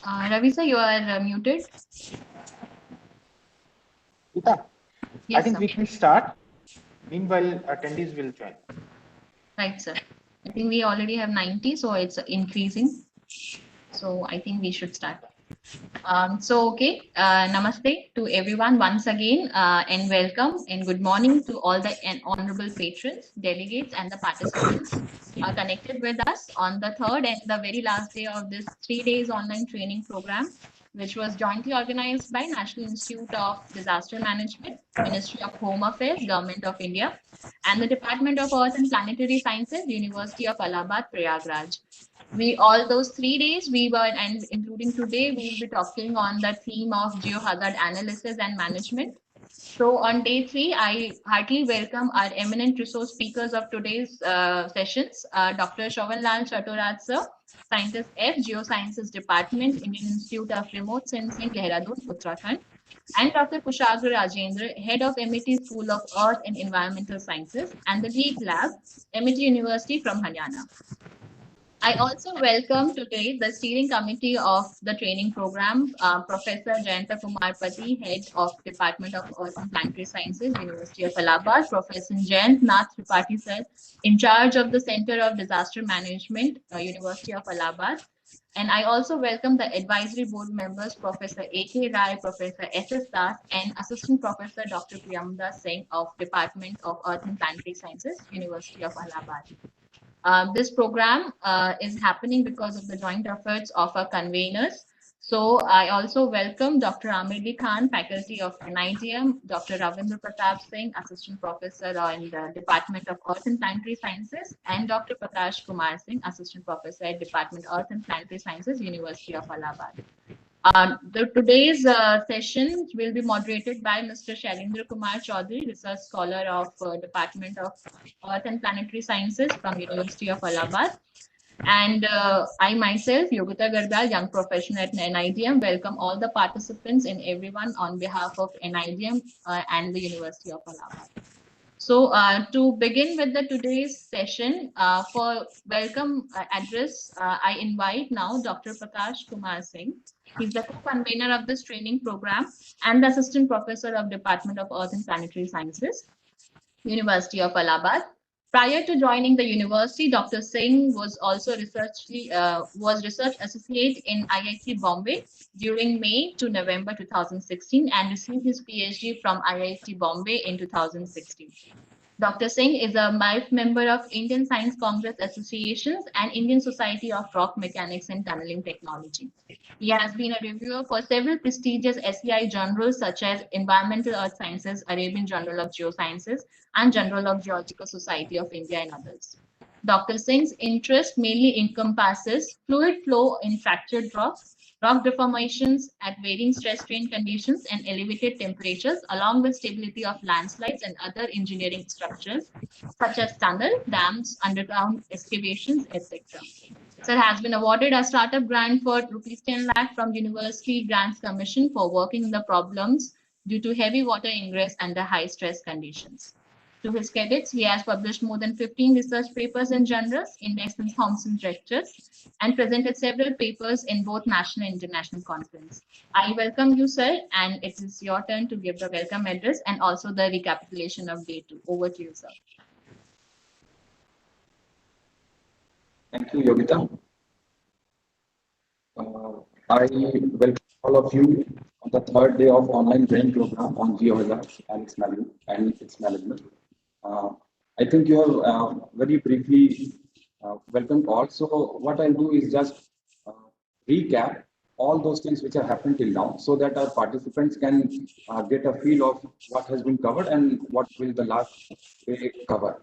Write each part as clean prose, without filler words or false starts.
Ravi sir, you are muted. Yeah, I Yes, think sir. we can start. Meanwhile, attendees will join. Right, sir. I think we already have 90, so it's increasing. So I think we should start. Namaste to everyone once again, and welcome and good morning to all the honorable patrons, delegates, and the participants connected with us on the third and the very last day of this 3 days online training program, which was jointly organized by National Institute of Disaster Management, Ministry of Home Affairs, Government of India, and the Department of Earth and Planetary Sciences, University of Allahabad, Prayagraj. We all those 3 days we were, and including today, we'll be talking on the theme of Geo-Hazard Analysis and Management. So on day three, I heartily welcome our eminent resource speakers of today's sessions, Dr. Shovanlal Chaturaj sir, Scientist F, Geosciences Department, Indian Institute of Remote Sensing, Dehradun, Uttarakhand, and Dr. Kushagra Rajendra, Head of MIT School of Earth and Environmental Sciences, and the Lead Lab, MIT University from Haryana. I also welcome today the steering committee of the training program, Professor Jayanta Kumar Pati, Head of Department of Earth and Planetary Sciences, University of Allahabad, Professor Jayant Tripathi sir, in charge of the Center of Disaster Management, University of Allahabad. And I also welcome the advisory board members, Professor A.K. Rai, Professor S.S. Das, and Assistant Professor Dr. Priyamda Singh of Department of Earth and Planetary Sciences, University of Allahabad. This program is happening because of the joint efforts of our conveners. So I also welcome Dr. Amirli Khan, faculty of NIDM, Dr. Ravindra Pratap Singh, assistant professor in the Department of Earth and Planetary Sciences, and Dr. Prakash Kumar Singh, assistant professor at Department of Earth and Planetary Sciences, University of Allahabad. Today's session will be moderated by Mr. Shailendra Kumar Chaudhary, research scholar of Department of Earth and Planetary Sciences from University of Allahabad. And I myself, Yogita Garbal, young professional at NIDM, welcome all the participants and everyone on behalf of NIDM and the University of Allahabad. So to begin with the today's session, for welcome address, I invite now Dr. Prakash Kumar Singh. He's the co-convener of this training program and the assistant professor of Department of Earth and Planetary Sciences, University of Allahabad. Prior to joining the university, Dr. Singh was also research associate in IIT Bombay during May to November 2016 and received his PhD from IIT Bombay in 2016. Dr. Singh is a member of Indian Science Congress Associations and Indian Society of Rock Mechanics and Tunneling Technology. He has been a reviewer for several prestigious SEI journals such as Environmental Earth Sciences, Arabian Journal of Geosciences, and Journal of Geological Society of India, and others. Dr. Singh's interest mainly encompasses fluid flow in fractured rocks, rock deformations at varying stress strain conditions and elevated temperatures, along with stability of landslides and other engineering structures, such as tunnel, dams, underground excavations, etc. Sir has been awarded a startup grant for rupees 10 lakh from University Grants Commission for working the problems due to heavy water ingress under high stress conditions. To his credits, he has published more than 15 research papers in journals, indexed in Thomson Lectures, and presented several papers in both national and international conferences. I welcome you, sir, and it is your turn to give the welcome address and also the recapitulation of day 2. Over to you, sir. Thank you, Yogita. I welcome all of you on the third day of online training program on Geo-Hazard and its management. I think you have very briefly welcomed all. So what I'll do is just recap all those things which have happened till now so that our participants can get a feel of what has been covered and what will the last day cover.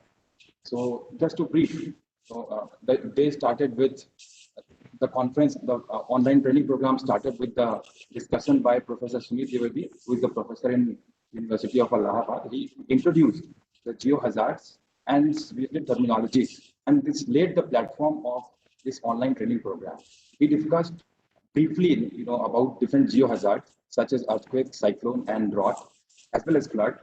So just to brief, the day started with the conference, the online training program started with the discussion by Professor Sunit Dwivedi, who is the professor in University of Allahabad. He introduced the geohazards and related terminologies, and this laid the platform of this online training program. He discussed briefly, about different geohazards such as earthquake, cyclone, and drought, as well as flood.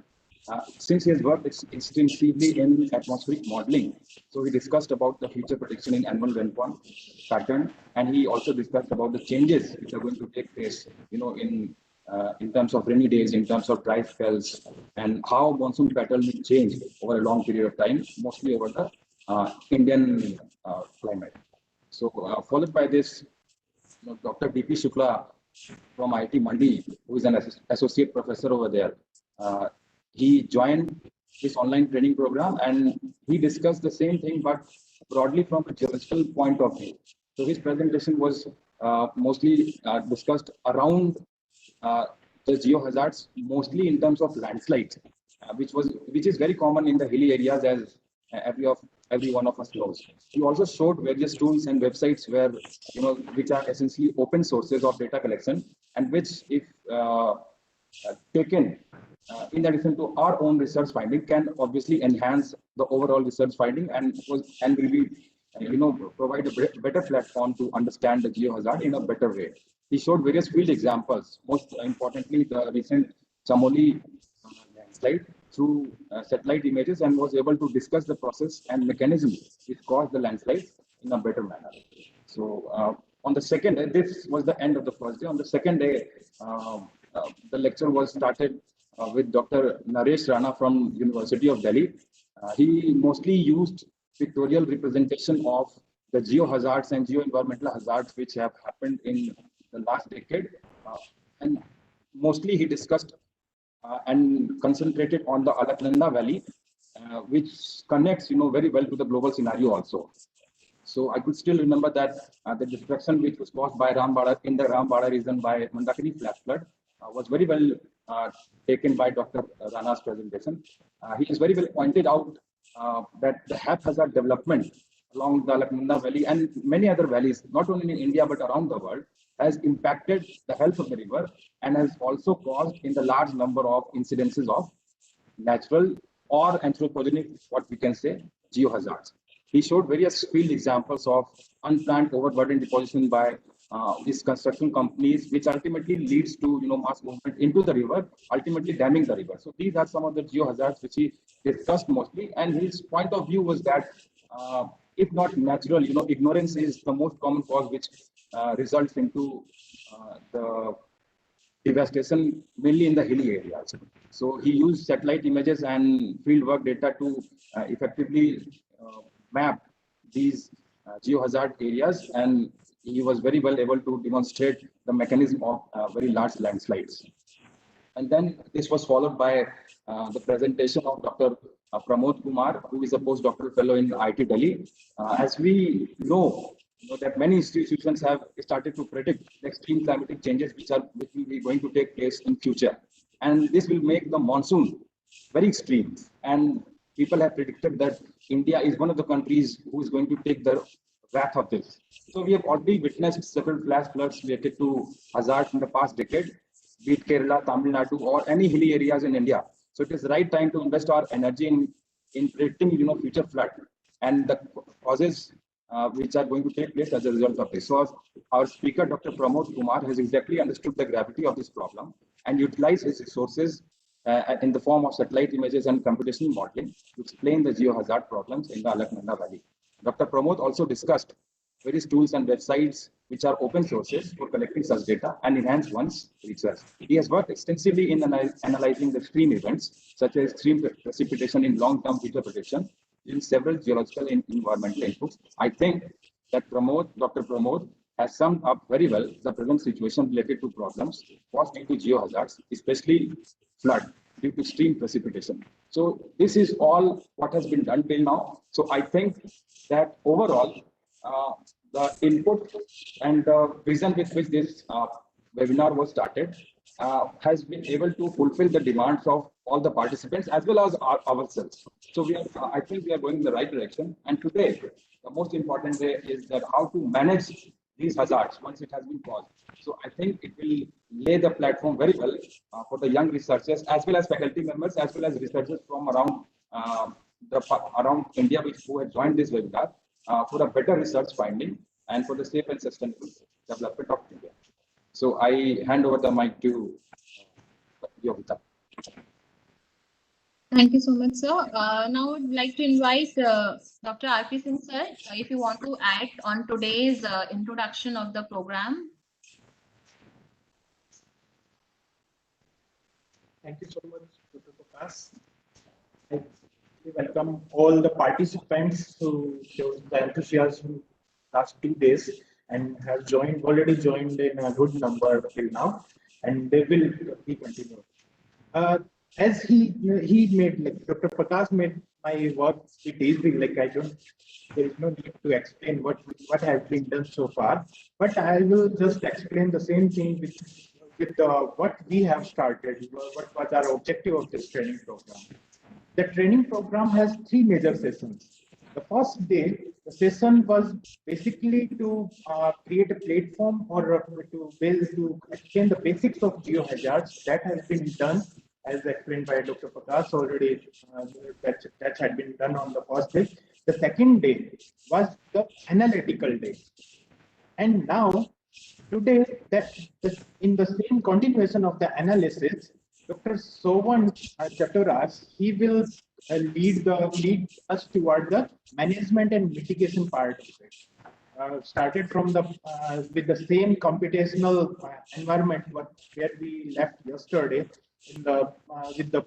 since he has worked extensively in atmospheric modeling, so he discussed about the future prediction in annual rainfall pattern, and he also discussed about the changes which are going to take place, in terms of rainy days, in terms of dry spells, and how monsoon pattern will change over a long period of time, mostly over the Indian climate. So, followed by this, Dr. D.P. Shukla from IIT Mandi, who is an associate professor over there, he joined this online training program and he discussed the same thing, but broadly from a geological point of view. So his presentation was mostly discussed around the geohazards, mostly in terms of landslides, which is very common in the hilly areas, as every one of us knows. He also showed various tools and websites where which are essentially open sources of data collection, and which, if taken in addition to our own research finding, can obviously enhance the overall research finding and will be provide a better platform to understand the geohazard in a better way. He showed various field examples, most importantly the recent Chamoli landslide through satellite images, and was able to discuss the process and mechanism which caused the landslides in a better manner. So on the second day, this was the end of the first day. On the second day, the lecture was started with Dr. Naresh Rana from University of Delhi. He mostly used pictorial representation of the geohazards and geo-environmental hazards which have happened in the last decade. And mostly he discussed and concentrated on the Alaknanda Valley, which connects very well to the global scenario also. So I could still remember that the destruction which was caused by Rambada in the Rambada region by Mandakini flash flood was very well taken by Dr. Rana's presentation. He has very well pointed out that the haphazard development along the Alaknanda Valley and many other valleys, not only in India but around the world, has impacted the health of the river and has also caused in the large number of incidences of natural or anthropogenic, what we can say, geohazards. He showed various field examples of unplanned overburden deposition by these construction companies, which ultimately leads to mass movement into the river, ultimately damming the river. So these are some of the geohazards which he discussed mostly, and his point of view was that if not natural, ignorance is the most common cause which results into the devastation, mainly in the hilly areas. So he used satellite images and fieldwork data to effectively map these geohazard areas, and he was very well able to demonstrate the mechanism of very large landslides. And then this was followed by the presentation of Dr. Pramod Kumar, who is a postdoctoral fellow in IIT Delhi. As we know that many institutions have started to predict the extreme climatic changes which will be going to take place in future, and this will make the monsoon very extreme. And people have predicted that India is one of the countries who is going to take the wrath of this. So we have already witnessed several flash floods related to hazards in the past decade, be it Kerala, Tamil Nadu, or any hilly areas in India. So it is the right time to invest our energy in predicting future flood and the causes which are going to take place as a result of this. So our speaker, Dr. Pramod Kumar, has exactly understood the gravity of this problem and utilized his resources in the form of satellite images and computational modeling to explain the geohazard problems in the Alaknanda Valley. Dr. Pramod also discussed various tools and websites which are open sources for collecting such data and enhance one's research. He has worked extensively in analyzing the extreme events, such as extreme precipitation in long-term future prediction, in several geological and environmental inputs. I think that Dr. Pramod has summed up very well the present situation related to problems caused due to geohazards, especially flood due to extreme precipitation. So this is all what has been done till now. So I think that overall, the input and the vision with which this webinar was started has been able to fulfill the demands of all the participants as well as ourselves. So I think we are going in the right direction. And today, the most important way is that how to manage these hazards once it has been caused. So I think it will lay the platform very well for the young researchers as well as faculty members as well as researchers from around India who have joined this webinar for a better research finding and for the safe and sustainable development of India. So I hand over the mic to Yogita. Thank you so much, sir. Now I'd like to invite Dr. R.P. Singh, sir, if you want to add on today's introduction of the program. Thank you so much, Dr. Prakash. I welcome all the participants who showed the enthusiasm last 2 days and have already joined in a good number till now, and they will be continued. Uh, as he made, like Dr. Prakash made my work a bit easy. Like there is no need to explain what has been done so far. But I will just explain the same thing with what we have started. What was our objective of this training program? The training program has three major sessions. The first day, the session was basically to create a platform or to explain the basics of geohazards. That has been done, as explained by Dr. Prakash already. That had been done on the first day. The second day was the analytical day. And now, today, in the same continuation of the analysis, Dr. Sovan Chaturas, he will lead us toward the management and mitigation part of it. Started from the with the same computational environment where we left yesterday in the with the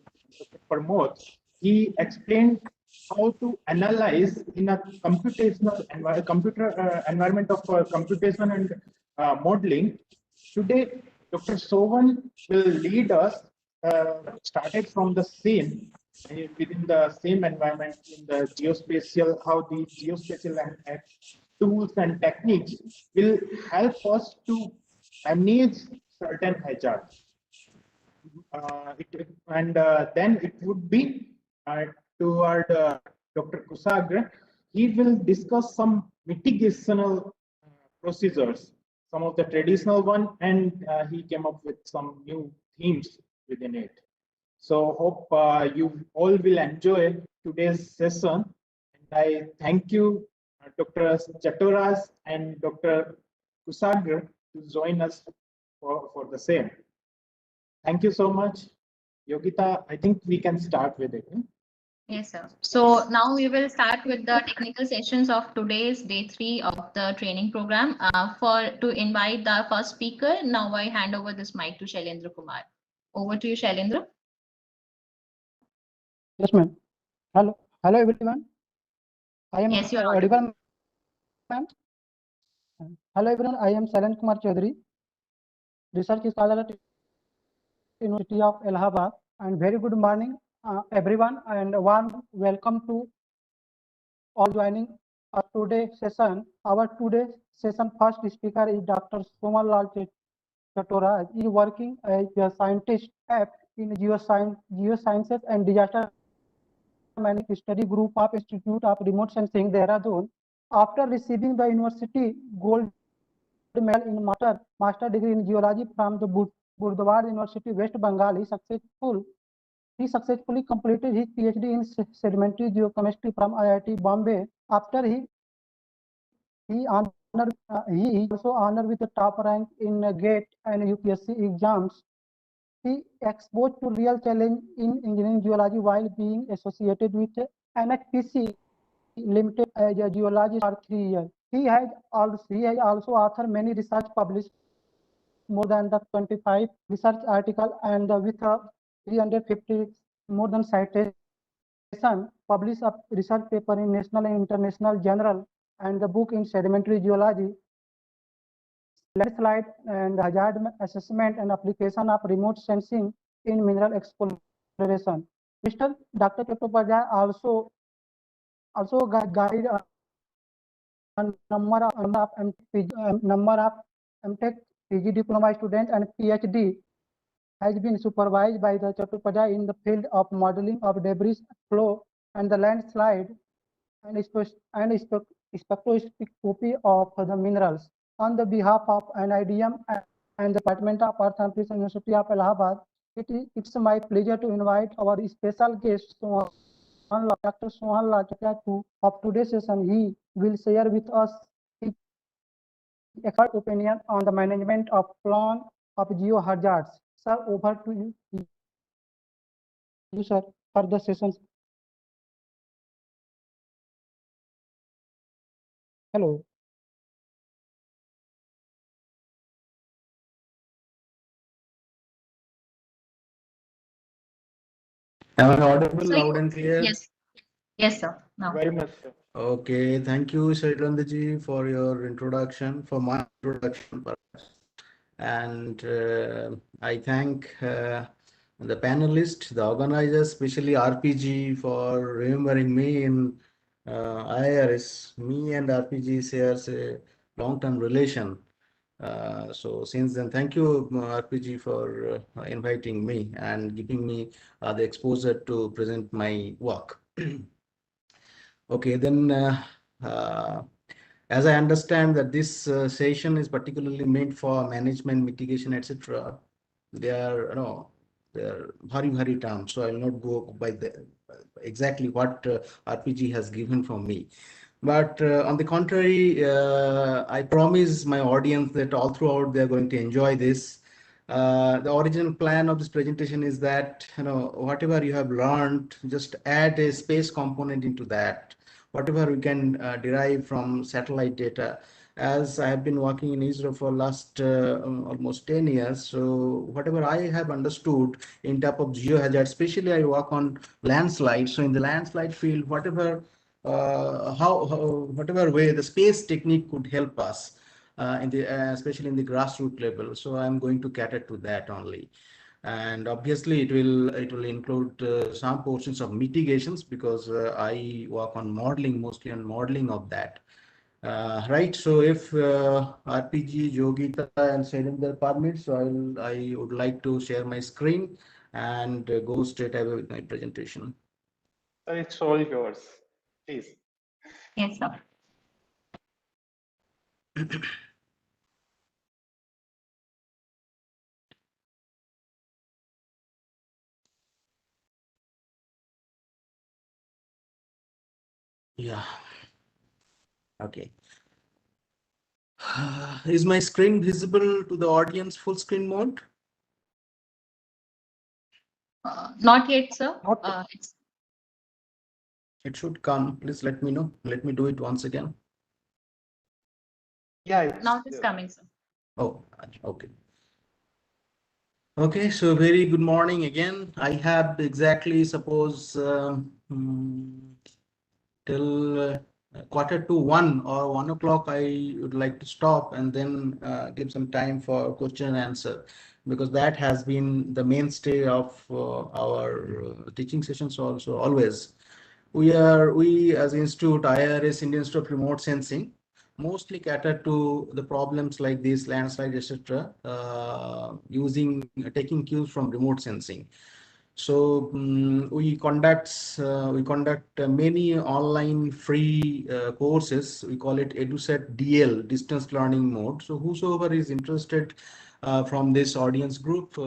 Pramod. He explained how to analyze in a computer environment of computation and modeling. Today, Dr. Sovan will lead us, started from the same, within the same environment in the geospatial, how the geospatial and tools and techniques will help us to manage certain hazards. Then it would be toward Dr. Kusagra. He will discuss some mitigational procedures, some of the traditional one, and he came up with some new themes within it. So hope you all will enjoy today's session. And I thank you, Dr. Chatoras and Dr. Kusagra, to join us for the same. Thank you so much. Yogita, I think we can start with it. Yes, sir. So now we will start with the technical sessions of today's day 3 of the training program. To invite the first speaker, now I hand over this mic to Shailendra Kumar. Over to you, Shailendra. Yes, ma'am. Hello, everyone. I am Yes, you are audible, ma'am. Hello, everyone. I am Shailendra Kumar Chaudhary, research scholar at University of Allahabad. And very good morning, everyone, and a warm welcome to all joining our today's session. Our today's session first speaker is Dr. Somalal Chatora. He is working as a scientist in geosciences and disaster management study group of Institute of Remote Sensing, Dehradun. After receiving the university gold medal in master degree in geology from the Burdwar University, West Bengal, he successfully completed his PhD in sedimentary geochemistry from IIT Bombay. After he is also honored with the top rank in Ghat and UPSC exams. He exposed to real challenge in engineering geology while being associated with NHPC Limited as a geologist for 3 years. He has also authored many research published more than the 25 research articles and with 350 more than citation published a research paper in national and international journal and the book in sedimentary geology, landslide and hazard assessment and application of remote sensing in mineral exploration. Mr. Dr. Chattopadhyay also guided a number of MTech, PG diploma students and PhD has been supervised by the Chattopadhyay in the field of modeling of debris flow and the landslide and spectroscopy of the minerals. On the behalf of NIDM and the Department of Earth and Physics University of Allahabad, it's my pleasure to invite our special guest, Dr. Sohan Lachakya, of today's session. He will share with us his expert opinion on the management of plan of geohazards. Sir, over to you. You, sir. for the sessions. Hello. Am I audible So loud and clear? yes, yes, sir. Now. Very much, sir. Okay, thank you, Shailandaji, for your introduction, for my introduction, perhaps. And I thank the panelists, the organizers, especially RPG, for remembering me in IRS. Me and RPG shares a long-term relation. So since then, thank you, RPG, for inviting me and giving me the exposure to present my work. Okay, then as I understand that this session is particularly meant for management, mitigation, etc. They are, they're very terms. So I will not go by the exactly what RPG has given for me. But on the contrary, I promise my audience that all throughout they are going to enjoy this. The original plan of this presentation is that, whatever you have learned, just add a space component into that. Whatever we can derive from satellite data. As I have been working in ISRO for last almost 10 years, so whatever I have understood in terms of geohazard, especially I work on landslides. So in the landslide field, whatever whatever way the space technique could help us in the especially in the grassroots level. So I'm going to cater to that only. And obviously it will include some portions of mitigations because I work on modeling, mostly on modeling of that. Right. So if RPG, Yogita and Shailendra permits, so I would like to share my screen and go straight away with my presentation. Sir, it's all yours. Please. Yes, sir. Yeah. Okay. Is my screen visible to the audience full screen mode? Not yet, sir. Not It should come. Please let me know. Let me do it once again. Yeah, Now it's coming, sir. Oh, okay. Okay, so very good morning again. I have exactly, suppose, till quarter to 1 or 1 o'clock, I would like to stop and then give some time for question and answer, because that has been the mainstay of our teaching sessions also always. We as Institute, IRS, Indian Institute of Remote Sensing, mostly cater to the problems like this, landslide, etc., taking cues from remote sensing. So we conduct many online free courses. We call it EduSet DL, distance learning mode. So whosoever is interested from this audience group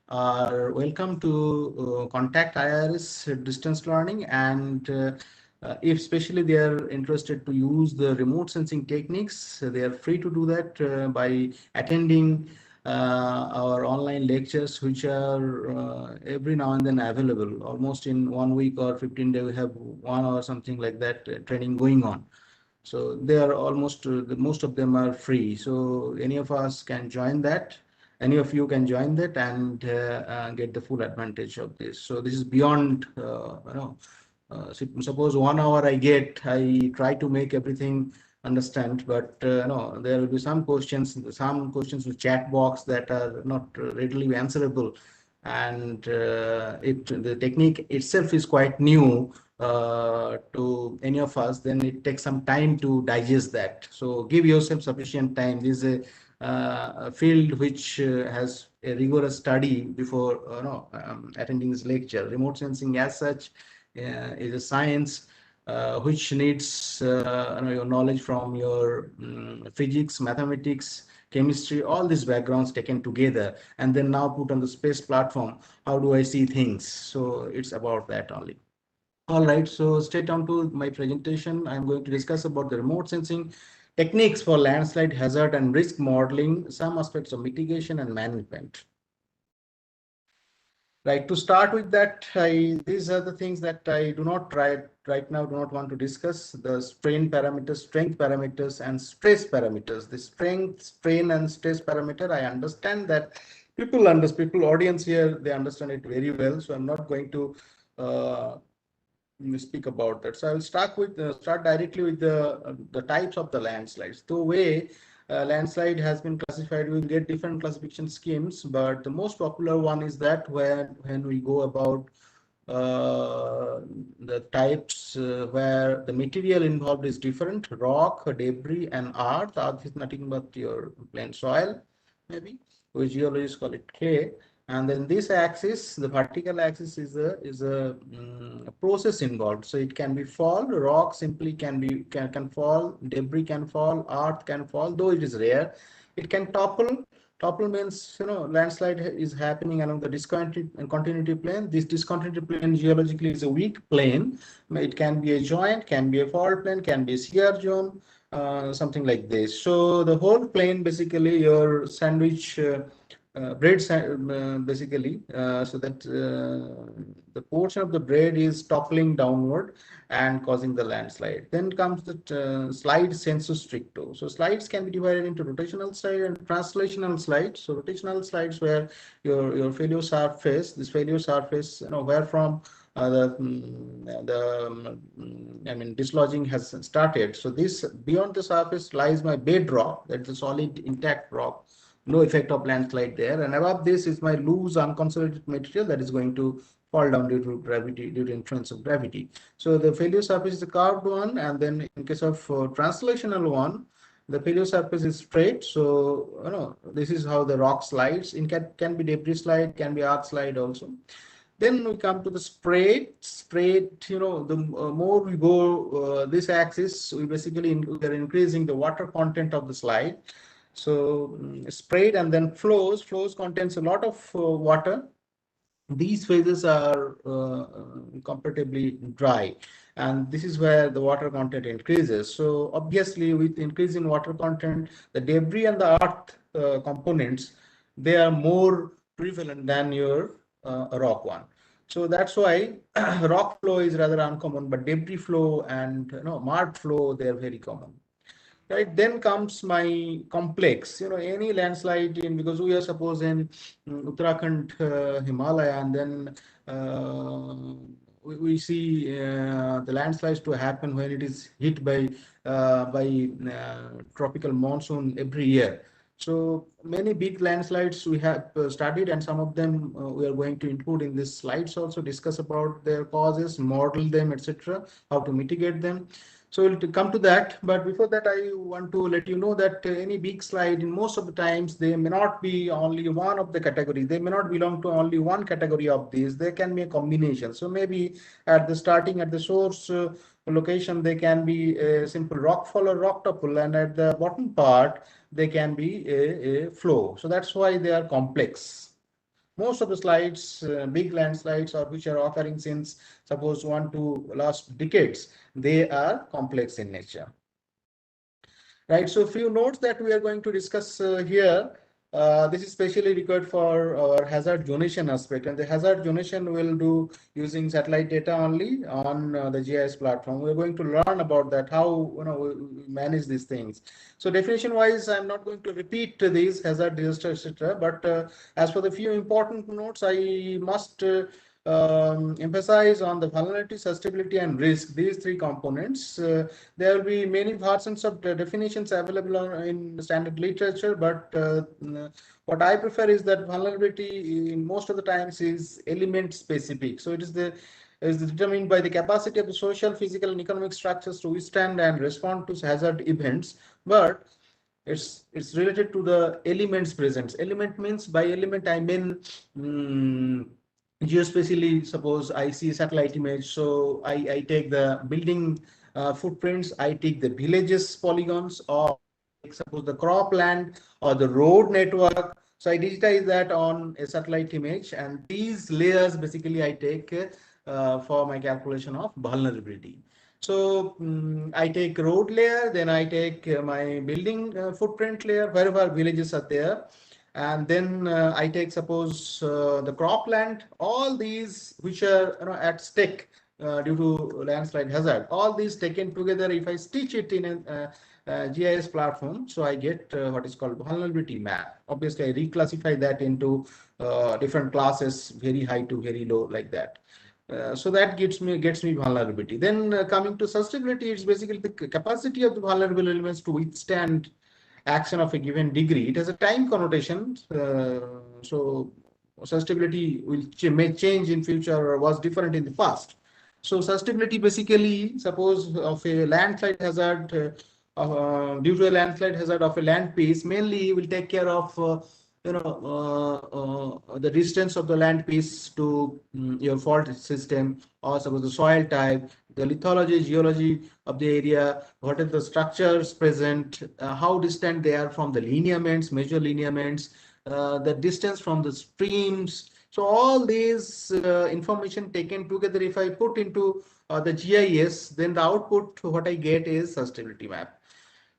are welcome to contact IRS distance learning, and if especially they are interested to use the remote sensing techniques, they are free to do that by attending our online lectures, which are every now and then available. Almost in 1 week or 15 days, we have one or something like that training going on. So they are almost, most of them are free. So any of us can join that. Any of you can join that and get the full advantage of this. So this is beyond, suppose 1 hour I try to make everything understand, but no, there will be some questions in chat box that are not readily answerable, and the technique itself is quite new to any of us, then it takes some time to digest that. So give yourself sufficient time. This is a field which has a rigorous study before attending this lecture. Remote sensing as such is a science which needs your knowledge from your physics, mathematics, chemistry, all these backgrounds taken together and then now put on the space platform. How do I see things? So it's about that only. All right, so straight on to my presentation. I'm going to discuss about the remote sensing techniques for landslide hazard and risk modeling, some aspects of mitigation and management. Right, to start with that, these are the things that I do not right now do not want to discuss: the strain parameters, strength parameters, and stress parameters. The strength, strain, and stress parameter, I understand that people audience here, they understand it very well. So I'm not going to speak about that. So I will start directly with the types of the landslides. The way landslide has been classified, we'll get different classification schemes, but the most popular one is that when we go about the types where the material involved is different: rock, debris, and earth. Earth is nothing but your plain soil, maybe, which geologists call it clay. And then this axis, the vertical axis, is a process involved. So it can be fall, rock simply can fall, debris can fall, earth can fall, though it is rare. It can topple. Topple means, landslide is happening along the discontinuity and continuity plane. This discontinuity plane geologically is a weak plane. It can be a joint, can be a fault plane, can be a shear zone, something like this. So the whole plane, basically your sandwich bread, basically, so that the portion of the bread is toppling downward and causing the landslide. Then comes the slide sensu stricto. So slides can be divided into rotational slide and translational slides. So rotational slides where your failure surface, this failure surface, where from I mean, dislodging has started. So this beyond the surface lies my bedrock, that's a solid intact rock. No effect of landslide there. And above this is my loose unconsolidated material that is going to fall down due to gravity, due to influence of gravity. So the failure surface is a curved one, and then in case of translational one, the failure surface is straight. So this is how the rock slides. In can be debris slide, can be earth slide also. Then we come to the straight, the more we go this axis, we basically we are increasing the water content of the slide. So sprayed and then flows contains a lot of water. These phases are comparatively dry, and this is where the water content increases. So obviously, with increase in water content, the debris and the earth components, they are more prevalent than your rock one. So that's why rock flow is rather uncommon, but debris flow and mud flow, they are very common. Right, then comes my complex, any landslide because we are suppose in Uttarakhand, Himalaya, and then we see the landslides to happen when it is hit by tropical monsoon every year. So many big landslides we have studied, and some of them we are going to include in this slides also, discuss about their causes, model them, etc., how to mitigate them. So we'll come to that, but before that, I want to let you know that any big slide, in most of the times, they may not be only one of the categories. They may not belong to only one category of these. There can be a combination. So maybe at the starting, at the source location, they can be a simple rock fall or rock topple, and at the bottom part, they can be a flow. So that's why they are complex. Most of the slides, big landslides, or which are occurring since suppose 1 to last decades, they are complex in nature. Right, so a few notes that we are going to discuss here. This is specially required for our hazard zonation aspect, and the hazard zonation will do using satellite data only on the GIS platform. We're going to learn about that, how we manage these things. So definition wise, I'm not going to repeat these hazard, disaster, etc. But as for the few important notes, I must emphasize on the vulnerability, susceptibility, and risk, these three components. There will be many versions of the definitions available in standard literature, but what I prefer is that vulnerability in most of the times is element specific. So it is determined by the capacity of the social, physical, and economic structures to withstand and respond to hazard events, but it's related to the elements present. Element means, by element I mean geospatially, suppose I see a satellite image, so I take the building footprints, I take the villages polygons, or suppose the cropland or the road network. So I digitize that on a satellite image, and these layers basically I take for my calculation of vulnerability. So I take road layer, then I take my building footprint layer, wherever villages are there. And then I take suppose the cropland, all these which are at stake due to landslide hazard, all these taken together, if I stitch it in a GIS platform, so I get what is called vulnerability map. Obviously, I reclassify that into different classes, very high to very low, like that. So that gets me vulnerability. Then coming to sustainability, it's basically the capacity of the vulnerable elements to withstand action of a given degree. It has a time connotation, so sustainability may change in future or was different in the past. So sustainability basically, suppose of a landslide hazard, due to a landslide hazard of a land piece, mainly will take care of the distance of the land piece to your fault system, or suppose the soil type, the lithology, geology of the area, what are the structures present, how distant they are from the lineaments, major lineaments, the distance from the streams. So all these information taken together, if I put into the GIS, then the output what I get is sustainability map.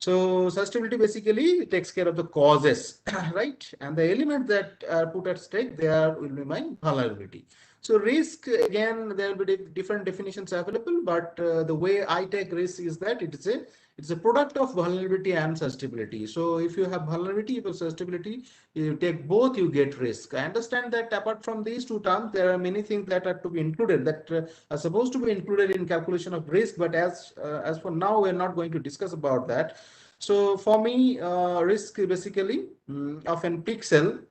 So sustainability basically takes care of the causes, right? And the elements that are put at stake, there will be my vulnerability. So risk, again, there will be different definitions available, but the way I take risk is that it's a product of vulnerability and sustainability. So if you have vulnerability, if you have sustainability, you take both, you get risk. I understand that apart from these two terms, there are many things that are to be included, that are supposed to be included in calculation of risk, but as for now, we're not going to discuss about that. So for me, risk basically of a pixel,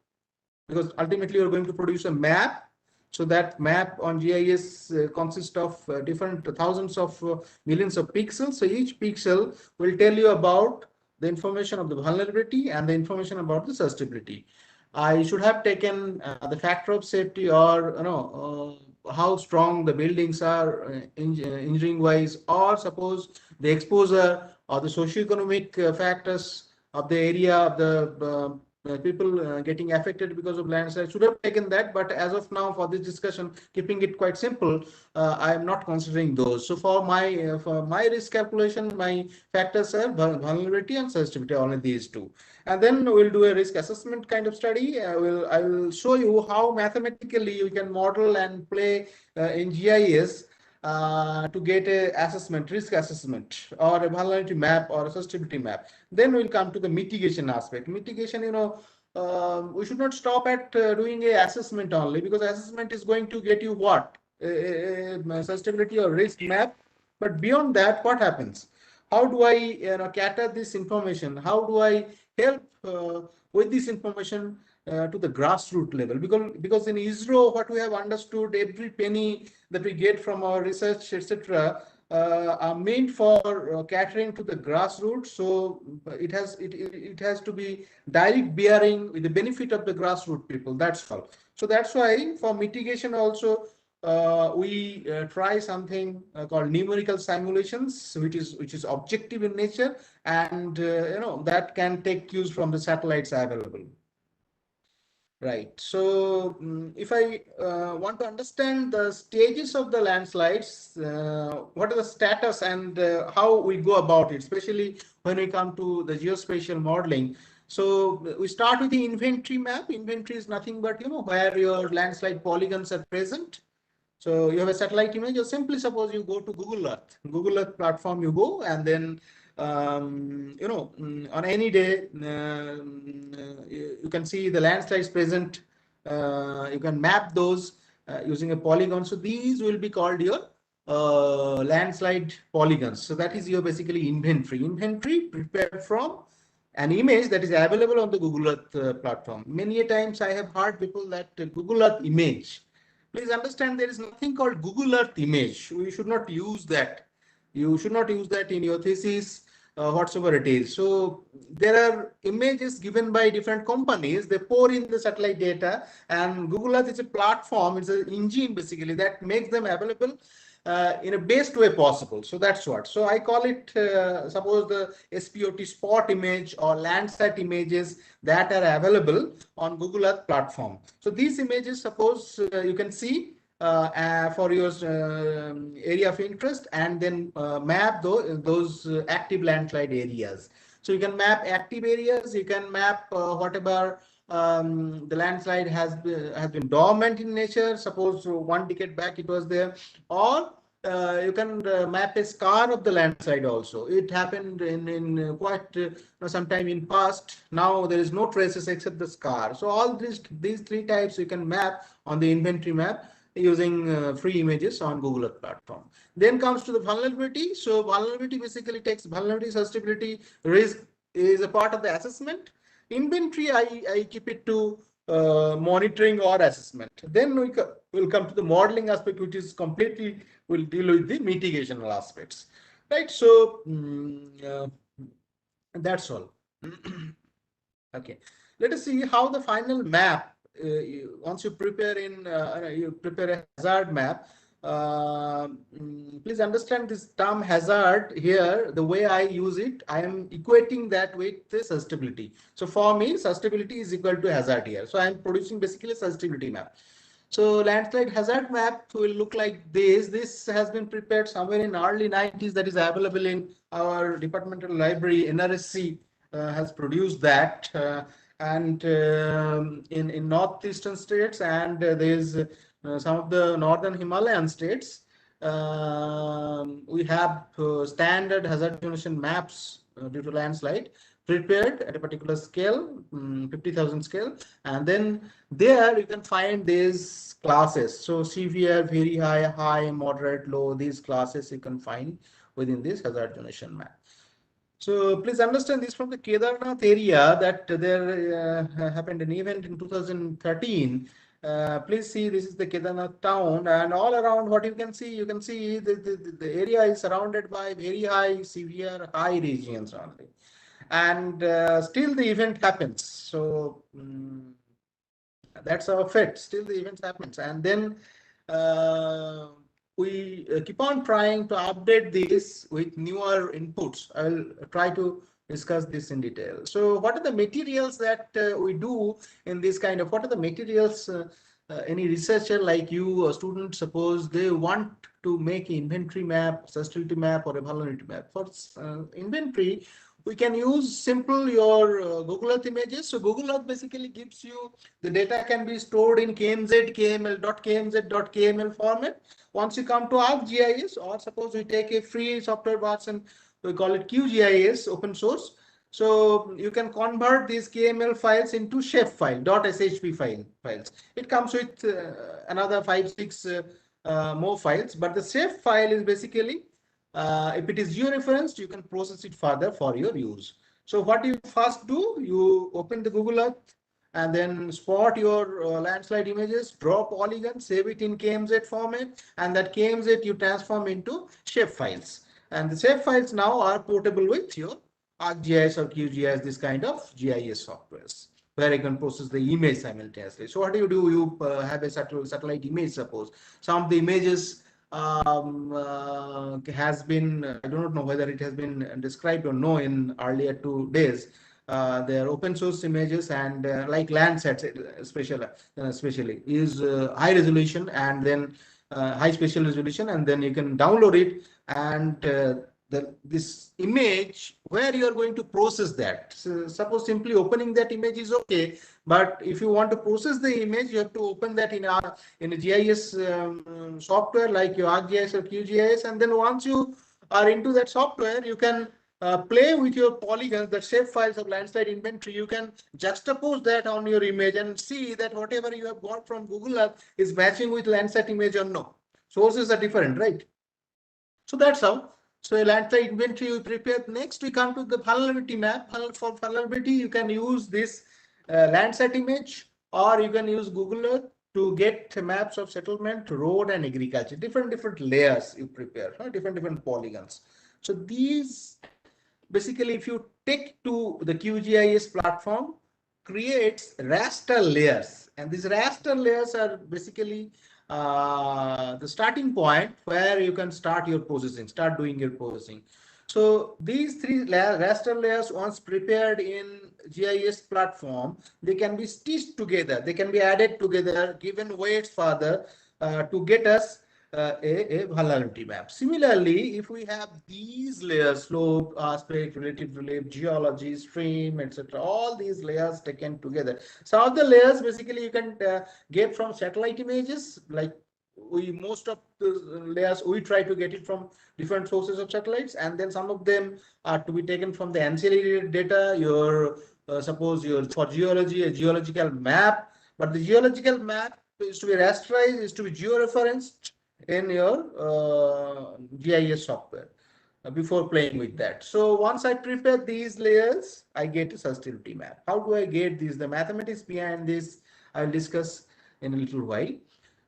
because ultimately you're going to produce a map. So that map on GIS consists of different thousands of millions of pixels. So each pixel will tell you about the information of the vulnerability and the information about the sustainability. I should have taken the factor of safety, or how strong the buildings are engineering wise, or suppose the exposure or the socioeconomic factors of the area of the people getting affected because of landslide. Should have taken that, but as of now, for this discussion, keeping it quite simple, I am not considering those. So for my risk calculation, my factors are vulnerability and sensitivity, only these two. And then we'll do a risk assessment kind of study. I will show you how mathematically you can model and play in GIS to get a risk assessment, or a vulnerability map, or a sensitivity map. Then we'll come to the mitigation aspect. Mitigation, we should not stop at doing a assessment only, because assessment is going to get you what? Sustainability or risk map. But beyond that, what happens? How do I cater this information? How do I help with this information to the grassroots level? Because in ISRO, what we have understood, every penny that we get from our research, etc., are meant for catering to the grassroots. So it has to be direct bearing with the benefit of the grassroots people. That's all. So that's why for mitigation also, we try something called numerical simulations, which is objective in nature, and that can take cues from the satellites available. Right. So if I want to understand the stages of the landslides, what are the status and how we go about it, especially when we come to the geospatial modeling. So we start with the inventory map. Inventory is nothing but, where your landslide polygons are present. So you have a satellite image, or simply suppose you go to Google Earth platform, you go, and then on any day, you can see the landslides present. You can map those using a polygon. So these will be called your landslide polygons. So that is your basically inventory. Inventory prepared from an image that is available on the Google Earth platform. Many a times I have heard people that Google Earth image. Please understand, there is nothing called Google Earth image. We should not use that. You should not use that in your thesis, whatsoever it is. So there are images given by different companies. They pour in the satellite data, and Google Earth is a platform. It's an engine basically that makes them available in a best way possible. So that's what. So I call it, suppose the SPOT spot image or Landsat images that are available on Google Earth platform. So these images, suppose you can see for your area of interest, and then map those active landslide areas. So you can map active areas, you can map whatever the landslide has been dormant in nature. Suppose 1 decade back it was there, or you can map a scar of the landslide also. It happened in quite sometime in past. Now there is no traces except the scar. So all these 3 types you can map on the inventory map using free images on Google Earth platform. Then comes to the vulnerability. So vulnerability basically takes vulnerability, susceptibility, risk is a part of the assessment. Inventory, I keep it to monitoring or assessment. Then we'll come to the modeling aspect, which is completely will deal with the mitigation aspects, right? So that's all. Okay, let us see how the final map. Once you prepare a hazard map. Please understand this term hazard here. The way I use it, I am equating that with the susceptibility. So for me, susceptibility is equal to hazard here. So I am producing basically a susceptibility map. So landslide hazard map will look like this. This has been prepared somewhere in early 90s. That is available in our departmental library. NRSC has produced that. And in northeastern states, and there's some of the northern Himalayan states, we have standard hazard generation maps due to landslide prepared at a particular scale, 50,000 scale, and then there you can find these classes. So severe, very high, high, moderate, low, these classes you can find within this hazard generation map. So please understand this from the Kedarnath area that there happened an event in 2013. Please see, this is the Kedarnath town, and all around what you can see the area is surrounded by very high, severe, high regions only. And still the event happens. So that's our fate. Still the event happens. And then we keep on trying to update this with newer inputs. I'll try to discuss this in detail. So what are the materials that we do in this kind of, what are the materials any researcher like you or student, suppose they want to make an inventory map, susceptibility map, or a vulnerability map. For inventory, we can use simple your Google Earth images. So Google Earth basically gives you the data can be stored in KMZ, KML, .kmz.kml format. Once you come to ArcGIS, or suppose we take a free software version, we call it QGIS, open source. So you can convert these KML files into shape file, .shp files. It comes with another 5-6 more files, but the shape file is basically if it is georeferenced, you can process it further for your use. So what you first do, you open the Google Earth and then spot your landslide images, draw polygon, save it in KMZ format, and that KMZ you transform into shape files. And the shape files now are portable with your ArcGIS or QGIS, this kind of GIS softwares, where you can process the image simultaneously. So what do? You have a satellite image, suppose. Some of the images has been, I don't know whether it has been described or no in earlier 2 days. They are open source images, and like Landslides especially is high resolution, and then high spatial resolution, and then you can download it, and this image where you are going to process that. So suppose simply opening that image is okay, but if you want to process the image, you have to open that in a GIS software like your ArcGIS or QGIS, and then once you are into that software, you can play with your polygons, the shape files of landslide inventory. You can juxtapose that on your image and see that whatever you have got from Google Earth is matching with Landslide image or no. Sources are different, right? So that's how. So a landslide inventory we prepared. Next, we come to the vulnerability map. For vulnerability, you can use this Landsat image, or you can use Google Earth to get maps of settlement, road, and agriculture. Different layers you prepare, different polygons. So these basically, if you take to the QGIS platform, creates raster layers, and these raster layers are basically the starting point where you can start your processing, start doing your processing. So these 3 raster layers, once prepared in GIS platform, they can be stitched together, they can be added together, given weights further to get us a vulnerability map. Similarly, if we have these layers, slope, aspect, relative relief, geology, stream, etc., all these layers taken together. Some of the layers basically you can get from satellite images, like most of the layers we try to get it from different sources of satellites, and then some of them are to be taken from the ancillary data. Your suppose your for geology, a geological map, but the geological map is to be rasterized, is to be georeferenced in your GIS software before playing with that. So once I prepare these layers, I get a sustainability map. How do I get these? The mathematics behind this I'll discuss in a little while.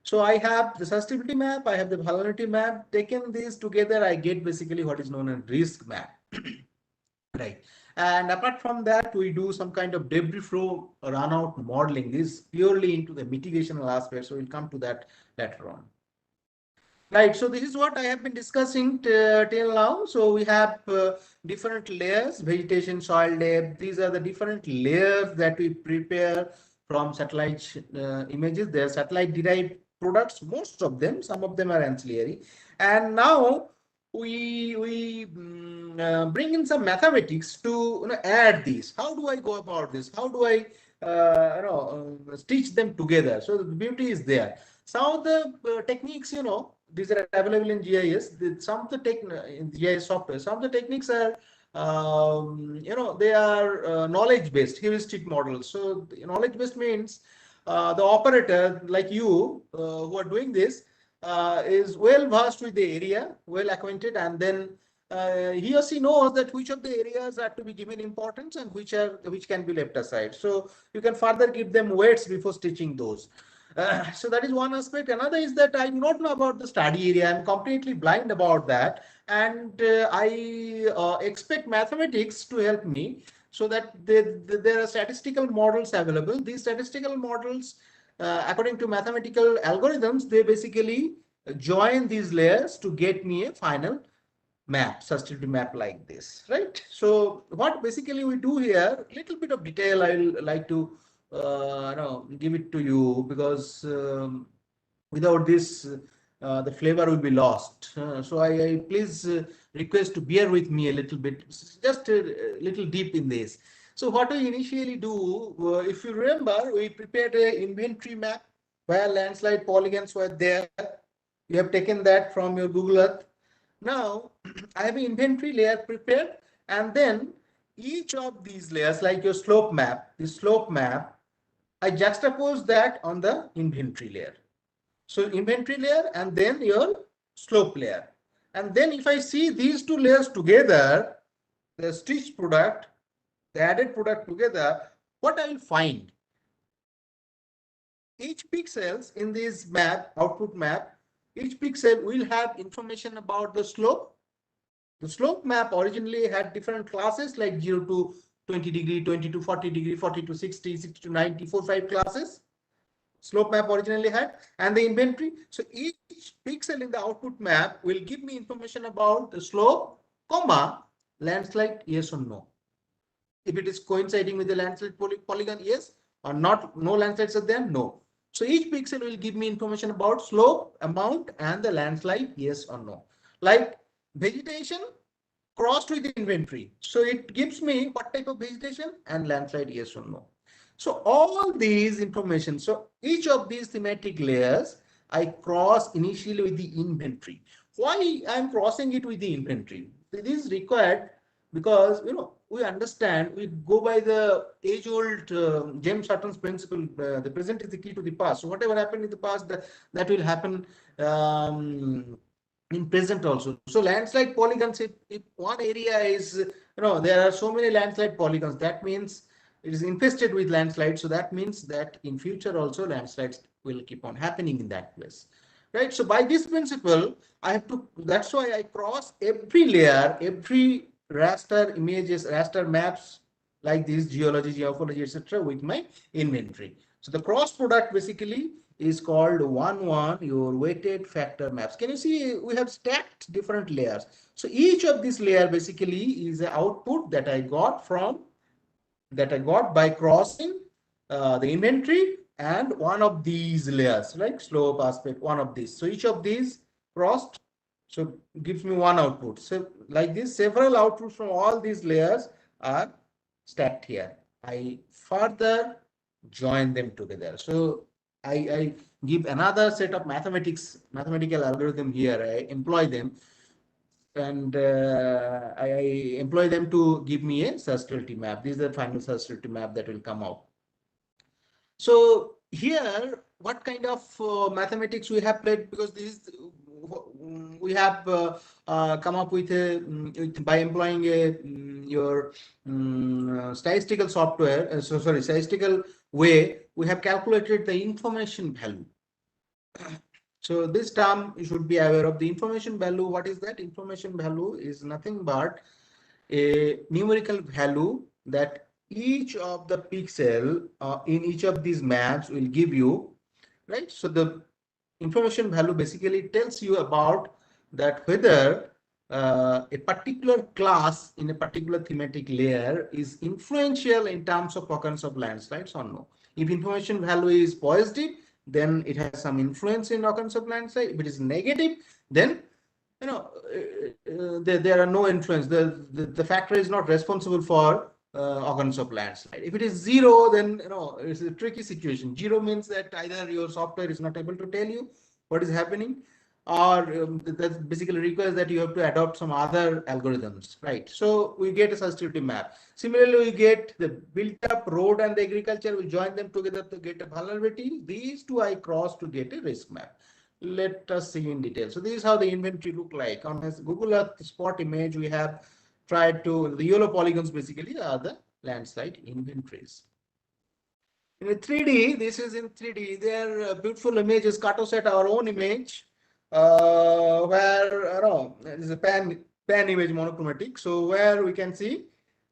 So I have the sustainability map, I have the vulnerability map. Taken these together, I get basically what is known as risk map. Right. And apart from that, we do some kind of debris flow runout modeling. This is purely into the mitigational aspect. So we'll come to that later on. Right, so this is what I have been discussing till now. So we have different layers, vegetation, soil depth. These are the different layers that we prepare from satellite images. They are satellite derived products, most of them, some of them are ancillary. And now we bring in some mathematics to add these. How do I go about this? How do I stitch them together? So the beauty is there. Some of the techniques, these are available in GIS. Some of the in GIS software, some of the techniques are, they are knowledge-based, heuristic models. So knowledge-based means the operator, like you, who are doing this, is well versed with the area, well acquainted, and then he or she knows that which of the areas are to be given importance and which can be left aside. So you can further give them weights before stitching those. So that is one aspect. Another is that I do not know about the study area. I'm completely blind about that. And I expect mathematics to help me so that there are statistical models available. These statistical models, according to mathematical algorithms, they basically join these layers to get me a final map, sustainability map like this, right? So what basically we do here, little bit of detail I'll like to give it to you, because without this the flavor will be lost. So I please request to bear with me a little bit, just a little deep in this. So what we initially do, if you remember, we prepared a inventory map where landslide polygons were there. You have taken that from your Google Earth. Now I have an inventory layer prepared, and then each of these layers, like your slope map, this slope map, I juxtapose that on the inventory layer. So inventory layer and then your slope layer. And then if I see these two layers together, the stitched product, the added product together, what I will find? Each pixels in this map, output map, each pixel will have information about the slope. The slope map originally had different classes like 0 to 20 degree, 20 to 40 degree, 40 to 60, 60 to 90, 4-5 classes. Slope map originally had, and the inventory. So each pixel in the output map will give me information about the slope, comma, landslide, yes or no. If it is coinciding with the landslide polygon, yes, or not, no landslides are there, no. So each pixel will give me information about slope, amount, and the landslide, yes or no. Like vegetation crossed with the inventory. So it gives me what type of vegetation and landslide, yes or no. So all these information, so each of these thematic layers, I cross initially with the inventory. Why I'm crossing it with the inventory? It is required because, we understand, we go by the age-old James Hutton's principle, the present is the key to the past. So whatever happened in the past, that will happen in present also. So landslide polygons, if one area is, there are so many landslide polygons, that means it is infested with landslides. So that means that in future also landslides will keep on happening in that place, right? So by this principle, I have to, that's why I cross every layer, every raster images, raster maps like this, geology, geophology, etc., with my inventory. So the cross product basically is called 1-1, your weighted factor maps. Can you see we have stacked different layers? So each of these layer basically is an output that I got by crossing the inventory and one of these layers, like slope aspect, one of these. So each of these crossed. So gives me one output. So like this, several outputs from all these layers are stacked here. I further join them together. So I give another set of mathematical algorithm here. I employ them, and I employ them to give me a susceptibility map. This is the final susceptibility map that will come out. So here, what kind of mathematics we have played, because this is, we have come up with a by employing a your statistical software. Statistical way. We have calculated the information value. So this term you should be aware of. The information value. What is that? Information value is nothing but a numerical value that each of the pixel in each of these maps will give you, right? So the information value basically tells you about that whether a particular class in a particular thematic layer is influential in terms of occurrence of landslides or no. If information value is positive, then it has some influence in occurrence of landslide. If it is negative, then there are no influence. The factor is not responsible for occurrence of landslide. If it is zero, then it's a tricky situation. Zero means that either your software is not able to tell you what is happening, or that basically requires that you have to adopt some other algorithms, right? So we get a susceptibility map. Similarly, we get the built-up road and the agriculture. We join them together to get a vulnerability. These two I cross to get a risk map. Let us see in detail. So this is how the inventory look like. On this Google Earth spot image, we have tried to, the yellow polygons basically are the landslide inventories. In a 3D, this is in 3D. They are beautiful images. Kato set our own image, where it is a pan image monochromatic. So where we can see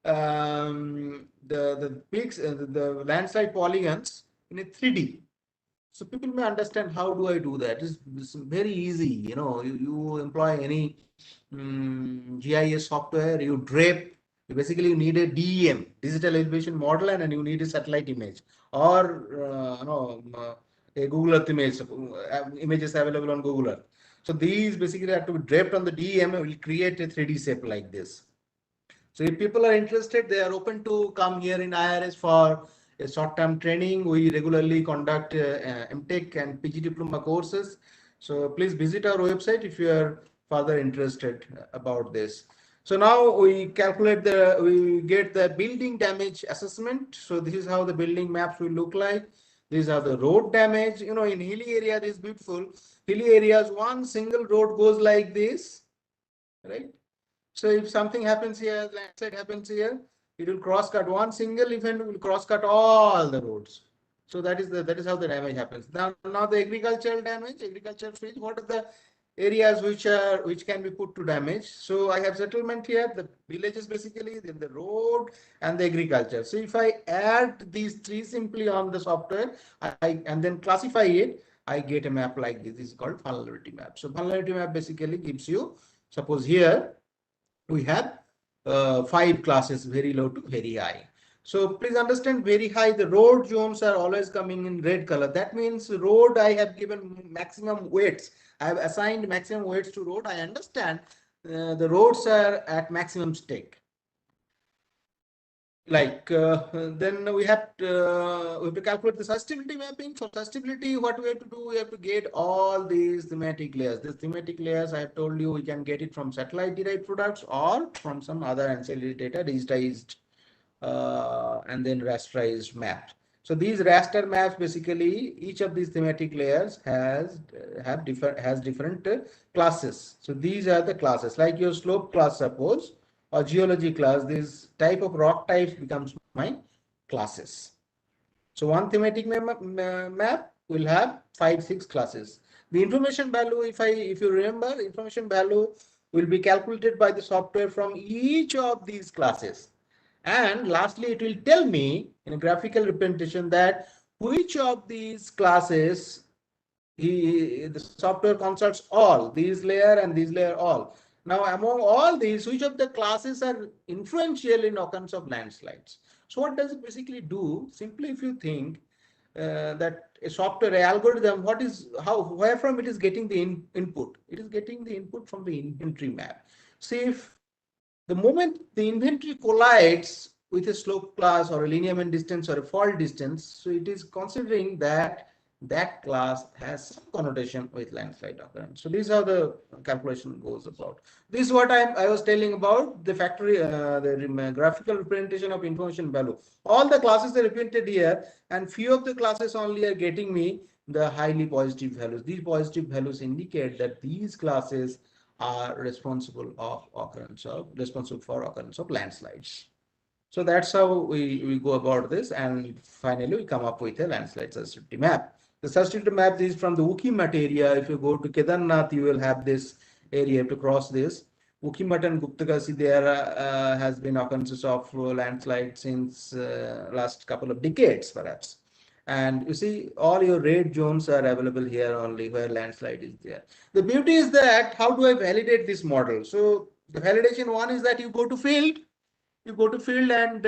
the peaks, the landslide polygons in a 3D. So people may understand, how do I do that? It's very easy. You employ any GIS software, you drape. Basically, you need a DEM, digital elevation model, and you need a satellite image, or a Google Earth image, images available on Google Earth. So these basically have to be draped on the DEM and will create a 3D shape like this. So if people are interested, they are open to come here in IRS for a short-term training. We regularly conduct MTech and PG diploma courses. So please visit our website if you are further interested about this. So now we calculate we get the building damage assessment. So this is how the building maps will look like. These are the road damage. In hilly area, this is beautiful. Hilly areas, one single road goes like this, right? So if something happens here, landslide happens here, it will cross cut. One single event will cross cut all the roads. So that is how the damage happens. Now the agricultural damage, agricultural field. What are the areas which can be put to damage? So I have settlement here, the villages basically, then the road and the agriculture. So if I add these three simply on the software, and then classify it, I get a map like this. This is called Vulnerability Map. So Vulnerability Map basically gives you, suppose here we have 5 classes, very low to very high. So please understand, very high, the road zones are always coming in red color. That means road, I have given maximum weights. I have assigned maximum weights to road. I understand the roads are at maximum stake. Then we have to calculate the susceptibility mapping. For susceptibility, what we have to do, we have to get all these thematic layers. These thematic layers, I have told you, we can get it from satellite derived products or from some other ancillary data, digitized and then rasterized maps. So these raster maps, basically, each of these thematic layers has different classes. So these are the classes, like your slope class, suppose, or geology class. This type of rock types becomes my classes. So one thematic map will have 5-6 classes. The information value, if you remember, information value will be calculated by the software from each of these classes. And lastly, it will tell me in a graphical representation that which of these classes the software consults all, these layer and these layer all. Now, among all these, which of the classes are influential in occurrence of landslides? So what does it basically do? Simply, if you think, that a software algorithm, where from it is getting the input? It is getting the input from the inventory map. See, if the moment the inventory collides with a slope class or a linear mean distance or a fault distance, so it is considering that that class has some connotation with landslide occurrence. So this is how the calculation goes about. This is what I was telling about the factory, the graphical representation of information value. All the classes are represented here, and few of the classes only are getting me the highly positive values. These positive values indicate that these classes are responsible for occurrence of landslides. So that's how we go about this, and finally we come up with a landslide sensitivity map. The sensitivity map is from the Ukimat area. If you go to Kedarnath, you will have this area. You have to cross this. Ukimat and Guptakasi, there has been occurrences of landslide since last couple of decades, perhaps. And you see, all your red zones are available here only where landslide is there. The beauty is that how do I validate this model? So the validation one is that you go to field and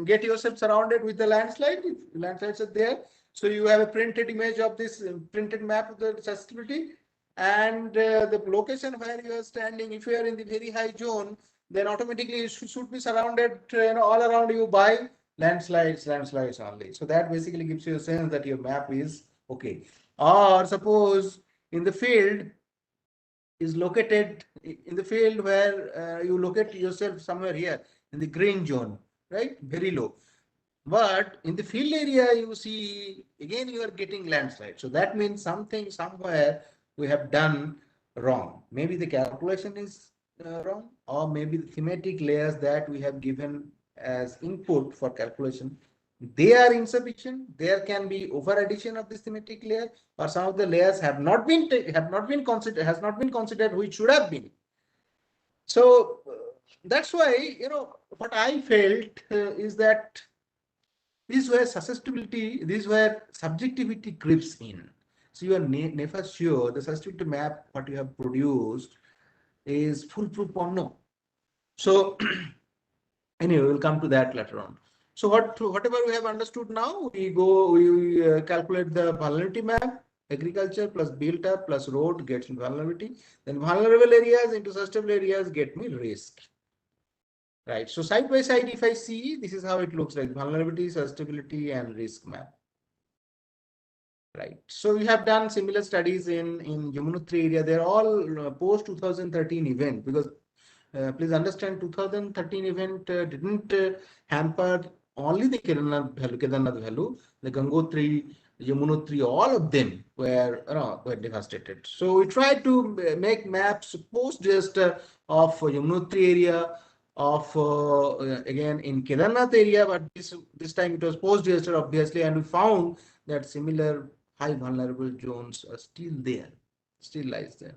get yourself surrounded with the landslide. If landslides are there, so you have a printed image of this printed map of the susceptibility, and the location where you are standing. If you are in the very high zone, then automatically you should be surrounded, all around you by landslides only. So that basically gives you a sense that your map is okay. Or suppose in the field is located in the field where you locate yourself somewhere here in the green zone, right? Very low. But in the field area, you see, again, you are getting landslide. So that means something somewhere we have done wrong. Maybe the calculation is wrong, or maybe the thematic layers that we have given as input for calculation, they are insufficient. There can be over addition of this thematic layer, or some of the layers has not been considered, which should have been. So that's why, what I felt is that this is where susceptibility, this is where subjectivity creeps in. So you are never sure the susceptibility map what you have produced is foolproof or no. So anyway, we'll come to that later on. So whatever we have understood now, we calculate the vulnerability map. Agriculture plus built up plus road gets me vulnerability. Then vulnerable areas into susceptible areas get me risk. Right. So side by side, if I see, this is how it looks like: vulnerability, susceptibility, and risk map. Right. So we have done similar studies in Yamunotri area. They're all post 2013 event, because please understand, 2013 event didn't hamper only the Kedarnath value, the Gangotri, Yamunotri, all of them were devastated. So we tried to make maps post disaster of Yamunotri area, of again in Kedarnath area, but this time it was post disaster obviously, and we found that similar high vulnerable zones are still lies there.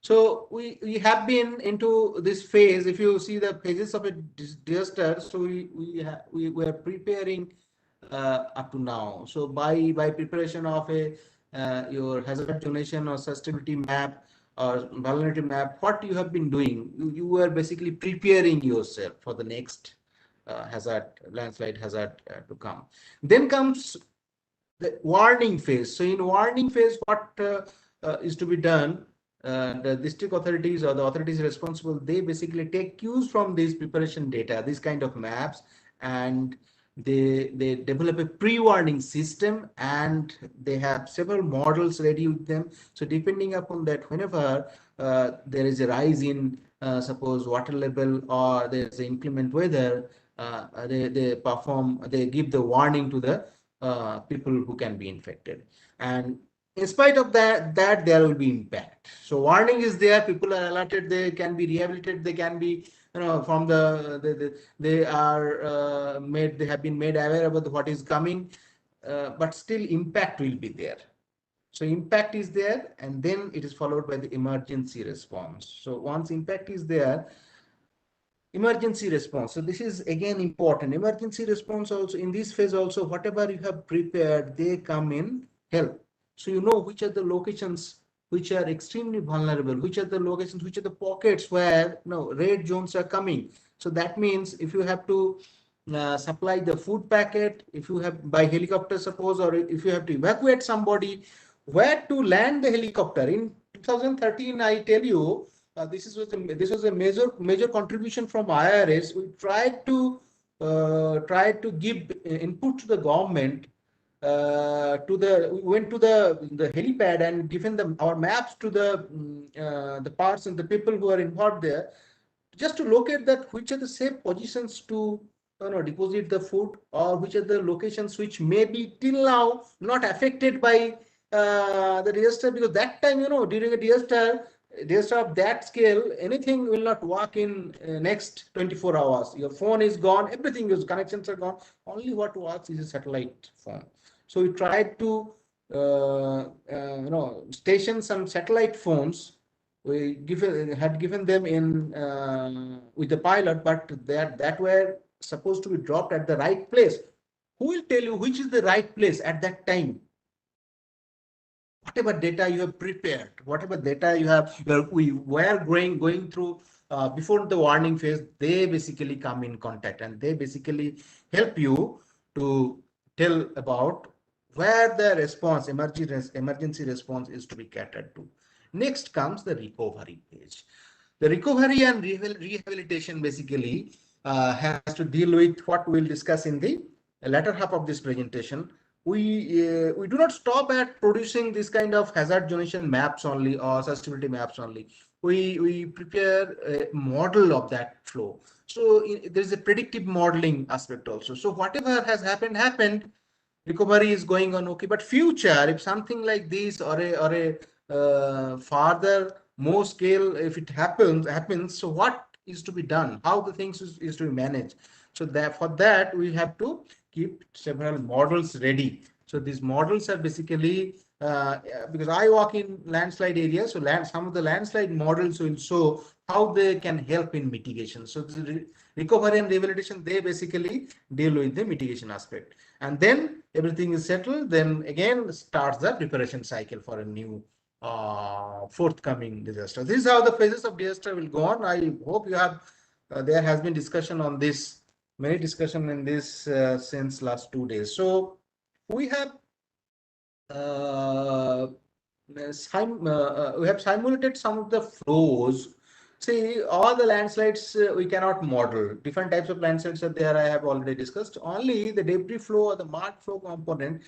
So we have been into this phase. If you see the phases of a disaster, so we were preparing up to now. So by preparation of your hazard donation or sustainability map or vulnerability map, what you have been doing, you were basically preparing yourself for the next landslide hazard to come. Then comes the warning phase. So in warning phase, what is to be done? The district authorities or the authorities responsible, they basically take cues from this preparation data, these kind of maps, and they develop a pre-warning system, and they have several models ready with them. So depending upon that, whenever there is a rise in suppose water level, or there's an inclement weather, they give the warning to the people who can be infected. And in spite of that there will be impact. So warning is there, people are alerted, they can be rehabilitated, they can be, from they have been made aware about what is coming, but still impact will be there. So impact is there, and then it is followed by the emergency response. So once impact is there, emergency response. So this is again important. Emergency response also in this phase also, whatever you have prepared, they come in help. So you know which are the locations which are extremely vulnerable, which are the locations, which are the pockets where red zones are coming. So that means if you have to supply the food packet, if you have by helicopter suppose, or if you have to evacuate somebody, where to land the helicopter. In 2013, I tell you, this was a major contribution from IRS. We tried to give input to the government. We went to the helipad and given them our maps to the parts and the people who are involved there, just to locate that which are the safe positions to deposit the food, or which are the locations which may be till now not affected by the disaster, because that time during a disaster of that scale, anything will not work in next 24 hours. Your phone is gone, everything is, connections are gone, only what works is a satellite phone. So we tried to station some satellite phones. We had given them in with the pilot, but that were supposed to be dropped at the right place. Who will tell you which is the right place at that time? Whatever data you have prepared, whatever data you have, we were going through before the warning phase, they basically come in contact and they basically help you to tell about where the response, emergency response is to be catered to. Next comes the recovery page. The recovery and rehabilitation basically has to deal with what we'll discuss in the latter half of this presentation. We do not stop at producing this kind of hazard zonation maps only or sustainability maps only. We prepare a model of that flow. So there's a predictive modeling aspect also. So whatever has happened, recovery is going on okay. But future, if something like this or a farther more scale, if it happens, so what is to be done? How the things is to be managed? So that for that we have to keep several models ready. So these models are basically because I work in landslide area, so some of the landslide models will show how they can help in mitigation. So the recovery and rehabilitation, they basically deal with the mitigation aspect. And then everything is settled, then again starts the preparation cycle for a new forthcoming disaster. This is how the phases of disaster will go on. I hope you have, there has been discussion on this, many discussion in this since last 2 days. So we have simulated some of the flows. See, all the landslides we cannot model. Different types of landslides are there. I have already discussed. Only the debris flow or the mud flow component,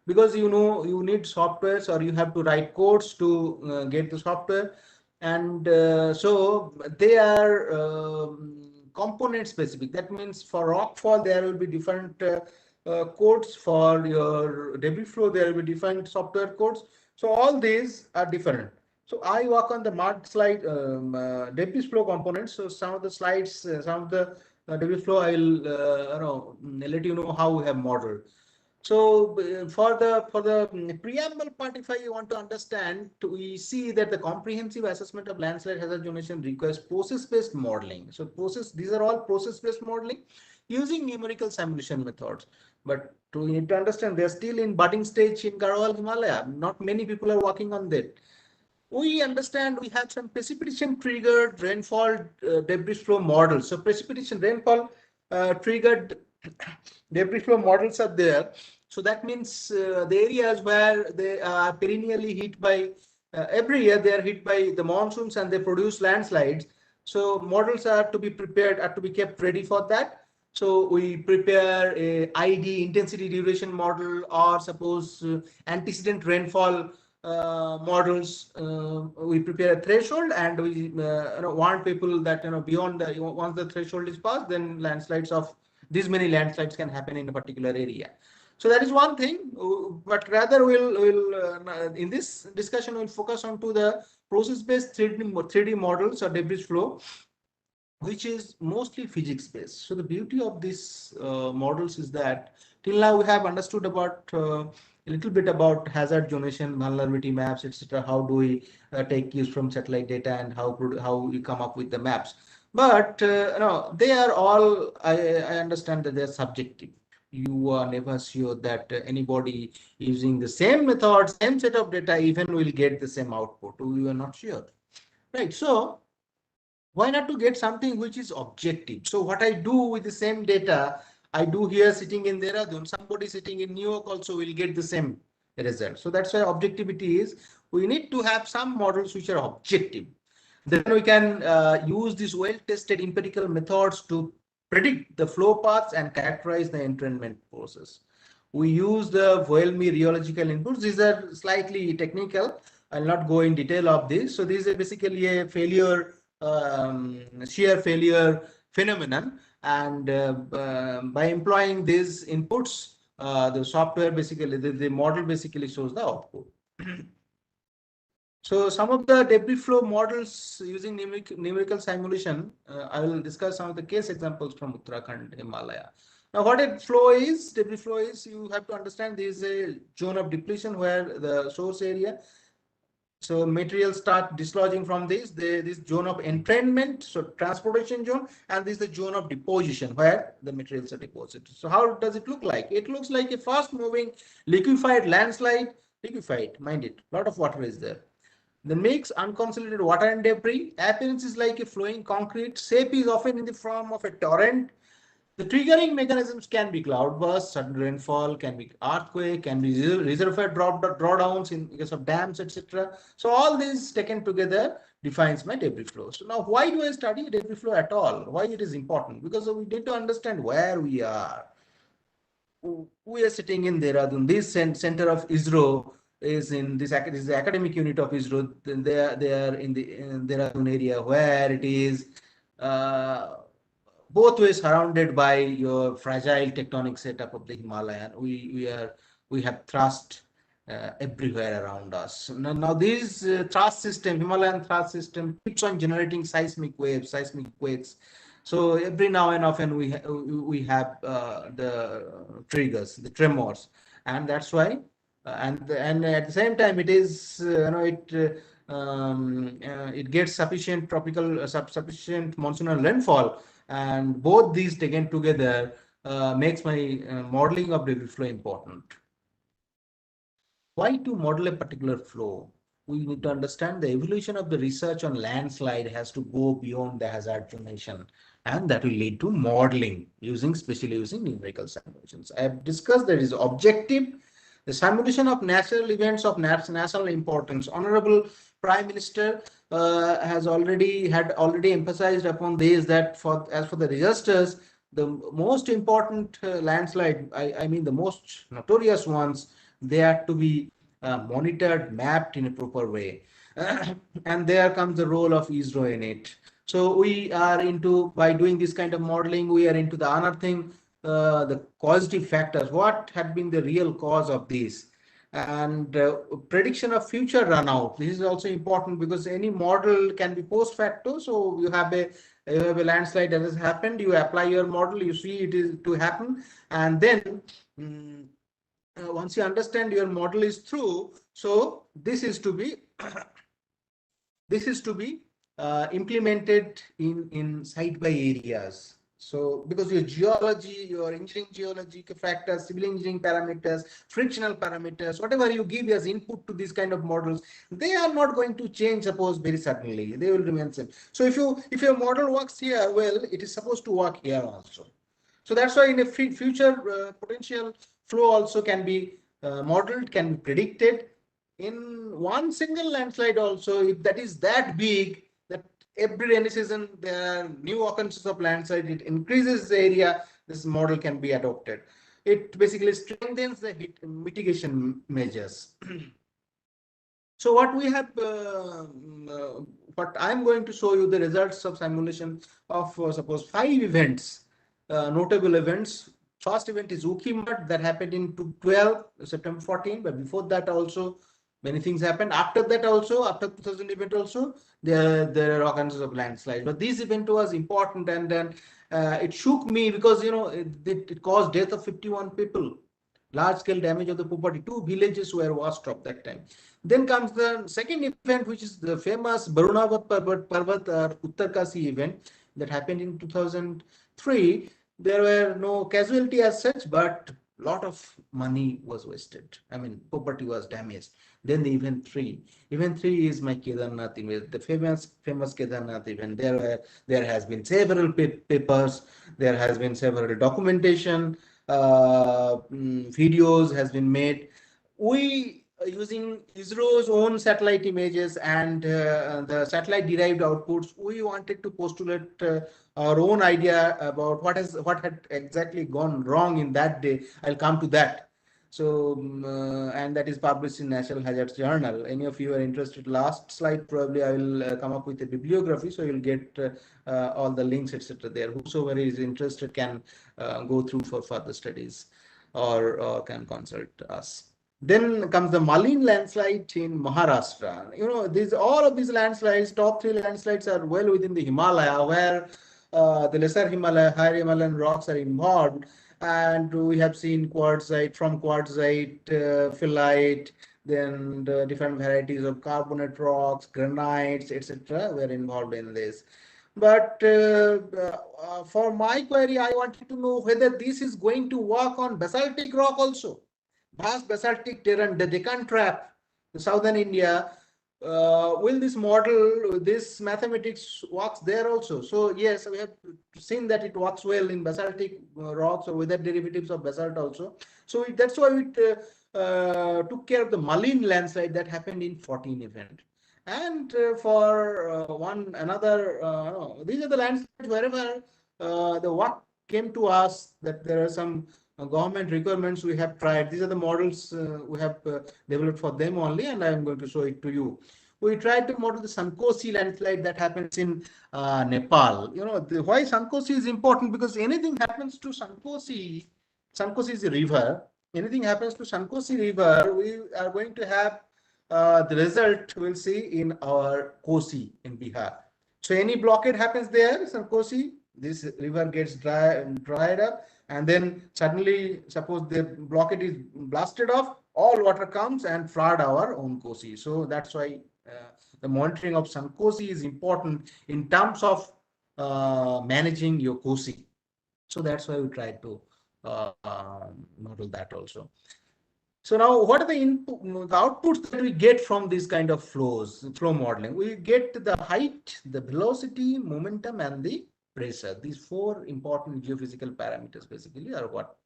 because you need softwares or you have to write codes to get the software, and so they are component specific. That means for rockfall there will be different codes. For your debris flow there will be different software codes. So all these are different. So I work on the mudslide debris flow components. So some of the slides, some of the debris flow, I will let you know how we have modeled. So for the preamble part, if I want to understand, we see that the comprehensive assessment of landslide hazard zonation requires process-based modeling. So these are all process-based modeling using numerical simulation methods. But you need to understand, they're still in budding stage in Garhwal, Himalaya. Not many people are working on that. We understand we have some precipitation triggered rainfall debris flow models. So precipitation rainfall triggered debris flow models are there. So that means the areas where they are perennially hit by every year they are hit by the monsoons and they produce landslides. So models are to be prepared, are to be kept ready for that. So we prepare a ID intensity duration model, or suppose antecedent rainfall models. We prepare a threshold and we warn people that beyond the once the threshold is passed, then landslides of these many landslides can happen in a particular area. So that is one thing, but rather we'll in this discussion we'll focus on to the process-based 3D models or debris flow, which is mostly physics based. So the beauty of these models is that till now we have understood about a little bit about hazard zonation, vulnerability maps, etc. How do we take cues from satellite data and how we come up with the maps? But they are all, I understand that they're subjective. You are never sure that anybody using the same method, same set of data, even will get the same output. You are not sure, right? So why not to get something which is objective? So what I do with the same data, I do here sitting in Dehradun, somebody sitting in New York also will get the same result. So that's why objectivity is, we need to have some models which are objective. Then we can use these well-tested empirical methods to predict the flow paths and characterize the entrainment process. We use the Voilmy rheological inputs. These are slightly technical. I'll not go in detail of this. So this is basically a failure, shear failure phenomenon. And by employing these inputs, the software basically, the model basically shows the output. So some of the debris flow models using numerical simulation, I will discuss some of the case examples from Uttarakhand, Himalaya. Now, what a flow is, debris flow is, you have to understand there is a zone of depletion where the source area, so materials start dislodging from this zone of entrainment, so transportation zone, and this is the zone of deposition where the materials are deposited. So how does it look like? It looks like a fast moving liquefied landslide, liquefied, mind it, a lot of water is there. The mix unconsolidated water and debris. Appearance is like a flowing concrete. Shape is often in the form of a torrent. The triggering mechanisms can be cloudburst, sudden rainfall, can be earthquake, can be reservoir drawdowns in case of dams, etc. So all these taken together defines my debris flow. So now, why do I study debris flow at all? Why it is important? Because we need to understand where we are. We are sitting in Dehradun. This center of ISRO is in this is the academic unit of ISRO. They are in the Dehradun area where it is both ways surrounded by your fragile tectonic setup of the Himalayan. We have thrust everywhere around us. Now this thrust system, Himalayan thrust system, keeps on generating seismic waves, seismic quakes. So every now and often we have the triggers, the tremors, and that's why. And at the same time, it is it gets sufficient tropical sufficient monsoonal rainfall, and both these taken together makes my modeling of debris flow important. Why to model a particular flow? We need to understand the evolution of the research on landslide has to go beyond the hazard formation, and that will lead to modeling especially using numerical simulations. I have discussed there is objective, the simulation of natural events of national importance. Honorable Prime Minister has already emphasized upon this, that as for the disasters, the most important landslide, I mean the most notorious ones, they have to be monitored, mapped in a proper way. And there comes the role of ISRO in it. So we are into, by doing this kind of modeling, we are into the unearthing the causative factors. What had been the real cause of this? And prediction of future runout. This is also important because any model can be post facto. So you have a landslide that has happened, you apply your model, you see it is to happen, and then once you understand your model is through, so this is to be implemented in site by areas. So because your geology, your engineering geology factors, civil engineering parameters, frictional parameters, whatever you give as input to these kind of models, they are not going to change, suppose, very suddenly. They will remain same. So if your model works here, well, it is supposed to work here also. So that's why in a future potential flow also can be modeled, can be predicted. In one single landslide also, if that is that big, that every rainy season there are new occurrences of landslide, it increases the area, this model can be adopted. It basically strengthens the mitigation measures. So what we have, what I'm going to show you the results of simulation of suppose 5 events, notable events. First event is Ukhimat, that happened in 12 September 14, but before that also many things happened. After that also, after 2000 event also, there are occurrences of landslide. But this event was important, and then it shook me because it caused death of 51 people, large scale damage of the property. 2 villages were washed off that time. Then comes the second event, which is the famous Runoff Parvat or Uttarkasi event that happened in 2003. There were no casualty as such, but a lot of money was wasted. I mean, property was damaged. Then the event 3. Event 3 is my Kedarnath event, the famous Kedarnath event. There has been several papers. There has been several documentation, videos has been made. We using ISRO's own satellite images and the satellite derived outputs, we wanted to postulate our own idea about what had exactly gone wrong in that day. I'll come to that. So, and that is published in National Hazards Journal. Any of you are interested, last slide, probably I will come up with a bibliography. So you'll get all the links, etc. there. Whosoever is interested can go through for further studies or can consult us. Then comes the Maline landslide in Maharashtra. You know, all of these landslides, top 3 landslides are well within the Himalaya, where the lesser Himalaya, higher Himalayan rocks are involved. And we have seen quartzite, from quartzite, phyllite, then the different varieties of carbonate rocks, granites, etc. were involved in this. But for my query, I wanted to know whether this is going to work on basaltic rock also. Vast basaltic terrain, the Deccan Trap, the southern India, will this model, this mathematics works there also? So yes, we have seen that it works well in basaltic rocks or weather derivatives of basalt also. So that's why we took care of the Maline landslide that happened in 14 event. And for these are the landslides wherever the work came to us that there are some government requirements we have tried. These are the models we have developed for them only, and I am going to show it to you. We tried to model the Sanko Sea landslide that happens in Nepal. You know, why Sanko Sea is important, because anything happens to Sanko Sea is a river. Anything happens to Sanko Sea river, we are going to have the result we'll see in our Kosi in Bihar. So any blockade happens there, Sanko Sea, this river gets dried up, and then suddenly, suppose the blockade is blasted off, all water comes and flood our own Kosi. So that's why the monitoring of Sanko Sea is important in terms of managing your Kosi. So that's why we try to model that also. So now, what are the outputs that we get from this kind of flow modeling? We get the height, the velocity, momentum, and the pressure. These 4 important geophysical parameters basically are what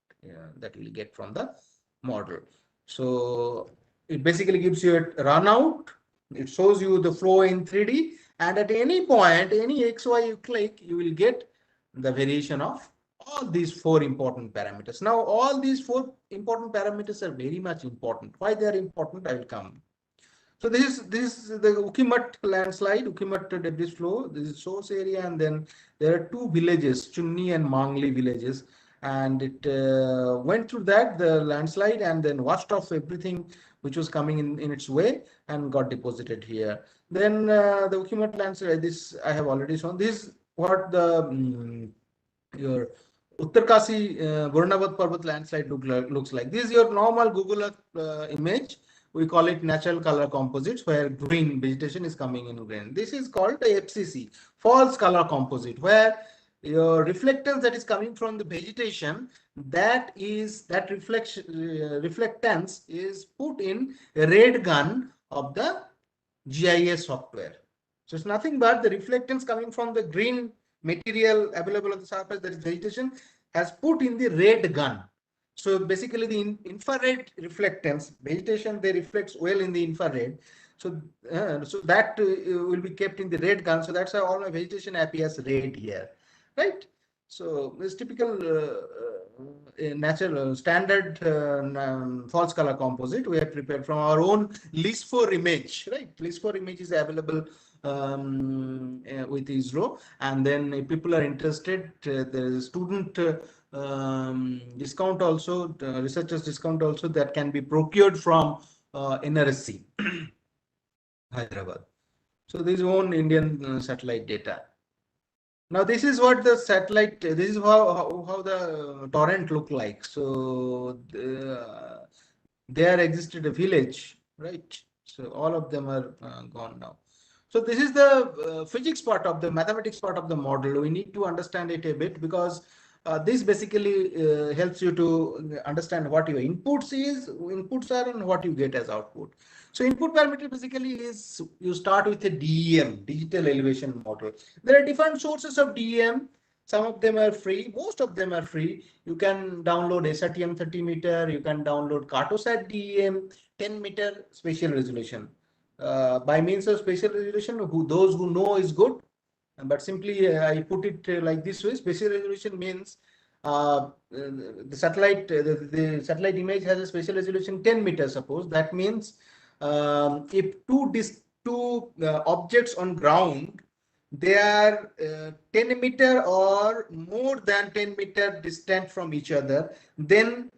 that we'll get from the model. So it basically gives you a runout. It shows you the flow in 3D, and at any point, any XY you click, you will get the variation of all these 4 important parameters. Now, all these 4 important parameters are very much important. Why they are important, I will come. So this is the Ukimat landslide, Ukimat debris flow. This is source area, and then there are 2 villages, Chunni and Mangli villages, and it went through that, the landslide, and then washed off everything which was coming in its way and got deposited here. Then the Ukimat landslide, this I have already shown. This is what the your Uttarkasi Gurnavat Parvat landslide looks like. This is your normal Google Earth image. We call it natural color composites, where green vegetation is coming in green. This is called the FCC, false color composite, where your reflectance that is coming from the vegetation, that reflectance is put in a red gun of the GIS software. So it's nothing but the reflectance coming from the green material available on the surface, that is vegetation, has put in the red gun. So basically the infrared reflectance, vegetation, they reflects well in the infrared. So, so that will be kept in the red gun. So that's how all my vegetation appears red here, right? So this typical natural standard false color composite we have prepared from our own LIS4 image, right? LIS4 image is available with ISRO, and then if people are interested, there is a student discount also, researchers discount also, that can be procured from NRSC Hyderabad. So this is own Indian satellite data. Now this is what the satellite, this is how the torrent look like. So there existed a village, right? So all of them are gone now. So this is the physics part of the mathematics part of the model. We need to understand it a bit, because this basically helps you to understand what your inputs are and what you get as output. So input parameter basically is, you start with a DEM, digital elevation model. There are different sources of DEM. Some of them are free, most of them are free. You can download SRTM 30 meter, you can download Cartosat DEM 10 meter spatial resolution. By means of spatial resolution, those who know is good, but simply I put it like this way. Spatial resolution means the satellite the satellite image has a spatial resolution 10 meters. Suppose that means if two objects on ground, they are 10 meter or more than 10 meter distant from each other, then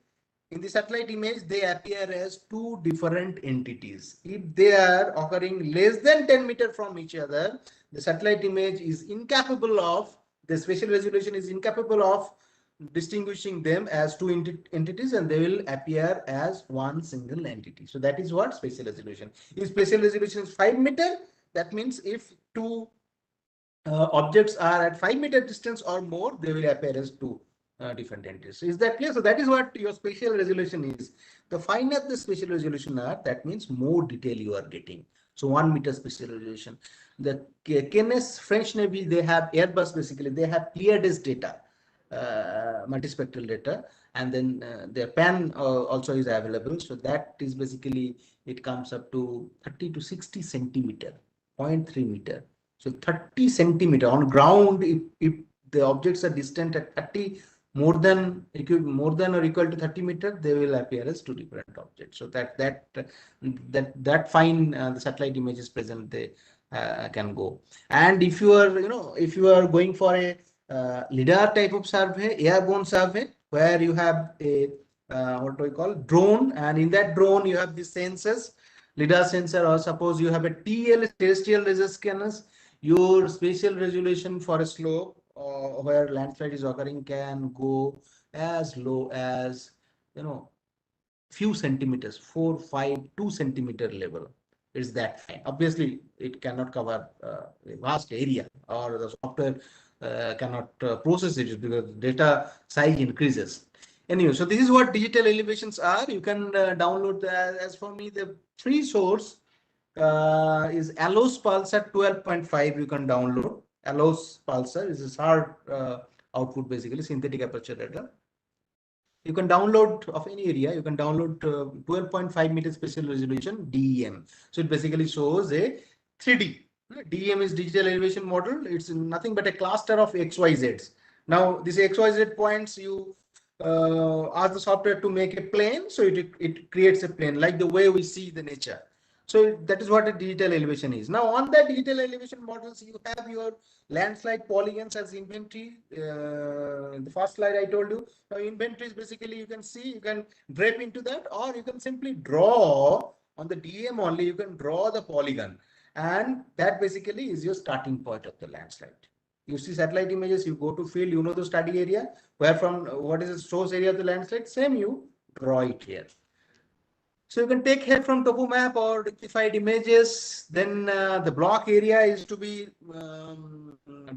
in the satellite image they appear as two different entities. If they are occurring less than 10 meter from each other, the satellite image is incapable of, the spatial resolution is incapable of distinguishing them as two entities, and they will appear as one single entity. So that is what spatial resolution. If spatial resolution is 5 meter, that means if two objects are at 5 meter distance or more, they will appear as two different entities. So is that clear? So that is what your spatial resolution is. The finer the spatial resolution are, that means more detail you are getting. So 1 meter spatial resolution. The KNS French Navy, they have Airbus, basically they have Pleiades data, multispectral data, and then their PAN also is available. So that is basically, it comes up to 30 to 60 centimeter, 0.3 meter. So 30 centimeter on ground, if the objects are distant at 30, more than or equal to 30 meter, they will appear as two different objects. So that fine the satellite images present, they can go. And if you are if you are going for a LiDAR type of survey, airborne survey, where you have a what do we call drone, and in that drone you have the sensors, LiDAR sensor, or suppose you have a TL, terrestrial laser scanners, your spatial resolution for a slope where landslide is occurring can go as low as few centimeters, 4, 5, 2 centimeter level. It's that fine. Obviously, it cannot cover a vast area, or the software cannot process it because data size increases. Anyway, so this is what digital elevations are. You can download. As for me, the free source is Allos Pulsar 12.5. You can download. Allos Pulsar is a hard output, basically synthetic aperture radar. You can download of any area. You can download 12.5 meter spatial resolution DEM. So it basically shows a 3D. DEM is digital elevation model. It's nothing but a cluster of XYZs. Now this XYZ points, you ask the software to make a plane, so it creates a plane like the way we see the nature. So that is what a digital elevation is. Now on that digital elevation models, you have your landslide polygons as inventory. The first slide I told you. Now inventory is basically, you can see, you can drape into that, or you can simply draw on the DM only. You can draw the polygon, and that basically is your starting point of the landslide. You see satellite images, you go to field, you know the study area, where from what is the source area of the landslide, same you draw it here. So you can take here from topo map or rectified images. Then the block area is to be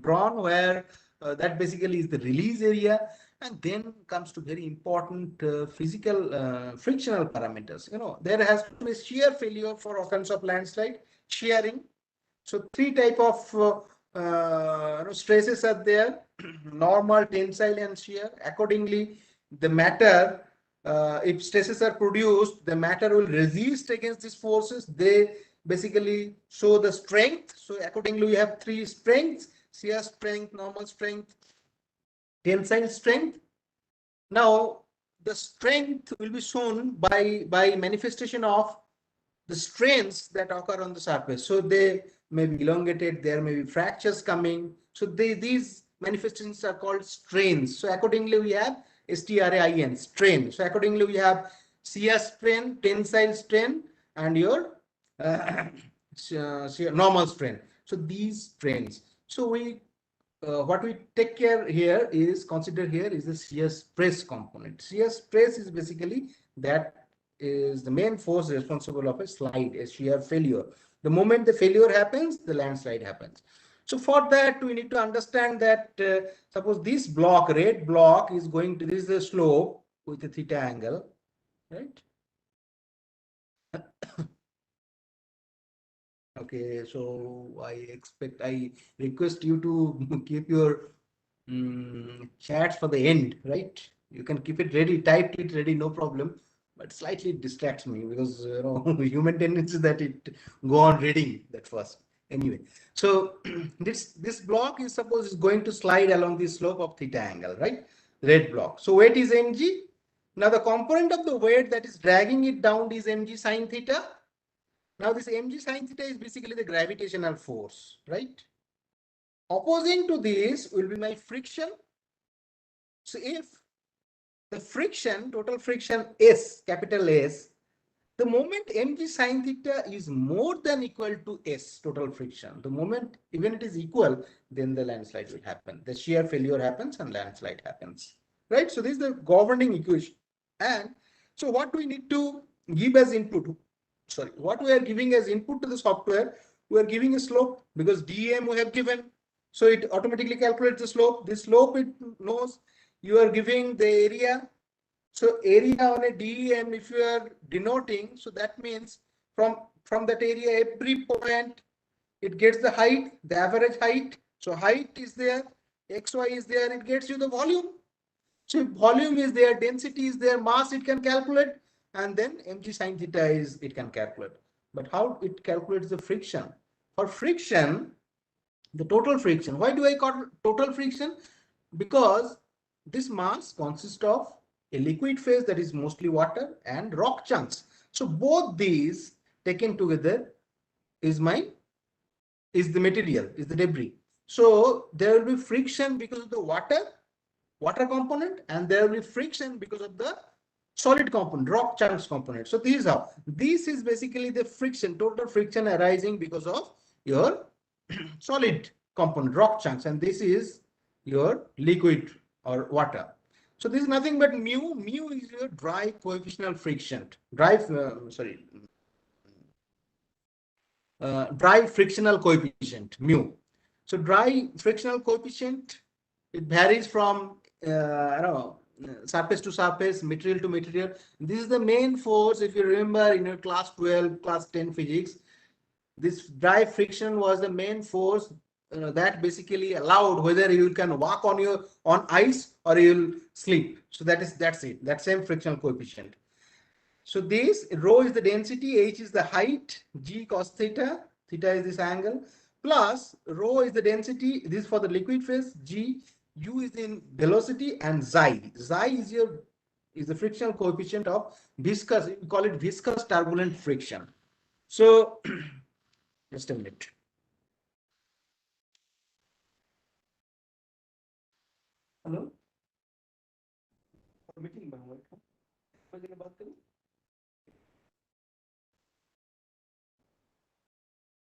drawn, where that basically is the release area. And then comes to very important physical frictional parameters. There has to be shear failure for occurrence of landslide, shearing. So three type of stresses are there: normal, tensile, and shear. Accordingly, the matter, if stresses are produced, the matter will resist against these forces. They basically show the strength. So accordingly, we have three strengths: shear strength, normal strength, tensile strength. Now, the strength will be shown by manifestation of the strains that occur on the surface. So they may be elongated, there may be fractures coming. So these manifestations are called strains. So accordingly, we have STRAIN, strain. So accordingly, we have shear strain, tensile strain, and your normal strain. So these strains. So what we take care here is, consider here is the shear stress component. Shear stress is basically that is the main force responsible of a slide, a shear failure. The moment the failure happens, the landslide happens. So for that, we need to understand that suppose this block, red block, is going to, this is the slope with a theta angle, right? Okay, so I request you to keep your chats for the end, right? You can keep it ready, typed it ready, no problem. But slightly distracts me because human tendency that it go on reading that first. Anyway, so this block is suppose is going to slide along the slope of theta angle, right? Red block. So weight is mg. Now the component of the weight that is dragging it down is mg sine theta. Now this mg sine theta is basically the gravitational force, right? Opposing to this will be my friction. So if the friction, total friction S, capital S, the moment mg sine theta is more than equal to S, total friction, the moment even it is equal, then the landslide will happen. The shear failure happens and landslide happens, right? So this is the governing equation. And so what we need to give as input, sorry, what we are giving as input to the software, we are giving a slope because DEM we have given. So it automatically calculates the slope. This slope it knows. You are giving the area. So area on a DEM, if you are denoting, so that means from that area, every point, it gets the height, the average height. So height is there, XY is there, it gets you the volume. So if volume is there, density is there, mass it can calculate, and then mg sine theta is it can calculate. But how it calculates the friction? For friction, the total friction. Why do I call total friction? Because this mass consists of a liquid phase that is mostly water and rock chunks. So both these taken together is the material, is the debris. So there will be friction because of the water component, and there will be friction because of the solid component, rock chunks component. So this is how. This is basically the friction, total friction arising because of your solid component, rock chunks, and this is your liquid or water. So this is nothing but mu. Mu is your dry coefficient friction. Dry frictional coefficient, mu. So dry frictional coefficient, it varies from I don't know, surface to surface, material to material. This is the main force. If you remember in your class 12, class 10 physics, this dry friction was the main force that basically allowed whether you can walk on ice or you'll sleep. So that's it. That same frictional coefficient. So this rho is the density, h is the height, g cos theta, theta is this angle, plus rho is the density, this is for the liquid phase, g, u is in velocity, and xi. Xi is the frictional coefficient of viscous, we call it viscous turbulent friction. So just a minute. Hello?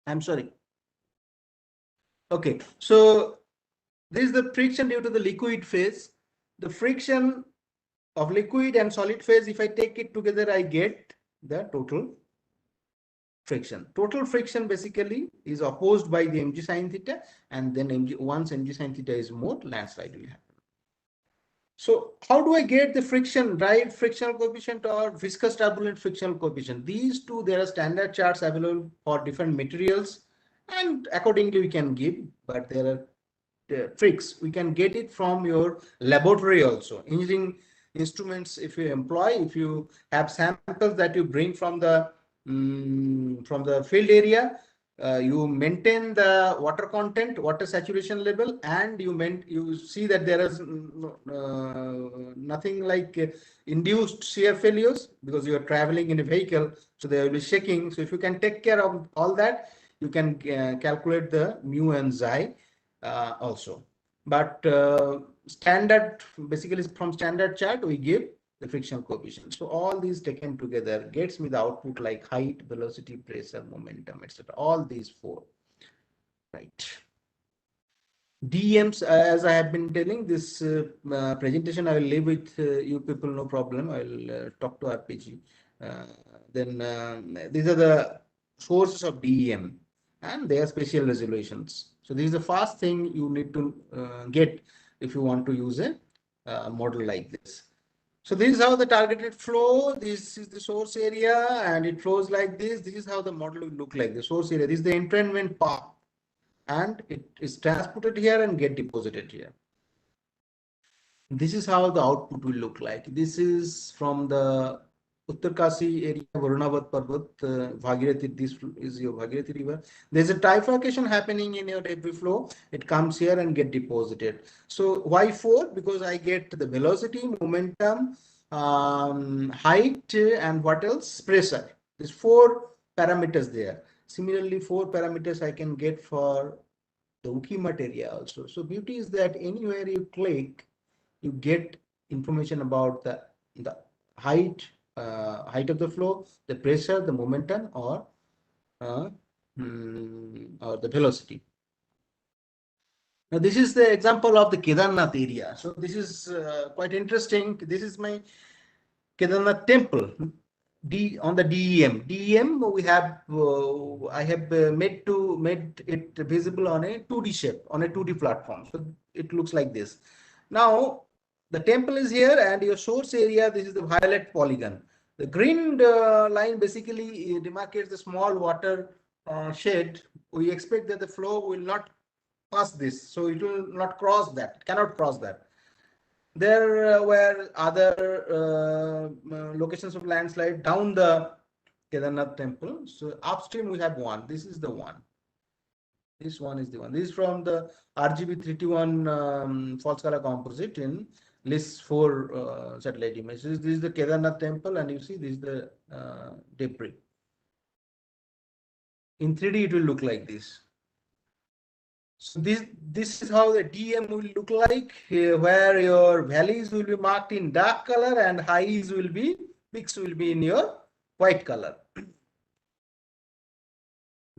I'm sorry. Okay, so this is the friction due to the liquid phase. The friction of liquid and solid phase, if I take it together, I get the total friction. Total friction basically is opposed by the mg sine theta, and then once mg sine theta is more, landslide will happen. So how do I get the friction, dry frictional coefficient or viscous turbulent frictional coefficient? These two, there are standard charts available for different materials, and accordingly we can give, but there are tricks. We can get it from your laboratory also. Engineering instruments, if you employ, if you have samples that you bring from the field area, you maintain the water content, water saturation level, and you see that there is nothing like induced shear failures because you are traveling in a vehicle, so there will be shaking. So if you can take care of all that, you can calculate the mu and xi also. But standard, basically from standard chart, we give the frictional coefficient. So all these taken together gets me the output like height, velocity, pressure, momentum, etc. All these four, right? DMs, as I have been telling, this presentation I will leave with you people, no problem. I will talk to RPG. Then these are the sources of DEM and their spatial resolutions. So this is the first thing you need to get if you want to use a model like this. So this is how the targeted flow, this is the source area, and it flows like this. This is how the model will look like, the source area. This is the entrainment path, and it is transported here and get deposited here. this is how the output will look like. This is from the Uttarkasi area, Runoff Parvat, Bhagirathi. This is your Bhagirathi river. There's a trifurcation happening in your debris flow. It comes here and get deposited. So why 4? Because I get the velocity, momentum, height, and what else? Pressure. There's 4 parameters there. Similarly, 4 parameters I can get for the Ukimat area also. So beauty is that anywhere you click, you get information about the height, height of the flow, the pressure, the momentum, or the velocity. Now this is the example of the Kedarnath area. So this is quite interesting. This is my Kedarnath temple. On the DEM. DEM we have I have made it visible on a 2D shape, on a 2D platform. So it looks like this. Now the temple is here and your source area, this is the violet polygon. The green line basically demarcates the small water shed. We expect that the flow will not pass this, so it will not cross that, it cannot cross that. There were other locations of landslide down the Kedarnath temple. So upstream we have one. This is the one. This one is the one. This is from the RGB 321 false color composite in list 4 satellite images. This is the Kedarnath temple, and you see this is the debris. In 3D, it will look like this. So this is how the DM will look like, where your valleys will be marked in dark color and highs will be, peaks will be in your white color.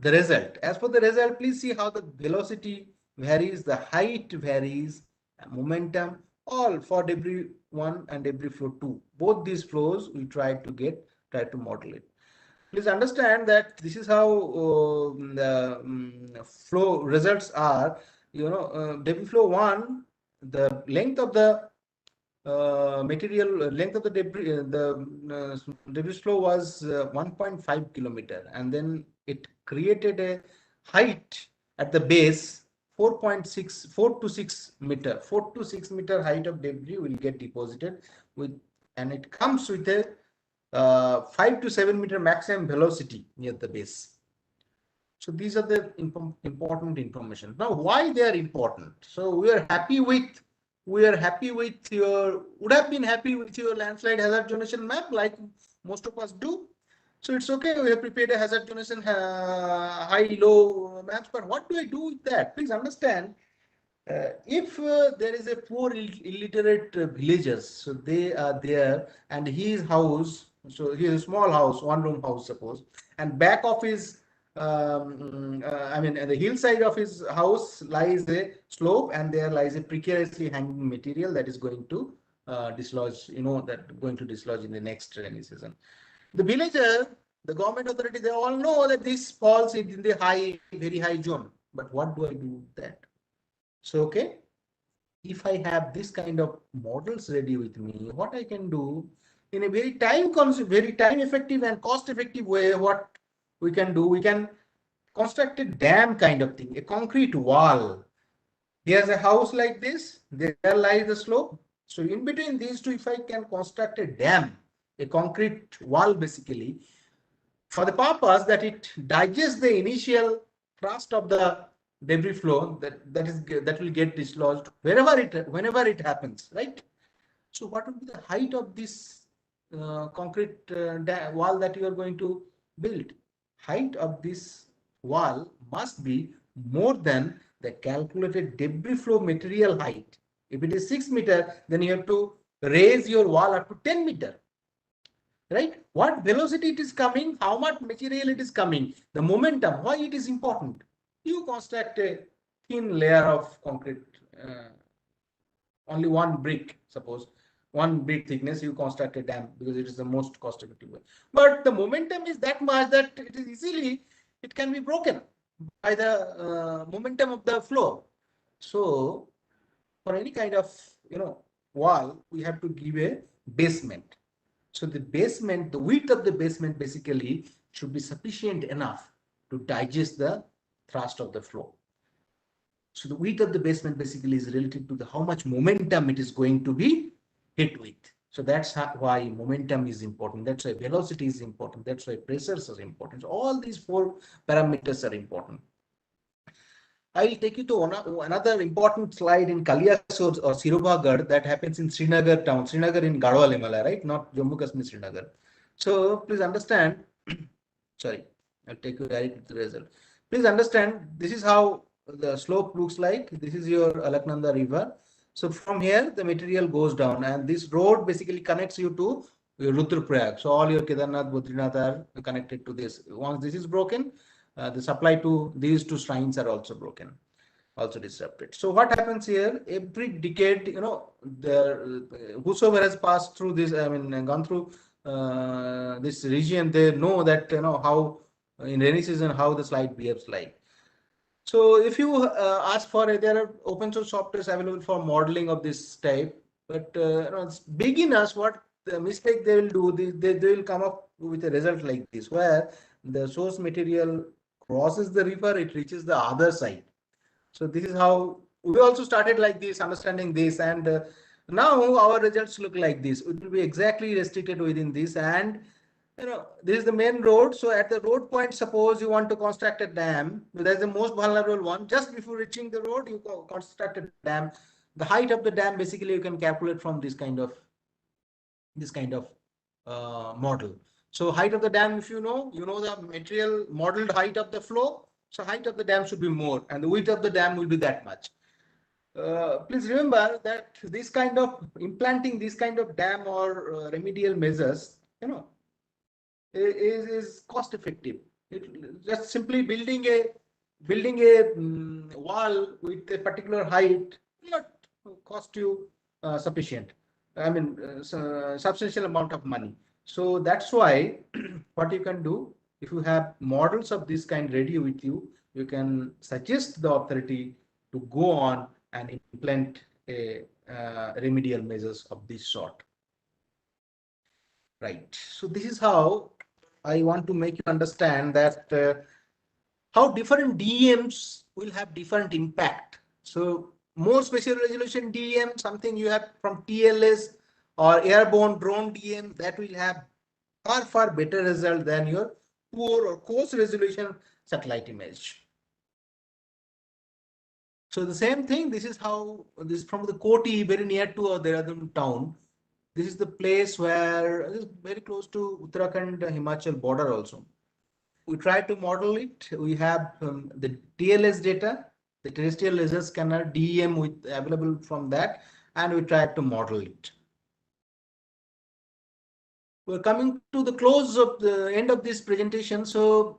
The result. As for the result, please see how the velocity varies, the height varies, momentum, all for debris 1 and debris flow 2. Both these flows we try to model it. Please understand that this is how the flow results are. You know, debris flow 1, the length of the material, length of the debris, debris flow was 1.5 kilometer, and then it created a height at the base 4 to 6 meter. 4 to 6 meter height of debris will get deposited with, and it comes with a 5 to 7 meter maximum velocity near the base. So these are the important information. Now, why they are important? So we are happy with your, would have been happy with your landslide hazard zonation map, like most of us do. So it's okay. We have prepared a hazard zonation high, low maps, but what do I do with that? Please understand. If there is a poor illiterate villagers, so they are there, and his house, so he has a small house, 1-room house, suppose, and back of his, I mean, at the hillside of his house lies a slope, and there lies a precariously hanging material that is going to dislodge, you know, that going to dislodge in the next rainy season. The villager, the government authority, they all know that this falls in the high, very high zone. But what do I do with that? So, okay, if I have this kind of models ready with me, what I can do in a very time effective and cost effective way, what we can do, we can construct a dam kind of thing, a concrete wall. Here's a house like this, there lies the slope. So in between these two, if I can construct a dam, a concrete wall basically, for the purpose that it digests the initial thrust of the debris flow that will get dislodged whenever it happens, right? So what would be the height of this concrete wall that you are going to build? Height of this wall must be more than the calculated debris flow material height. If it is 6 meter, then you have to raise your wall up to 10 meter. Right? What velocity it is coming, how much material it is coming, the momentum, why it is important. You construct a thin layer of concrete, only one brick, suppose, one brick thickness, you construct a dam because it is the most cost effective way. But the momentum is that much that it is easily, it can be broken by the momentum of the flow. So for any kind of, you know, wall, we have to give a basement. So the basement, the width of the basement basically should be sufficient enough to digest the thrust of the flow. So the width of the basement basically is relative to the how much momentum it is going to be hit with. So that's why momentum is important. That's why velocity is important. That's why pressures are important. So all these 4 parameters are important. I will take you to another important slide in Kalias or Sirubhagar that happens in Srinagar town. Srinagar in Garhwal Himalaya, right? Not Jammu Kashmir, Srinagar. So please understand. Sorry, I'll take you directly to the result. Please understand, this is how the slope looks like. This is your Alaknanda river. So from here, the material goes down, and this road basically connects you to your Rudraprayag. So all your Kedarnath, Badrinath are connected to this. Once this is broken, the supply to these 2 shrines are also broken, also disrupted. So what happens here? Every decade, you know, whosoever has passed through this, I mean, gone through this region, they know that, you know, how in rainy season how the slide behaves like. So if you ask for it, there are open source softwares available for modeling of this type. But you know, beginners, what the mistake they will do, they will come up with a result like this, where the source material crosses the river, it reaches the other side. So this is how we also started like this, understanding this, and now our results look like this. It will be exactly restricted within this, and you know, this is the main road. So at the road point, suppose you want to construct a dam, that's the most vulnerable one. Just before reaching the road, you construct a dam. The height of the dam, basically, you can calculate from this kind of model. So height of the dam, if you know the material modeled height of the flow. So height of the dam should be more, and the width of the dam will be that much. Please remember that this kind of implanting this kind of dam or remedial measures, you know, is cost effective. Just simply building a wall with a particular height will not cost you sufficient. I mean, substantial amount of money. So that's why what you can do, if you have models of this kind ready with you, you can suggest the authority to go on and implement a remedial measures of this sort. Right. So this is how I want to make you understand that how different DEMs will have different impact. So more spatial resolution DEM, something you have from TLS or airborne drone DEM, that will have far better result than your poor or coarse resolution satellite image. So the same thing, this is how this from the Koti, very near to Dehradun town. This is the place where it is very close to Uttarakhand Himachal border also. We try to model it. We have the TLS data, the terrestrial laser scanner DEM with available from that, and we try to model it. We're coming to the close of the end of this presentation. So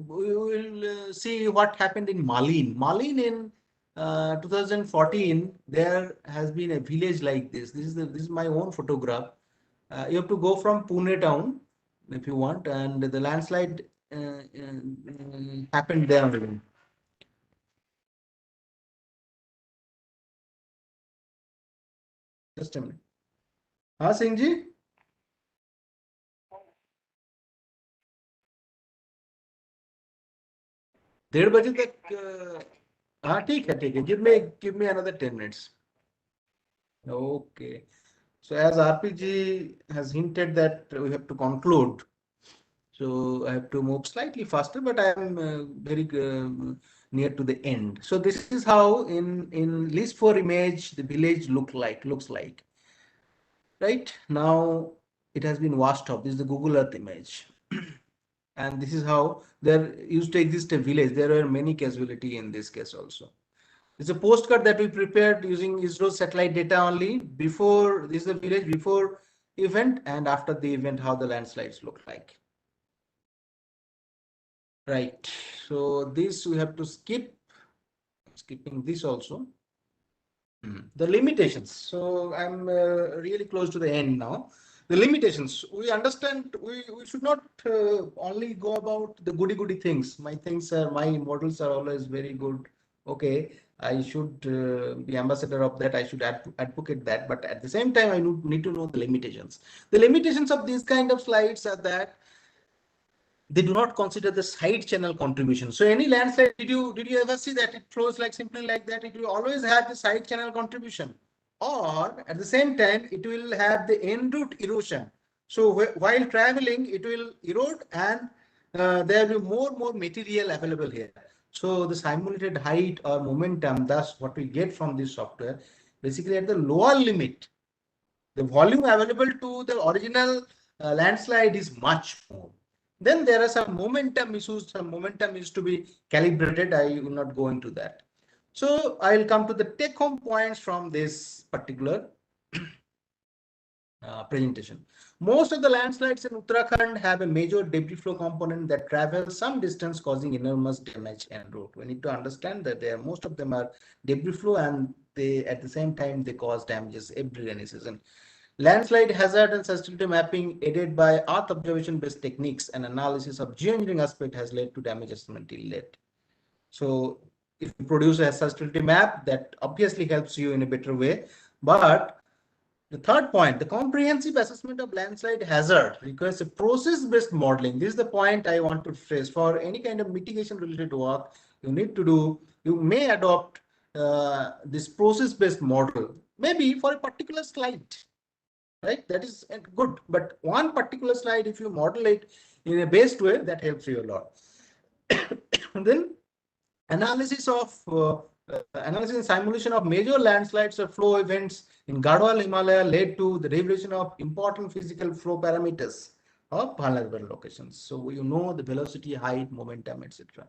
we will see what happened in Maline. Maline in 2014, there has been a village like this. This is my own photograph. You have to go from Pune town if you want, and the landslide happened there. Just a minute. हाँ सिंह जी 1:30 बजे तक हाँ ठीक है give me another 10 minutes. Okay. So as RPG has hinted that we have to conclude, so I have to move slightly faster, but I am very near to the end. So this is how in list 4 image the village looks like. Right now it has been washed off. This is the Google Earth image. And this is how there used to exist a village. There were many casualties in this case also. It's a postcard that we prepared using ISRO satellite data only. Before, this is the village before event, and after the event, how the landslides look like. Right. So this we have to skip. Skipping this also. The limitations. So I'm really close to the end now. The limitations, we understand we should not only go about the goody things. My models are always very good. Okay, I should be ambassador of that. I should advocate that. But at the same time, I need to know the limitations. The limitations of these kind of slides are that they do not consider the side channel contribution. So any landslide, did you ever see that it flows like simply like that? It will always have the side channel contribution, or at the same time it will have the en route erosion. So while traveling, it will erode, and there will be more material available here. So the simulated height or momentum, that's what we get from this software. Basically, at the lower limit, the volume available to the original landslide is much more. Then there are some momentum issues. Some momentum is to be calibrated. I will not go into that. So I will come to the take-home points from this particular presentation. Most of the landslides in Uttarakhand have a major debris flow component that travels some distance, causing enormous damage en route. We need to understand that most of them are debris flow, and they at the same time they cause damages every rainy season. Landslide hazard and sustainability mapping aided by earth observation-based techniques and analysis of geoengineering aspect has led to damage estimate till late. So if you produce a sustainability map, that obviously helps you in a better way. But the third point, the comprehensive assessment of landslide hazard requires a process-based modeling. This is the point I want to stress. For any kind of mitigation related work, you may adopt this process-based model, maybe for a particular slide, right? That is good. But one particular slide, if you model it in a based way, that helps you a lot. And then analysis and simulation of major landslides or flow events in Garhwal Himalaya led to the revelation of important physical flow parameters of vulnerable locations. So you know the velocity, height, momentum, etc.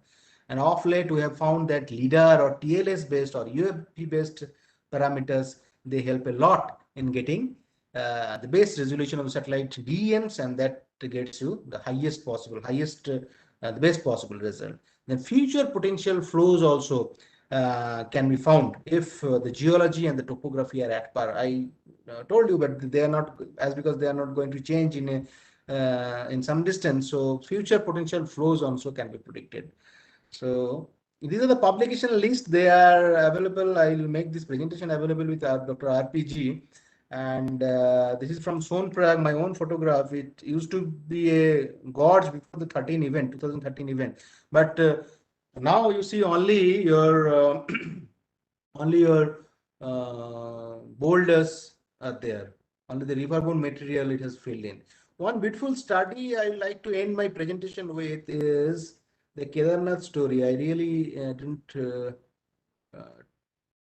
And of late, we have found that LIDAR or TLS based or UFP based parameters, they help a lot in getting the base resolution of satellite DMs, and that gets you the the best possible result. Then future potential flows also can be found if the geology and the topography are at par. I told you, but they are not, because they are not going to change in some distance. So future potential flows also can be predicted. So these are the publication list. They are available. I will make this presentation available with Dr. RPG. And this is from Sonprag, my own photograph. It used to be a Gorge before the 2013 event. But now you see only your boulders are there. Only the riverborne material it has filled in. One beautiful study I like to end my presentation with is the Kedarnath story. I really didn't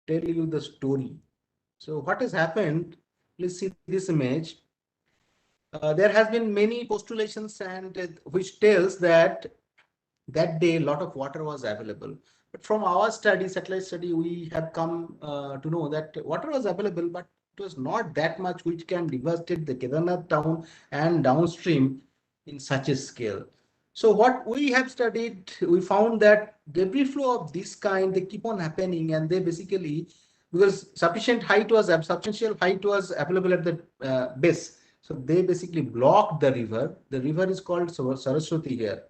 tell you the story. So what has happened? Please see this image. There has been many postulations and which tells that day a lot of water was available. But from our study, satellite study, we have come to know that water was available, but it was not that much which can devastate the Kedarnath town and downstream in such a scale. So what we have studied, we found that debris flow of this kind, they keep on happening, and they basically, because substantial height was available at the base. So they basically blocked the river. The river is called Saraswati here.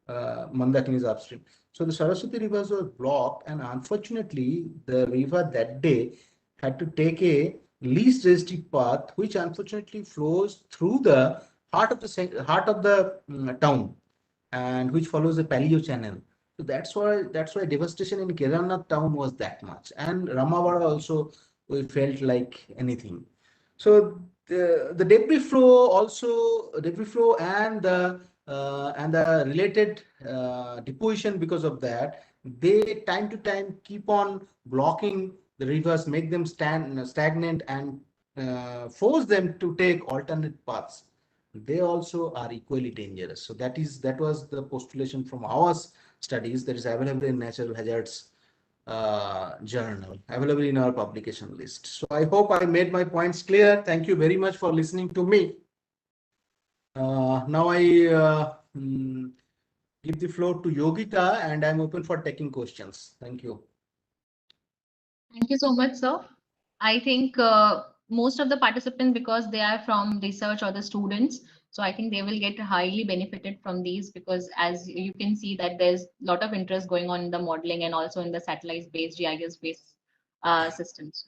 Mandakini is upstream. So the Saraswati river was blocked, and unfortunately, the river that day had to take a least restricted path, which unfortunately flows through the heart of the town, and which follows the Paleo channel. So that's why devastation in Kedarnath town was that much, and Ramavara also we felt like anything. So the debris flow and the related deposition, because of that, they time to time keep on blocking the rivers, make them stagnant, and force them to take alternate paths. They also are equally dangerous. So that was the postulation from our studies that is available in Natural Hazards journal, available in our publication list. So I hope I made my points clear. Thank you very much for listening to me. Now I give the floor to Yogita, and I'm open for taking questions. Thank you. Thank you so much, sir. I think most of the participants, because they are from research or the students, so I think they will get highly benefited from these, because as you can see that there's a lot of interest going on in the modeling and also in the satellite-based, GIS-based systems.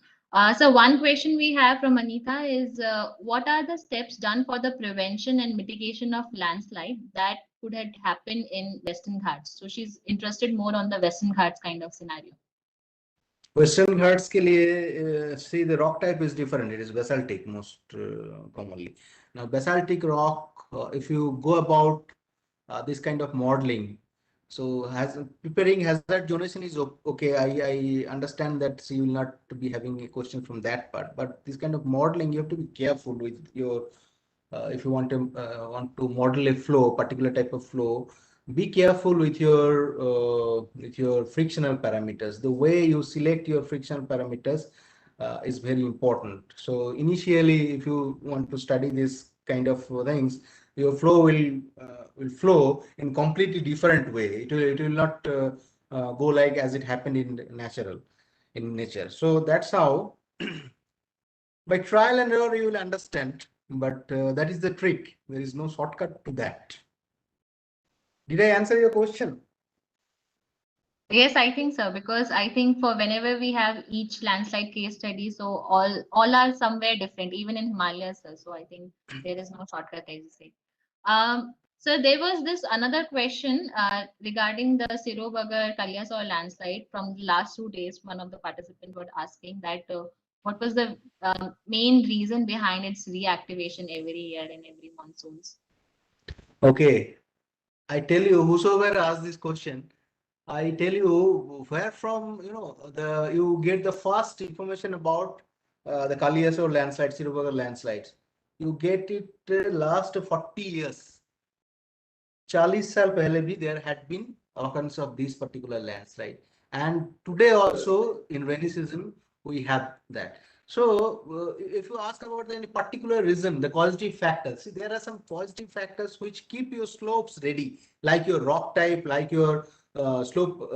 So one question we have from Anita is, what are the steps done for the prevention and mitigation of landslide that could have happened in Western Ghats. So she's interested more on the Western Ghats kind of scenario. Western Ghats के लिए see the rock type is different. It is basaltic most commonly. Now basaltic rock, if you go about this kind of modeling, so preparing hazard zonation is okay. I understand that you will not be having a question from that part, but this kind of modeling you have to be careful with your if you want to model a flow, particular type of flow. Be careful with your frictional parameters. The way you select your frictional parameters is very important. So initially, if you want to study this kind of things, your flow will flow in completely different way. It will not go like as it happened in nature. So that's how by trial and error you will understand. But that is the trick. There is no shortcut to that. Did I answer your question? Yes, I think so, because I think for whenever we have each landslide case study, so all are somewhere different, even in Himalayas. So I think there is no shortcut, as you say. So there was this another question regarding the Sirobagar Kalyasur landslide from the last 2 days. One of the participants were asking that what was the main reason behind its reactivation every year in every monsoons? Okay, I tell you, whosoever asked this question, I tell you where from you get the first information about the Kalyasur landslide, Sirobagar landslides. You get it last 40 years. 40 साल पहले भी there had been occurrence of this particular landslide, and today also in rainy season we have that. So if you ask about any particular reason, the causative factors, see, there are some positive factors which keep your slopes ready, like your rock type, like your slope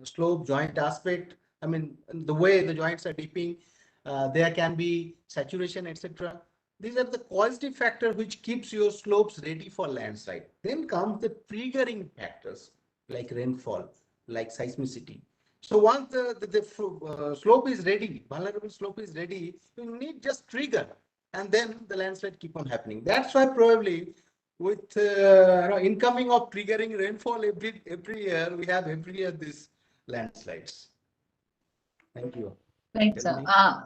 slope joint aspect. I mean, the way the joints are dipping, there can be saturation, etc. These are the causative factors which keeps your slopes ready for landslide. Then comes the triggering factors like rainfall, like seismicity. So once the slope is ready, vulnerable slope is ready, you need just trigger, and then the landslide keep on happening. That's why probably with incoming of triggering rainfall every year, we have every year these landslides. Thank you. Right, sir.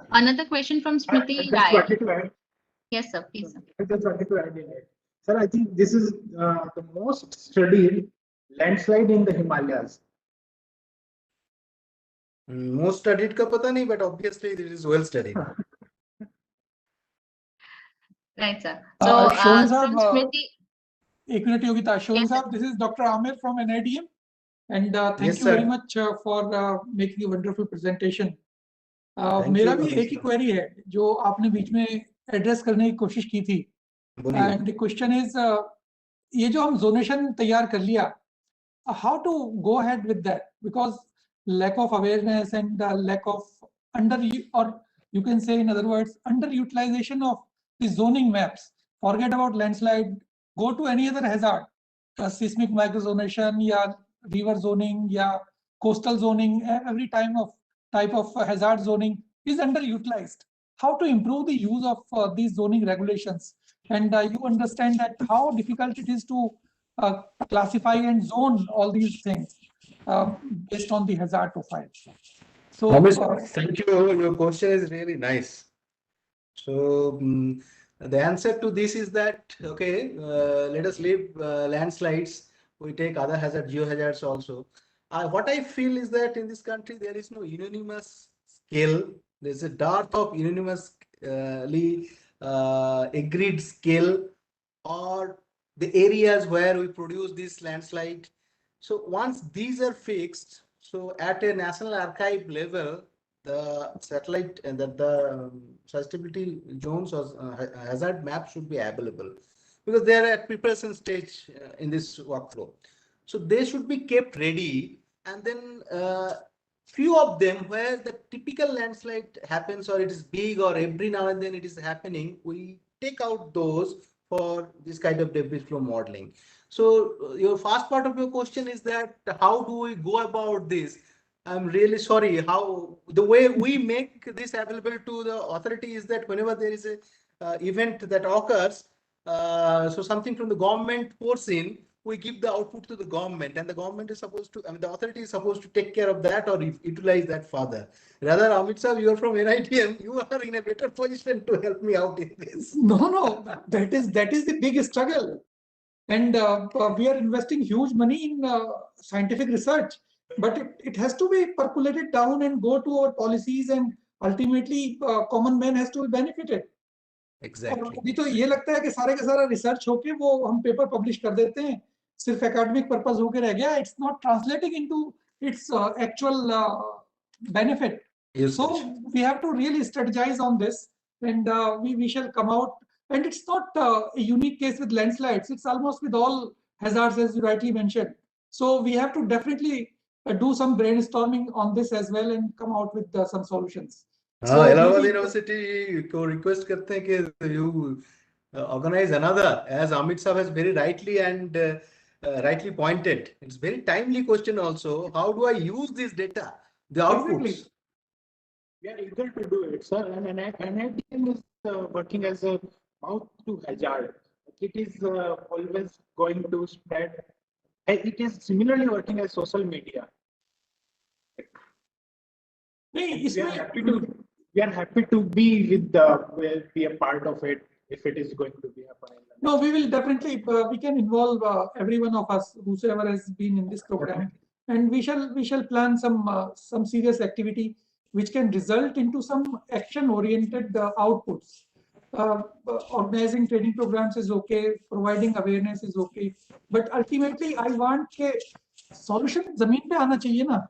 Another question from Smriti Rai. Yes, sir. Please, sir. I just wanted to add in it. Sir, I think this is the most studied landslide in the Himalayas. Most studied का पता नहीं, but obviously it is well studied. Right, sir. So, from Smriti. एक minute Yogita, Shon Yes, साहब, this is Dr. Amir from NIDM, and thank Yes, you very sir. much for making a wonderful presentation. Thank मेरा you, भी एक ही Mr. Query है जो आपने बीच में address करने की कोशिश की थी, बोलिए. एंड क्वेश्चन इज ये जो हम जोनेशन तैयार कर लिया, how to go ahead with that, because lack of awareness and lack of or you can say in other words underutilization of the zoning maps. Forget about landslide, go to any other hazard, seismic microzonation या river zoning या coastal zoning, every type of hazard zoning is underutilized. How to improve the use of these zoning regulations, and you understand that how difficult it is to classify and zone all these things based on the hazard profile. So Thank you. Your question is really nice. So the answer to this is that, okay, let us leave landslides. We take other hazards, geo-hazards also. What I feel is that in this country, there is no unanimous scale. There's a dearth of unanimously agreed scale or the areas where we produce this landslide. So once these are fixed, so at a national archive level, the satellite and the susceptibility zones or hazard map should be available, because they are at preparation stage in this workflow. So they should be kept ready, and then few of them where the typical landslide happens or it is big or every now and then it is happening, we take out those for this kind of debris flow modeling. So your first part of your question is that how do we go about this? I'm really sorry. How the way we make this available to the authority is that whenever there is a event that occurs, So something from the government pours in, we give the output to the government, and the government is supposed to, I mean, the authority is supposed to take care of that or utilize that further. Rather, Amit sir, you are from NIDM, you are in a better position to help me out in this. No, that is the big struggle. And we are investing huge money in scientific research, but it has to be percolated down and go to our policies, and ultimately common man has to be benefited. Exactly. अभी तो ये लगता है कि सारे का सारा research होके वो हम पेपर पब्लिश कर देते हैं, सिर्फ एकेडमिक पर्पस होके रह गया. It's not translating into its actual benefit. Yes, So sir. we have to really strategize on this, and we shall come out. And it's not a unique case with landslides. It's almost with all hazards, as you rightly mentioned. So we have to definitely do some brainstorming on this as well and come out with some solutions. हाँ, Allahabad University को request करते हैं कि you organize another, as Amit sir has very rightly and rightly pointed. It's very timely question also. How do I use this data, the outputs? Exactly. We are eager to do it, sir. And NIDM is working as a mouth to hazard. It is always going to spread. And it is similarly working as social media. We are happy to be with be a part of it if it is going to be happening. No, we will definitely we can involve every one of us, whosoever has been in this program, and we shall plan some serious activity which can result into some action-oriented outputs. Organizing training programs is okay, providing awareness is okay, but ultimately I want के solution जमीन पे आना चाहिए ना.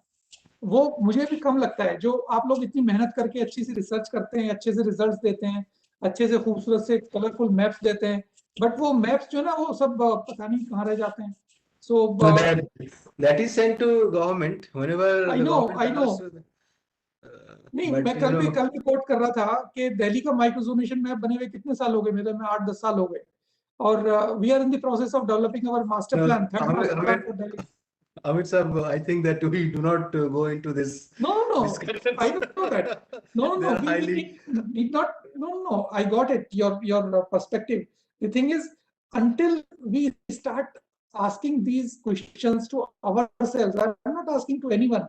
वो मुझे भी कम लगता है, जो आप लोग इतनी मेहनत करके अच्छी सी रिसर्च करते हैं, अच्छे से रिजल्ट्स देते हैं, अच्छे से खूबसूरत से कलरफुल मैप्स देते हैं, बट वो मैप्स जो ना वो सब पता नहीं कहाँ रह जाते हैं. So that is sent to government whenever I know. नहीं, मैं कल भी कोट कर रहा था कि दिल्ली का माइक्रोजोनेशन मैप बने हुए कितने साल हो गए, मेरे में 8-10 साल हो गए, और we are in the process of developing our master plan, third master plan for Delhi. Amit sir, I think that we do not go into this. No. I know that. No. We need not. No. I got it. Your perspective. The thing is, until we start asking these questions to ourselves, I'm not asking to anyone,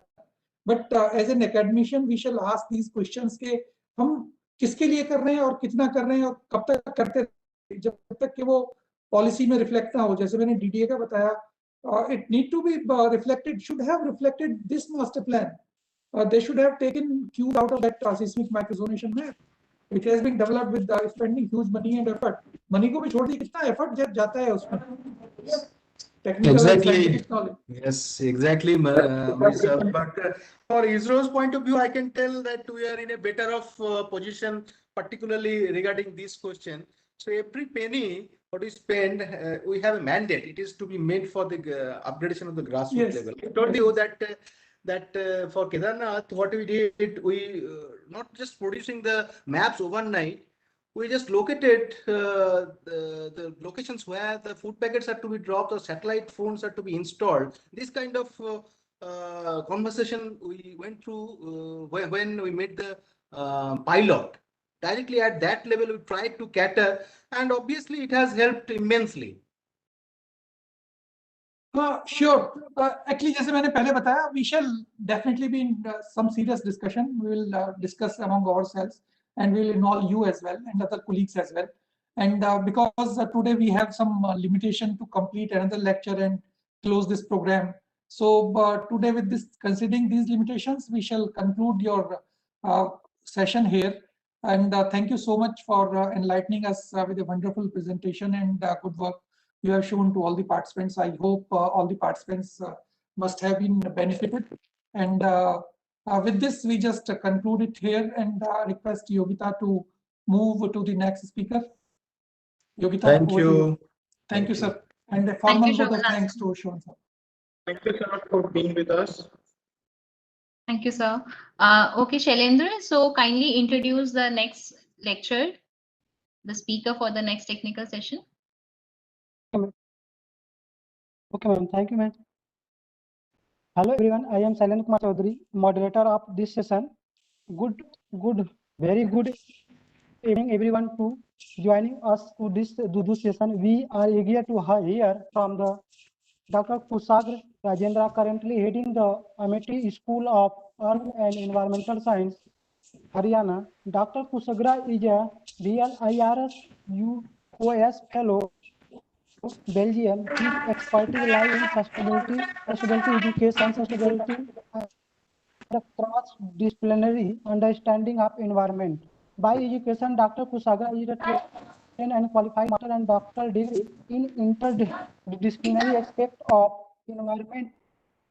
but as an academician, we shall ask these questions के हम किसके लिए कर रहे हैं और कितना कर रहे हैं और कब तक करते हैं, जब तक कि वो पॉलिसी में रिफ्लेक्ट ना हो. जैसे मैंने DDA का बताया, it need to be reflected, should have reflected this master plan. They should have taken cues out of that seismic microzonation map, which has been developed with spending huge money and effort. Money को भी छोड़ दिया, कितना effort जाता है उसमें. Exactly. Yes, exactly. But for ISRO's point of view, I can tell that we are in a better of position, particularly regarding this question. So every penny what we spend, we have a mandate. It is to be made for the upgradation of the grassroots level. I told you that for Kedarnath, what we did, we not just producing the maps overnight, we just located the locations where the food packets are to be dropped or satellite phones are to be installed. This kind of conversation we went through when we made the pilot. Directly at that level, we tried to cater, and obviously it has helped immensely. Sure. Actually, जैसे मैंने पहले बताया, we shall definitely be in some serious discussion. We will discuss among ourselves, and we will involve you as well and other colleagues as well. And because today we have some limitation to complete another lecture and close this program. So today, with this, considering these limitations, we shall conclude your session here. And thank you so much for enlightening us with a wonderful presentation and good work you have shown to all the participants. I hope all the participants must have been benefited. And with this, we just conclude it here and request Yogita to move to the next speaker. Yogita, thank you. Thank you, sir. And a formal vote of thanks to Sean, sir. Thank you so much for being with us. Thank you, sir. Okay, Shailendra, so kindly introduce the next lecture, the speaker for the next technical session. Okay, ma'am. Thank you, ma'am. Hello, everyone. I am Sanko Kumar Chaudhary, moderator of this session. Very good evening, everyone. To joining us to this session. We are eager to hear from the Dr. Kusagra Rajendra, currently heading the MHA School of Earth and Environmental Science, Haryana. Dr. Kusagra is a real IRS UOS fellow, Belgium. His expertise lies in sustainability education, sustainability, the cross-disciplinary understanding of environment. By education, Dr. Kusagra is a trained and qualified master and doctoral degree in interdisciplinary aspect of environment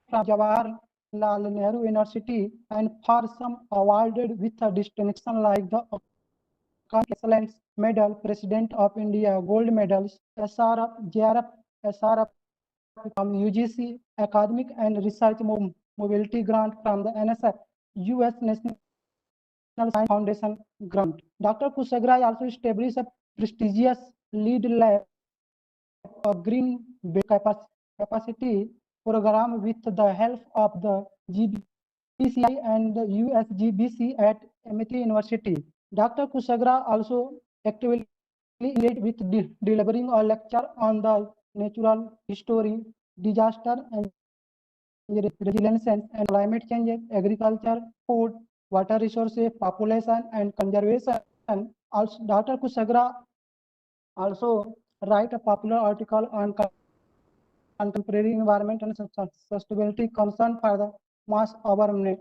from Jawaharlal Nehru University, and for some awarded with a distinction like the Excellence Medal, President of India, Gold Medals, SRF, JRF, SRF from UGC, Academic and Research Mobility Grant from the NSF, US National Science Foundation grant. Dr. Kusagra also established a prestigious lead lab, a green capacity program with the help of the GBCI and the USGBC at MIT University. Dr. Kusagra also actively engaged with delivering a lecture on the natural history, disaster and resilience and climate change, agriculture, food, water resources, population and conservation. Also, Dr. Kusagra also write a popular article on contemporary environment and sustainability concern for the mass awareness.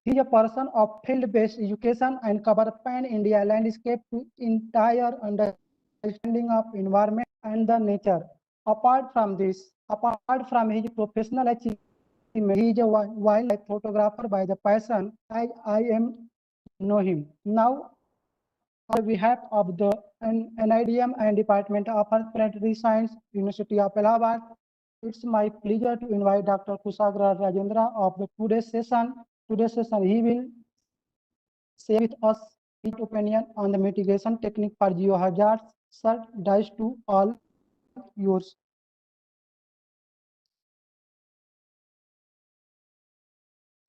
He is a person of field-based education and cover pan-India landscape to entire understanding of environment and the nature. Apart from his professional achievement, he is a wildlife photographer by the passion, as I am know him. Now, on behalf of the NIDM and Department of Planetary Science, University of Allahabad, it's my pleasure to invite Dr. Kusagra Rajendra of the today's session. Today's session, he will share with us his opinion on the mitigation technique for geohazards. Sir, dice to all yours.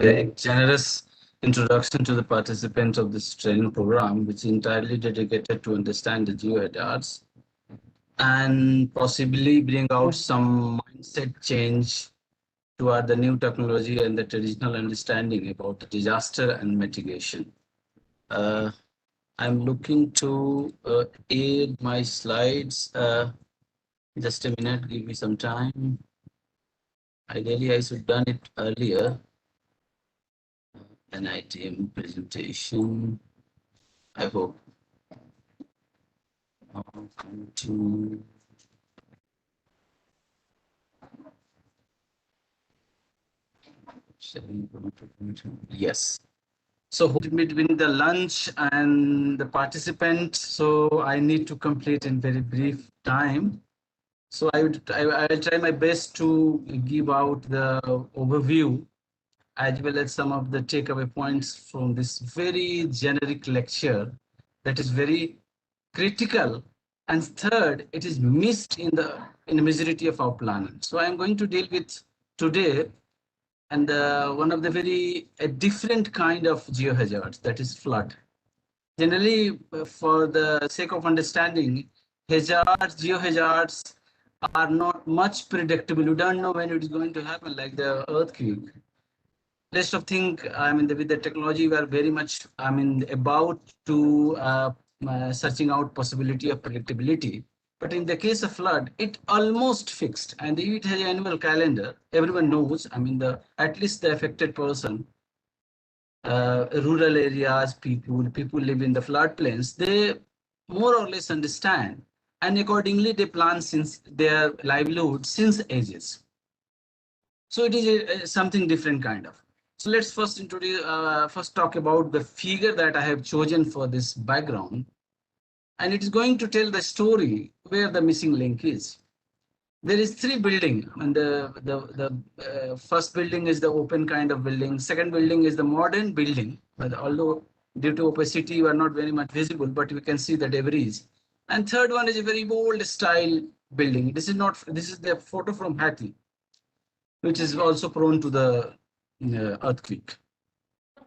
A generous introduction to the participants of this training program, which is entirely dedicated to understand the geohazards and possibly bring out some mindset change toward the new technology and the traditional understanding about the disaster and mitigation. I'm looking to aid my slides. Just a minute, give me some time. Ideally, I should have done it earlier. NIDM presentation. I hope. Yes. So between the lunch and the participant, so I need to complete in very brief time. So I will try my best to give out the overview as well as some of the takeaway points from this very generic lecture that is very critical. And third, it is missed in the majority of our planning. So I'm going to deal with today and one of the very different kind of geohazards, that is flood. Generally, for the sake of understanding, geohazards are not much predictable. You don't know when it is going to happen, like the earthquake. Rest of thing, I mean, with the technology, we are very much, I mean, about to searching out possibility of predictability. But in the case of flood, it almost fixed, and it has an annual calendar. Everyone knows, I mean, at least the affected person, rural areas, people live in the floodplains, they more or less understand, and accordingly they plan since their livelihood since ages. So it is something different kind of. So let's first introduce, first talk about the figure that I have chosen for this background. And it is going to tell the story where the missing link is. There is 3 buildings, and the first building is the open kind of building. Second building is the modern building, but although due to opacity you are not very much visible, but we can see the debris. And third one is a very old style building. This is the photo from Hathi, which is also prone to the earthquake.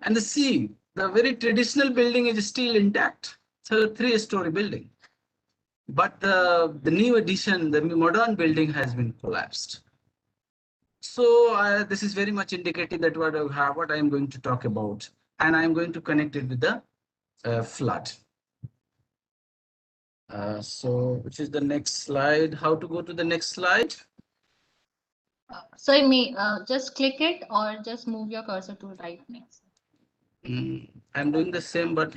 And the sea, the very traditional building is still intact. So a 3-story building. But the new addition, the modern building has been collapsed. So this is very much indicative that what I am going to talk about, and I am going to connect it with the flood. So which is the next slide? How to go to the next slide? So you may just click it or just move your cursor to right next. I'm doing the same, but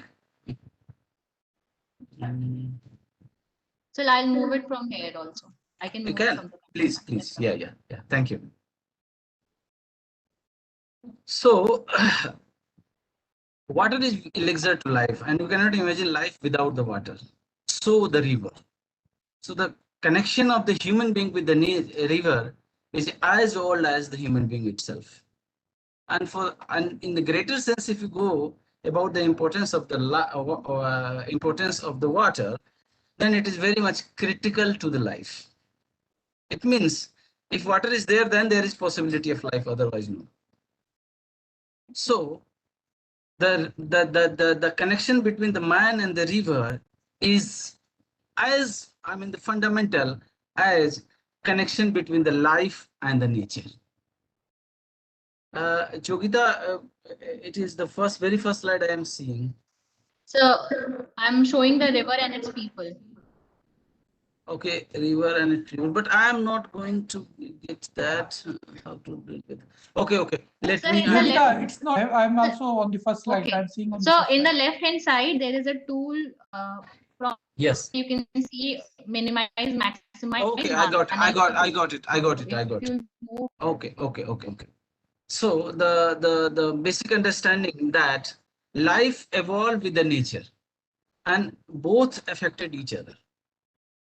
So I'll move it from here also. I can you move it can. from the Please. Yeah. Thank you. So water is elixir to life, and you cannot imagine life without the water. So the river. So the connection of the human being with the river is as old as the human being itself. And in the greater sense, if you go about the importance of the water, then it is very much critical to the life. It means if water is there, then there is possibility of life. Otherwise, no. So the connection between the man and the river is as the fundamental as connection between the life and the nature. Jogita, it is the very first slide I am seeing. So I'm showing the river and its people. Okay, river and its people, but I am not going to get that. How to do it? Okay. Let Sir, me. Jogita, it's not. I'm also on the first slide. Okay. I'm seeing on the So first in the slide. left hand side, there is a tool from Yes. you can see minimize, maximize. Okay, I got it. Okay. So the basic understanding that life evolved with the nature and both affected each other.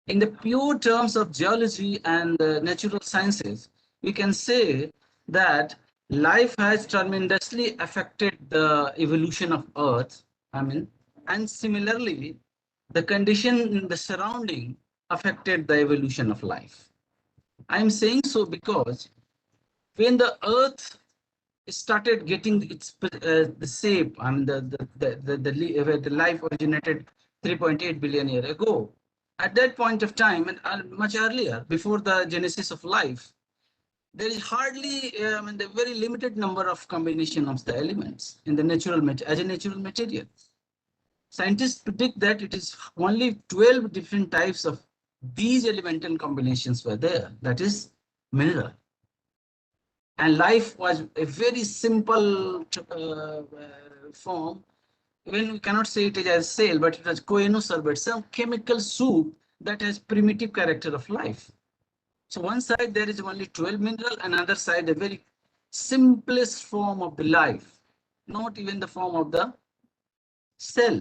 In the pure terms of geology and natural sciences, we can say that life has tremendously affected the evolution of Earth. And similarly, the condition in the surrounding affected the evolution of life. I'm saying so because when the Earth started getting its the shape, the life originated 3.8 billion years ago. At that point of time, and much earlier, before the genesis of life, there is hardly the very limited number of combination of the elements in the natural material. Scientists predict that it is only 12 different types of these elemental combinations were there. That is mineral. And life was a very simple form. Even we cannot say it is as cell, but it was coenosorbate, some chemical soup that has primitive character of life. So one side there is only 12 mineral, another side a very simplest form of the life, not even the form of the cell.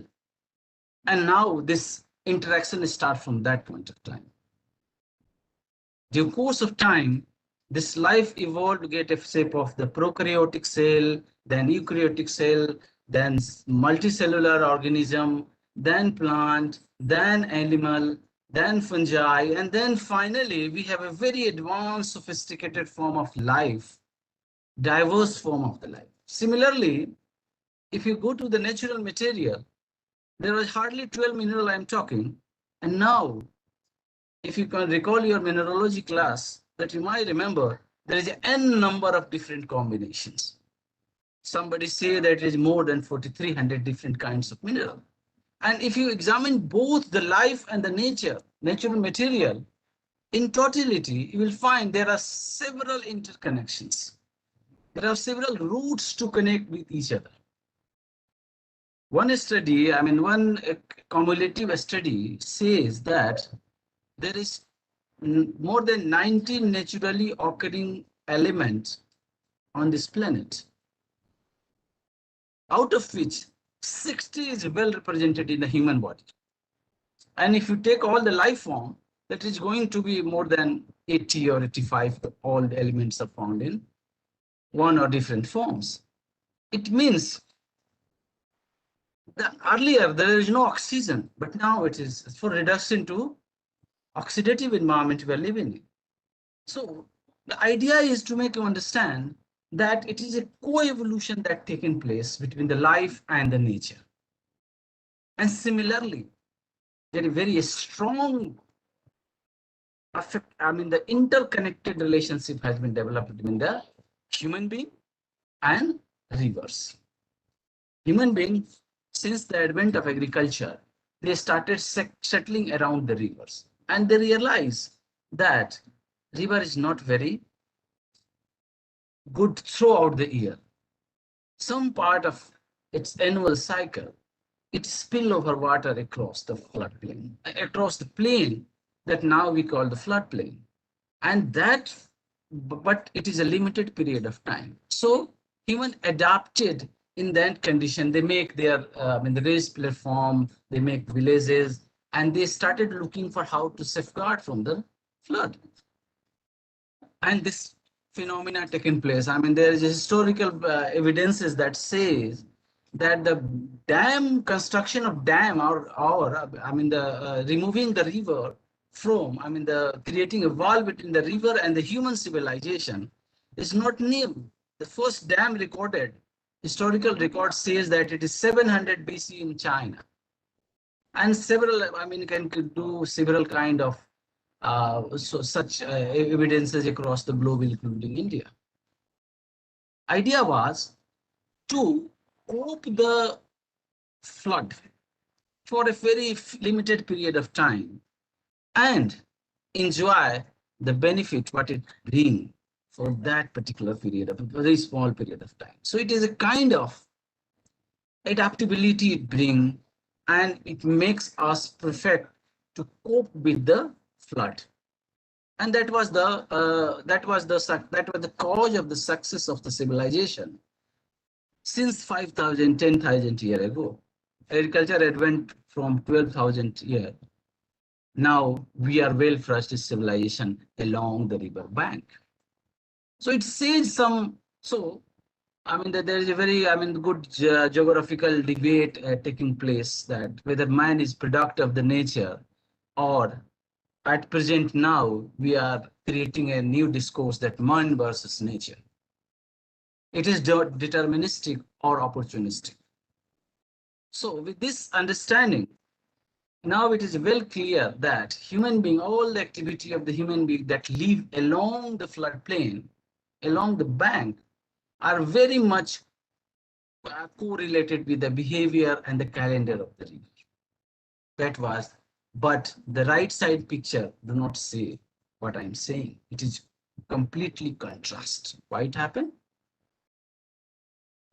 And now this interaction starts from that point of time. Due course of time, this life evolved to get a shape of the prokaryotic cell, then eukaryotic cell, then multicellular organism, then plant, then animal, then fungi, and then finally we have a very advanced, sophisticated form of life, diverse form of the life. Similarly, if you go to the natural material, there was hardly 12 mineral I'm talking, and now if you can recall your mineralogy class, that you might remember, there is n number of different combinations. Somebody say that it is more than 4,300 different kinds of mineral. And if you examine both the life and the natural material, in totality, you will find there are several interconnections. There are several routes to connect with each other. One study, one cumulative study says that there is more than 90 naturally occurring elements on this planet, out of which 60 is well represented in the human body. And if you take all the life form, that is going to be more than 80 or 85, all the elements are found in one or different forms. It means that earlier there is no oxygen, but now it is for reduction to oxidative environment we are living in. So the idea is to make you understand that it is a co-evolution that taken place between the life and the nature. And similarly, there is very strong the interconnected relationship has been developed between the human being and rivers. Human beings, since the advent of agriculture, they started settling around the rivers, and they realized that river is not very good throughout the year. Some part of its annual cycle, it spill over water across the floodplain, across the plain that now we call the floodplain. And that, but it is a limited period of time. So human adapted in that condition. They make their, the raised platform, they make villages, and they started looking for how to safeguard from the flood. And this phenomena taken place. There is historical evidences that says that the dam construction of dam removing the river from, the creating a wall between the river and the human civilization is not new. The first dam recorded, historical record says that it is 700 BC in China. And several, can do several kind of such evidences across the globe, including India. Idea was to cope the flood for a very limited period of time and enjoy the benefit what it brings for that particular period of a very small period of time. So it is a kind of adaptability it brings, and it makes us perfect to cope with the flood. And that was the cause of the success of the civilization since 5,000, 10,000 years ago. Agriculture had went from 12,000 years. Now we are well-flourished civilization along the river bank. So it says some. So that there is a very good geographical debate taking place that whether man is product of the nature, or at present now we are creating a new discourse that man versus nature. It is deterministic or opportunistic. So with this understanding, now it is well clear that human being, all the activity of the human being that live along the floodplain, along the bank, are very much correlated with the behavior and the calendar of the river. That was, but the right side picture do not say what I'm saying. It is completely contrast. Why it happened?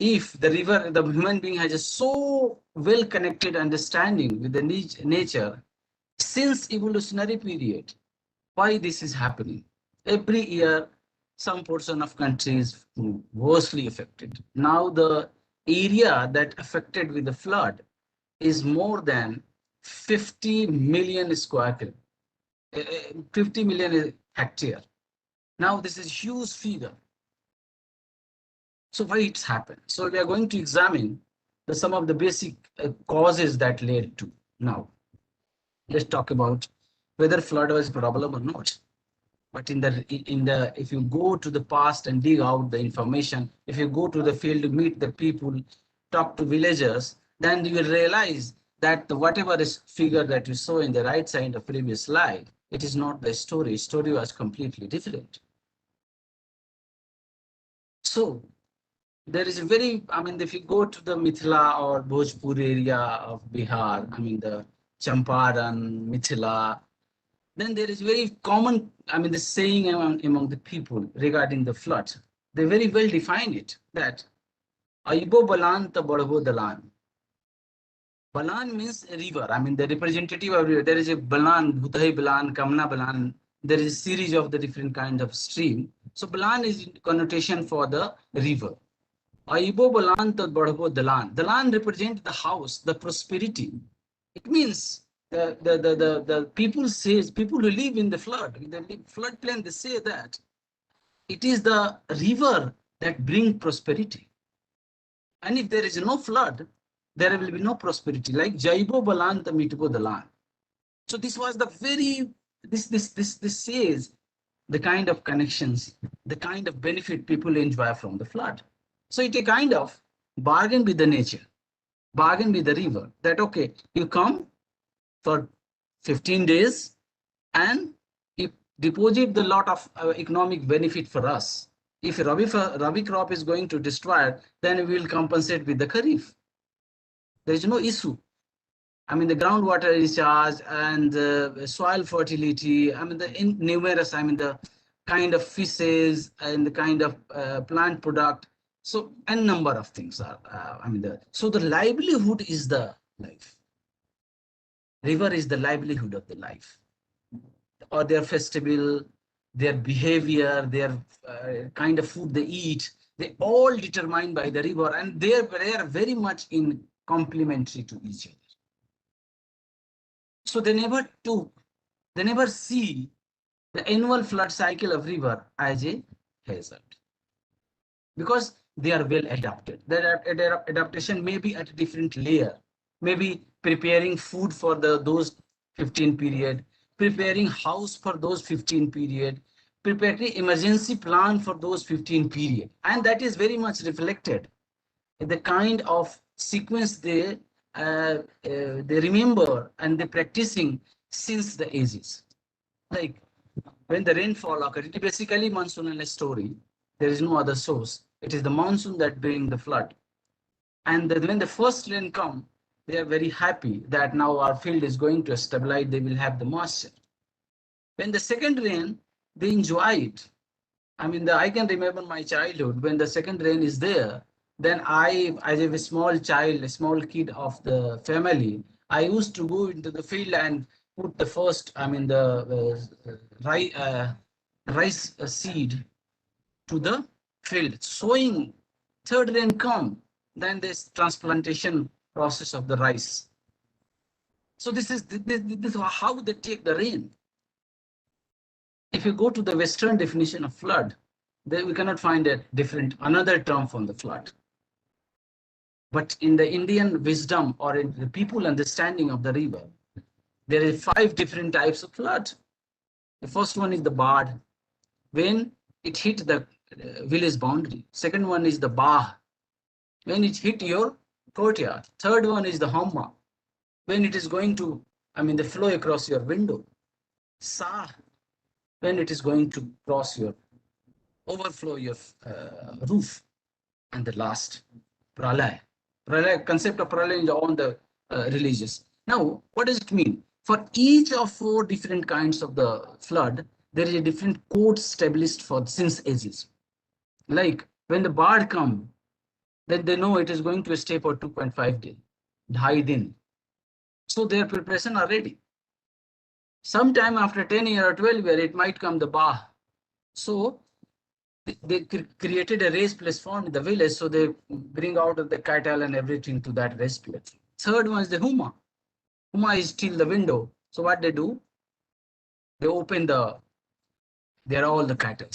If the river, the human being has a so well-connected understanding with the nature since evolutionary period, why this is happening? Every year, some portion of countries worstly affected. Now the area that affected with the flood is more than 50 million square kilometers, 50 million hectare. Now this is huge figure. So why it's happened? So we are going to examine some of the basic causes that led to. Now, let's talk about whether flood was a problem or not. But if you go to the past and dig out the information, if you go to the field to meet the people, talk to villagers, then you will realize that whatever is figure that you saw in the right side of previous slide, it is not the story. Story was completely different. So there is a very, if you go to the Mithila or Bhojpur area of Bihar, the Champaran, Mithila, then there is very common, the saying among the people regarding the flood. They very well define it, that Aibo Balan ta Badho Dalan. Balan means a river. The representative of river. There is a Balan, Bhutai Balan, Kamna Balan. There is a series of the different kinds of stream. So Balan is connotation for the river. Aibo Balan ta Badho Dalan. Dalan represents the house, the prosperity. It means the people who live in the floodplain, they say that it is the river that brings prosperity. And if there is no flood, there will be no prosperity. Like Jaibo Balan ta Mitbo Dalan. So this was the very, this says the kind of connections, the kind of benefit people enjoy from the flood. So it a kind of bargain with the nature, bargain with the river, that okay, you come for 15 days and you deposit the lot of economic benefit for us. If Rabi crop is going to destroy, then we will compensate with the Kharif. There is no issue. I mean, the groundwater recharge and the soil fertility, I mean, numerous, I mean, the kind of fishes and the kind of plant product. So, a number of things are, so the livelihood is the life. River is the livelihood of the life. Or their festival, their behavior, their kind of food they eat, they all determined by the river, and they are very much in complementary to each other. So they never see the annual flood cycle of river as a hazard, because they are well adapted. Their adaptation may be at a different layer, maybe preparing food for those 15 period, preparing house for those 15 period, preparing emergency plan for those 15 period. And that is very much reflected in the kind of sequence they remember and they're practicing since the ages. Like when the rainfall occurs, it is basically monsoonal story. There is no other source. It is the monsoon that brings the flood. And when the first rain comes, they are very happy that now our field is going to stabilize, they will have the moisture. When the second rain, they enjoy it. I mean, I can remember my childhood, when the second rain is there, then I, as a small child, a small kid of the family, I used to go into the field and put the first, I mean, the rice seed to the field. Sowing, third rain come, then this transplantation process of the rice. So this is how they take the rain. If you go to the Western definition of flood, then we cannot find a different, another term for the flood. But in the Indian wisdom or in the people understanding of the river, there are 5 different types of flood. The first one is the bard, when it hit the village boundary. Second one is the bah, when it hit your courtyard. Third one is the homma, when it is going to, I mean, the flow across your window. Sa, when it is going to cross your, overflow your roof. And the last, pralay. Pralay, concept of pralay is on the religious. Now, what does it mean? For each of 4 different kinds of the flood, there is a different code established for since ages. Like when the bard come, then they know it is going to stay for 2.5 days, dhai din. So their preparation are ready. Sometime after 10 years or 12 years, it might come the bah. So they created a raised platform in the village, so they bring out the cattle and everything to that raised platform. Third one is the huma. Huma is still the window. So what they do? They open there are all the cattle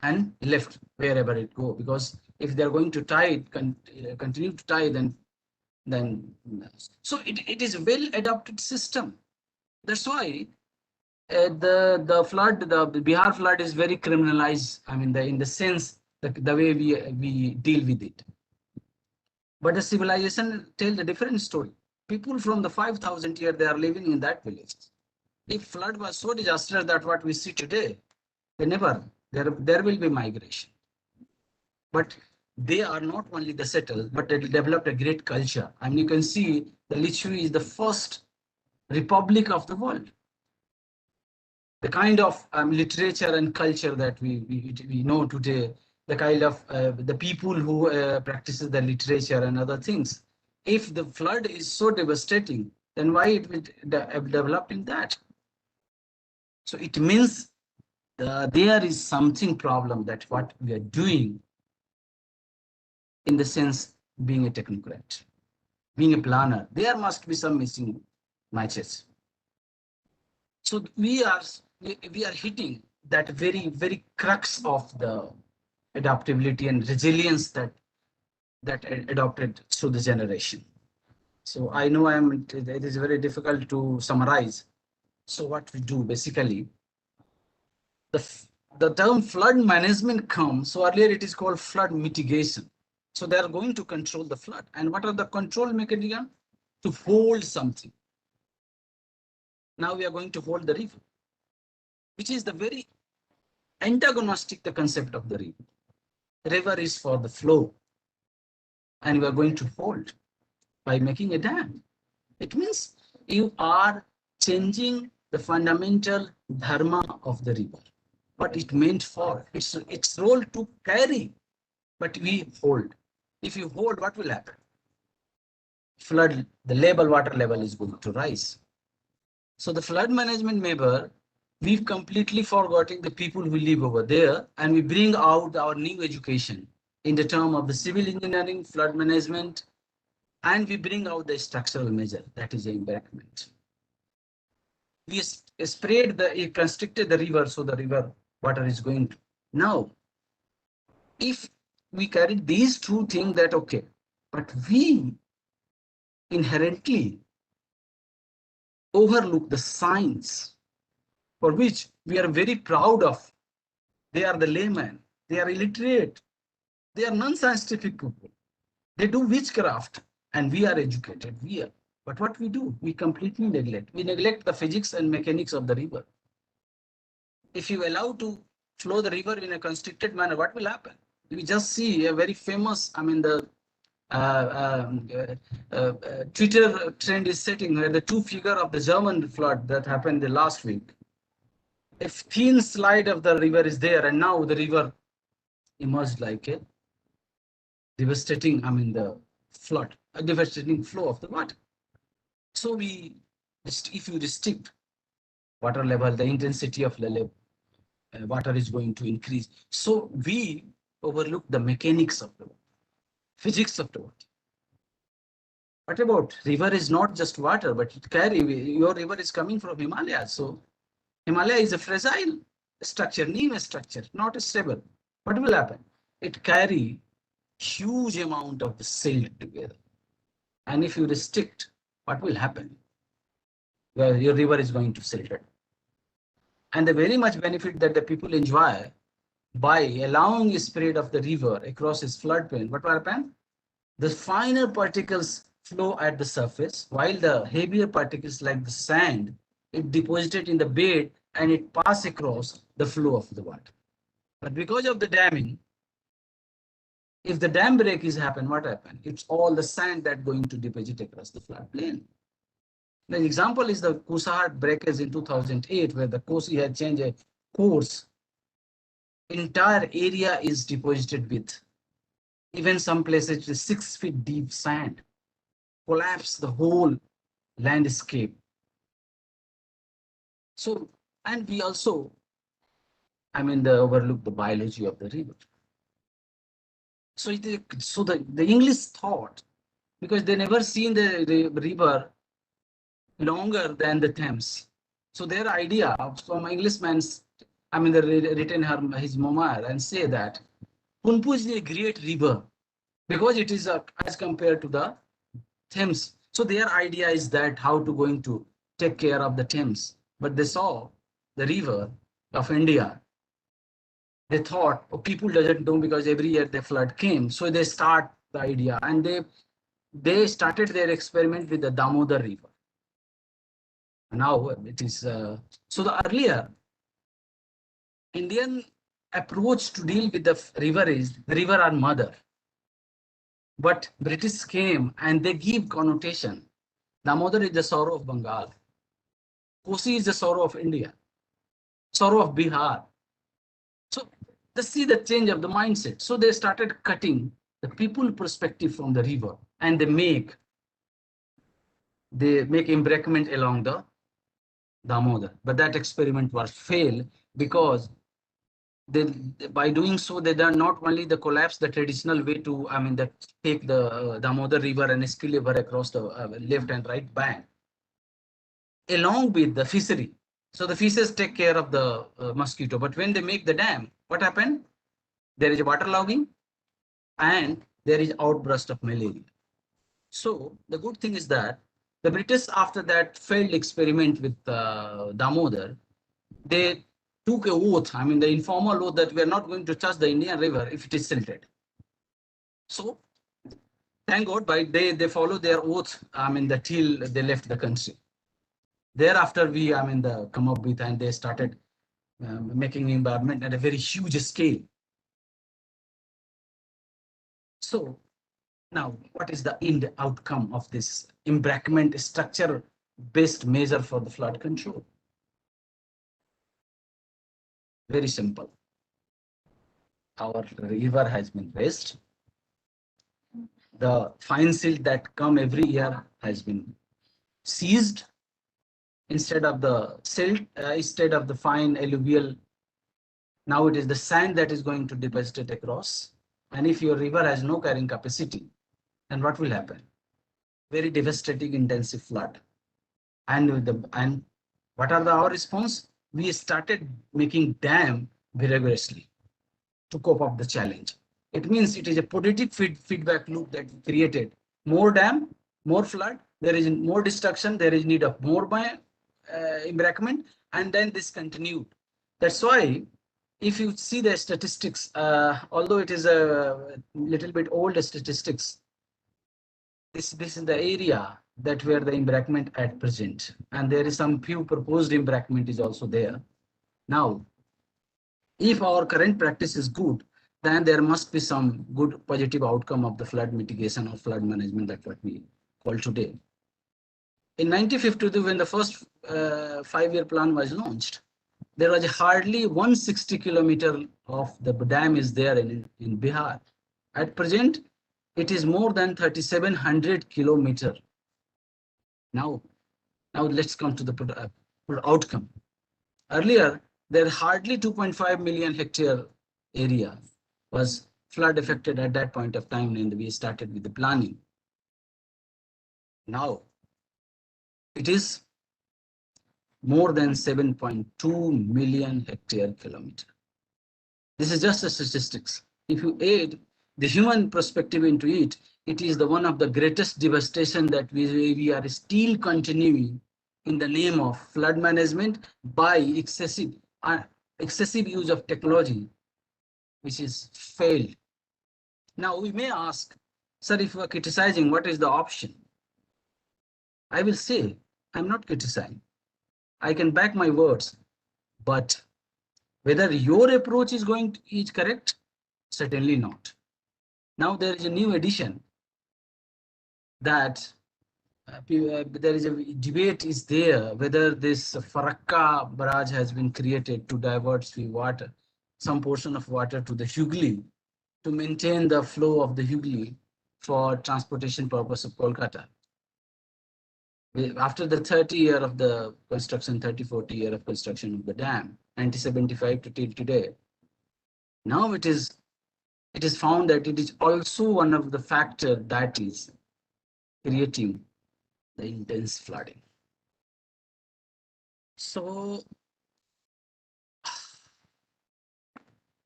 and left wherever it go, because if they're going to tie it, continue to tie, then so it is a well adapted system. That's why the flood, the Bihar flood is very criminalized. I mean, in the sense the way we deal with it. But the civilization tells a different story. People from the 5,000 years, they are living in that village. If flood was so disastrous that what we see today, there will be migration. But they are not only the settled, but they developed a great culture. I mean, you can see the Lichwi is the first republic of the world. The kind of literature and culture that we know today, the kind of the people who practices the literature and other things. If the flood is so devastating, then why it will develop in that? So it means there is something problem that what we are doing, in the sense being a technocrat, being a planner, there must be some missing matches. So we are hitting that very crux of the adaptability and resilience that adopted through the generation. So I know it is very difficult to summarize. So what we do basically, the term flood management comes. So earlier it is called flood mitigation. So they are going to control the flood. And what are the control mechanisms? To hold something. Now we are going to hold the river, which is the very antagonistic the concept of the river. River is for the flow, and we are going to hold by making a dam. It means you are changing the fundamental dharma of the river, what it meant for, its role to carry, but we hold. If you hold, what will happen? Flood, the water level is going to rise. So the flood management member, we've completely forgotten the people who live over there, and we bring out our new education in the term of the civil engineering, flood management, and we bring out the structural measure, that is the embankment. We sprayed constricted the river, so the river water is going to. Now, if we carry these two things, that okay, but we inherently overlook the science for which we are very proud of. They are the laymen, they are illiterate, they are non-scientific people. They do witchcraft, and we are educated. But what we do, we completely neglect. We neglect the physics and mechanics of the river. If you allow to flow the river in a constricted manner, what will happen? We just see a very famous, the Twitter trend is setting where the two figure of the German flood that happened the last week. A thin slide of the river is there, and now the river emerged like a devastating, the flood, a devastating flow of the water. So if you restrict water level, the intensity of the level, water is going to increase. So we overlook the mechanics of the water, physics of the water. What about river is not just water, but it your river is coming from Himalaya. So Himalaya is a fragile structure, neem structure, not stable. What will happen? It carry huge amount of the silt together. And if you restrict, what will happen? Well, your river is going to silt. And the very much benefit that the people enjoy by allowing a spread of the river across its floodplain, what will happen? The finer particles flow at the surface, while the heavier particles like the sand, it deposited in the bed and it pass across the flow of the water. But because of the damming, if the dam break is happen, what happen? It's all the sand that going to deposit across the floodplain. The example is the Kusahar breakage in 2008, where the Kosi had changed a course. Entire area is deposited with, even some places with 6 feet deep sand, collapse the whole landscape. So, and we also, overlook the biology of the river. So, the English thought, because they never seen the river longer than the Thames. So their idea from Englishman's, they written his memoir and say that Punpu is a great river because it is as compared to the Thames. So their idea is that how to going to take care of the Thames. But they saw the river of India. They thought, oh, people doesn't know because every year the flood came. So they start the idea, and they started their experiment with the Damodar River. Now it is, so the earlier Indian approach to deal with the river is the river are mother. But British came and they give connotation. Damodar is the sorrow of Bengal. Kosi is the sorrow of India. Sorrow of Bihar. So they see the change of the mindset. So they started cutting the people perspective from the river, and they make embankment along the Damodar. But that experiment was failed because by doing so, they done not only the collapse the traditional way to, take the Damodar river and spill over across the left and right bank, along with the fishery. So the fishes take care of the mosquito. But when they make the dam, what happened? There is a waterlogging and there is outburst of malaria. So the good thing is that the British, after that failed experiment with Damodar, they took a oath, I mean the informal oath that we are not going to touch the Indian River if it is silted. So thank God by they follow their oath, I mean till they left the country. Thereafter we, I mean come up with, and they started making environment at a very huge scale. So now what is the end outcome of this embankment structure based measure for the flood control? Very simple. Our river has been raised. The fine silt that come every year has been seized. Instead of the silt, instead of the fine alluvial, now it is the sand that is going to deposit it across. And if your river has no carrying capacity, then what will happen? Very devastating, intensive flood. And what are our response? We started making dam vigorously to cope up the challenge. It means it is a positive feedback loop that we created. More dam, more flood, there is more destruction, there is need of more embankment, and then this continued. That's why if you see the statistics, although it is a little bit old statistics, this is the area that where the embankment at present, and there is some few proposed embankment is also there. Now, if our current practice is good, then there must be some good positive outcome of the flood mitigation or flood management, like what we call today. In 1952, when the first 5-year plan was launched, there was hardly 160 kilometer of the dam is there in Bihar. At present, it is more than 3,700 kilometer. Now let's come to the outcome. Earlier, there hardly 2.5 million hectare area was flood affected at that point of time when we started with the planning. Now, it is more than 7.2 million hectare kilometer. This is just a statistics. If you add the human perspective into it, it is the one of the greatest devastation that we are still continuing in the name of flood management by excessive use of technology, which is failed. Now we may ask, sir, if we are criticizing, what is the option? I will say, I'm not criticizing. I can back my words, but whether your approach is correct, certainly not. Now there is a new addition that there is a debate is there whether this Farakka barrage has been created to divert the water, some portion of water to the Hooghly to maintain the flow of the Hooghly for transportation purpose of Kolkata. After the 30 year of the construction, 30-40 year of construction of the dam, 1975 to till today, now it is found that it is also one of the factors that is creating the intense flooding. So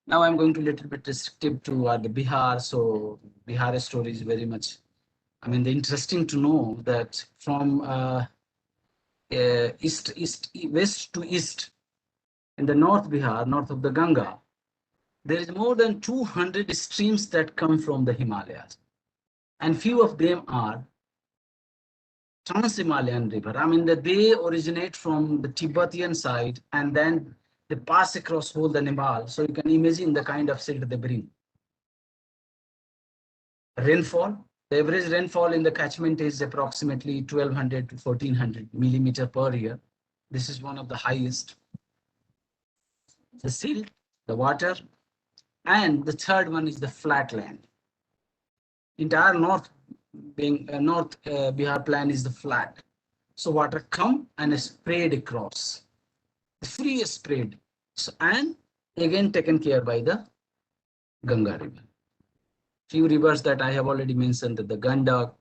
now I'm going to little bit restrictive to the Bihar. So Bihar story is very much, I mean, interesting to know that from west to east in the North Bihar, north of the Ganga, there is more than 200 streams that come from the Himalayas, and few of them are Trans-Himalayan river. I mean that they originate from the Tibetan side and then they pass across whole the Nepal. So you can imagine the kind of silt they bring. Rainfall, the average rainfall in the catchment is approximately 1200 to 1400 millimeter per year. This is one of the highest. The silt, the water, and the third one is the flat land. Entire north Bihar plan is the flat. So water come and is sprayed across. The free is sprayed. So, and again taken care by the Ganga river. Few rivers that I have already mentioned, that the Gandak,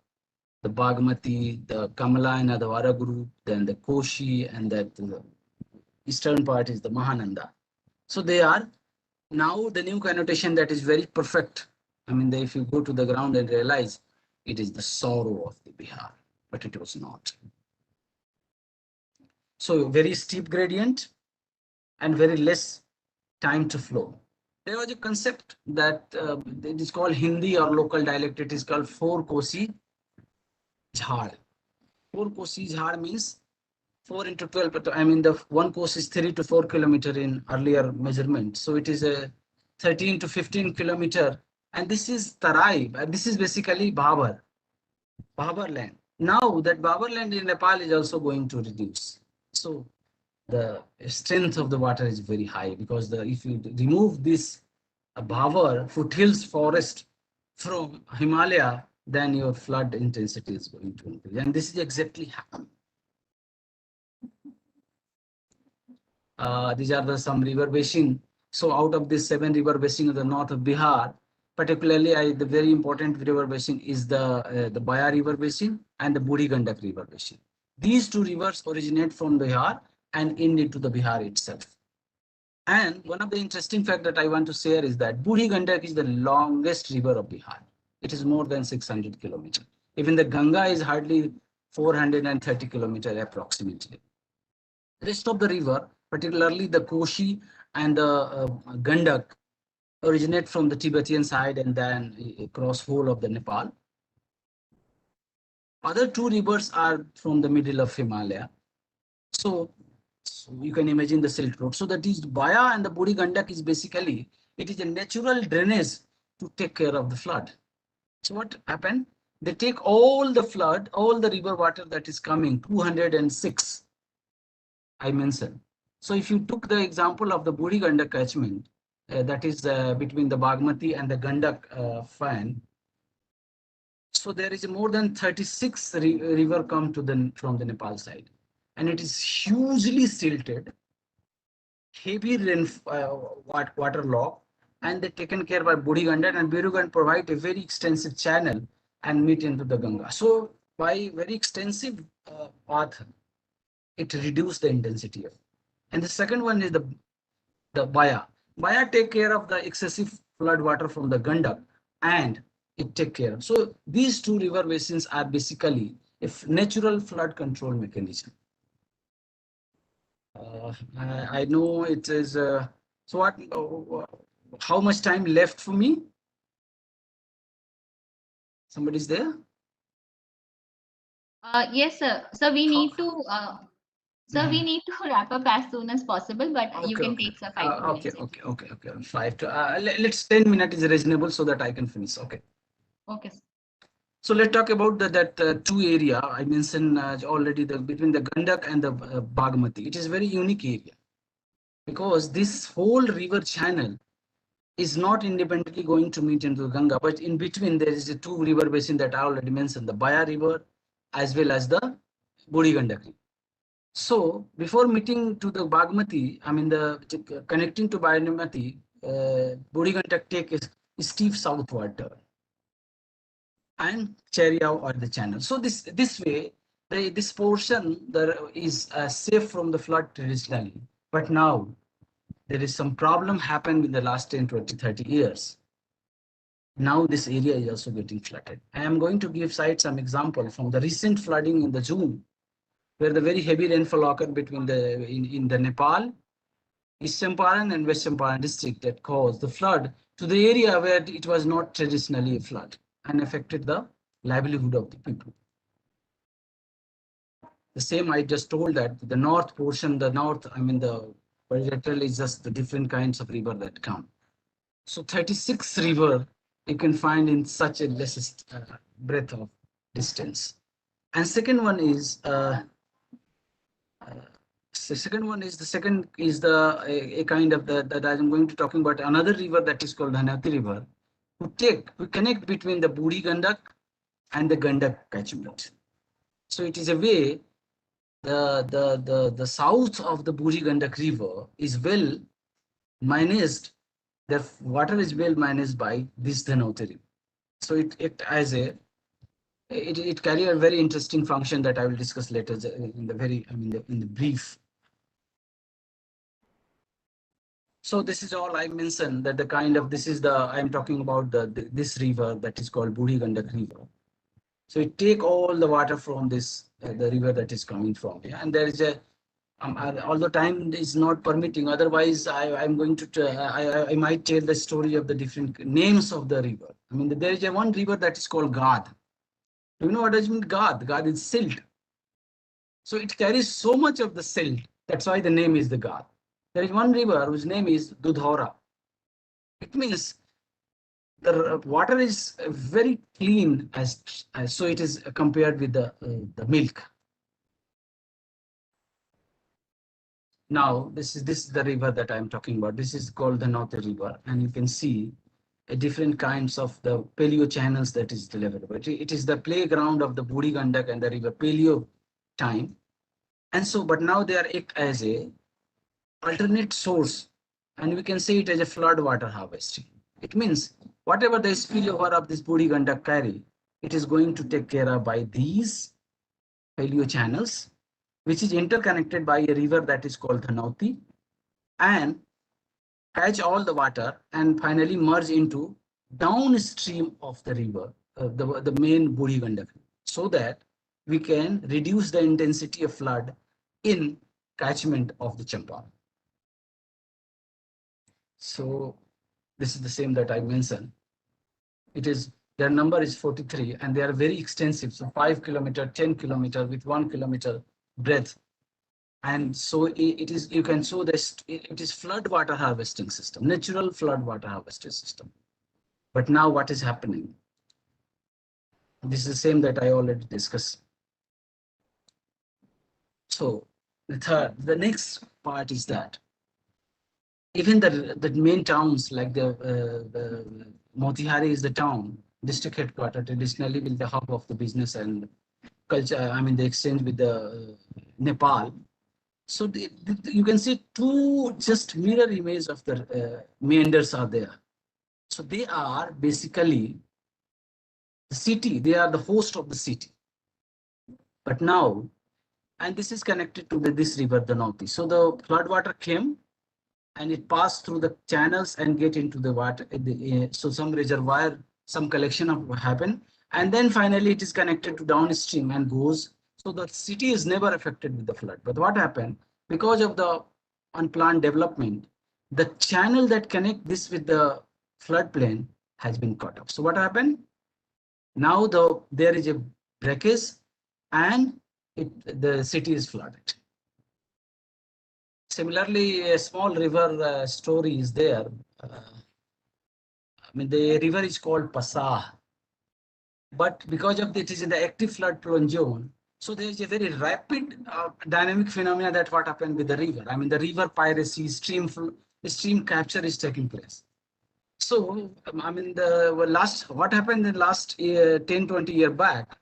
the Bagmati, the Kamala and the Adhwara group, then the Koshi, and that the eastern part is the Mahananda. So they are now the new connotation that is very perfect. I mean, if you go to the ground and realize it is the sorrow of the Bihar, but it was not. So very steep gradient, and very less time to flow. There was a concept that it is called Hindi or local dialect. It is called 4 Kosi Jhad. 4 Kosi Jhad means 4 into 12, but I mean the one course is 3 to 4 kilometer in earlier measurement. So it is a 13 to 15 kilometer. And this is Tarai, and this is basically Bhabar land. Now that Bhabar land in Nepal is also going to reduce. So the strength of the water is very high because if you remove this Bhabar foothills forest from Himalaya, then your flood intensity is going to increase. And this is exactly happening. These are some river basin. So out of this 7 river basin of the north of Bihar, particularly the very important river basin is the Baya river basin and the Buri Gandak river basin. These 2 rivers originate from Bihar and end into the Bihar itself. And one of the interesting facts that I want to share is that Buri Gandak is the longest river of Bihar. It is more than 600 kilometers. Even the Ganga is hardly 430 kilometers approximately. The rest of the river, particularly the Koshi and the Gandak, originate from the Tibetan side and then across whole of the Nepal. Other 2 rivers are from the middle of Himalaya. So you can imagine the Silk Road. So that is Baya and the Buri Gandak is basically, it is a natural drainage to take care of the flood. So what happened? They take all the flood, all the river water that is coming, 206, I mentioned. So if you took the example of the Buri Gandak catchment, that is between the Bagmati and the Gandak fan. So there is more than 36 river come to from the Nepal side, and it is hugely silted, heavy rain water lock, and they're taken care by Buri Gandak, and Buri Gandak provide a very extensive channel and meet into the Ganga. So by very extensive path, it reduced the intensity of. And the second one is the Baya. Baya take care of the excessive flood water from the Gandak, and it take care of. So these 2 river basins are basically a natural flood control mechanism. I know it is. So what? How much time left for me? Somebody's there? Yes, sir. So we need to we need to wrap up as soon as possible, but you can take 5 minutes. Okay. 5 to let's 10 minutes is reasonable so that I can finish. Okay. Okay. So let's talk about that 2 area I mentioned already, between the Gandak and the Bagmati. It is very unique area because this whole river channel is not independently going to meet into the Ganga, but in between there is a 2 river basin that I already mentioned, the Baya river as well as the Buri Gandak river. So before meeting to the Bagmati, I mean connecting to Bagmati, Buri Gandak take a steep southward turn and carry out the channel. So this way, this portion there is safe from the flood traditionally, but now there is some problem happened in the last 10, 20, 30 years. Now this area is also getting flooded. I am going to cite some example from the recent flooding in the June, where the very heavy rainfall occurred between in the Nepal, East Champaran and West Champaran district that caused the flood to the area where it was not traditionally a flood and affected the livelihood of the people. The same I just told that the north portion, the bilateral is just the different kinds of river that come. So 36 river you can find in such a less breadth of distance. And second one is a kind of that I'm going to talking about another river that is called Dhanati river, we connect between the Buri Gandak and the Gandak catchment. So it is a way the south of the Buri Gandak river is well managed. The water is well managed by this Dhanati river. So it carry a very interesting function that I will discuss later in the brief. So this is all I mentioned that I'm talking about this river that is called Buri Gandak river. So it take all the water from this the river that is coming from here, and there is a although time is not permitting, otherwise I'm going to, I might tell the story of the different names of the river. I mean, there is one river that is called Ghat. Do you know what does mean Ghat? Ghat is silt. So it carries so much of the silt. That's why the name is the Ghat. There is one river whose name is Dudhora. It means the water is very clean, as so it is compared with the milk. Now this is the river that I'm talking about. This is called the North River, and you can see different kinds of the paleo channels that is delivered. But it is the playground of the Budi Gandak and the river paleo time, and so but now they are as a alternate source, and we can say it as a flood water harvesting. It means whatever the spillover of this Budi Gandak carry, it is going to take care of by these paleo channels, which is interconnected by a river that is called Dhanauti, and catch all the water and finally merge into downstream of the river, the main Budi Gandak, so that we can reduce the intensity of flood in catchment of the Champaran. So this is the same that I mentioned. It is, their number is 43 and they are very extensive. So 5 kilometer, 10 kilometer with 1 kilometer breadth. And so it is, you can show this, it is flood water harvesting system, natural flood water harvesting system. But now what is happening? This is the same that I already discussed. So the next part is that even the main towns like the Motihari is the town, district headquarters, traditionally will the hub of the business and culture, I mean the exchange with the Nepal. So you can see two just mirror images of the meanders are there. So they are basically the city, they are the host of the city. But now, and this is connected to this river, the Nauti. So the flood water came and it passed through the channels and get into the water. So some reservoir, some collection of happen. And then finally it is connected to downstream and goes. So the city is never affected with the flood. But what happened? Because of the unplanned development, the channel that connect this with the floodplain has been cut off. So what happened? Now there is a breakage and the city is flooded. Similarly, a small river story is there. I mean, the river is called Pasah, but because of it is in the active flood prone zone, so there is a very rapid dynamic phenomena that what happened with the river. I mean, the river piracy, stream capture is taking place. So, I mean, what happened in the last 10-20 years back,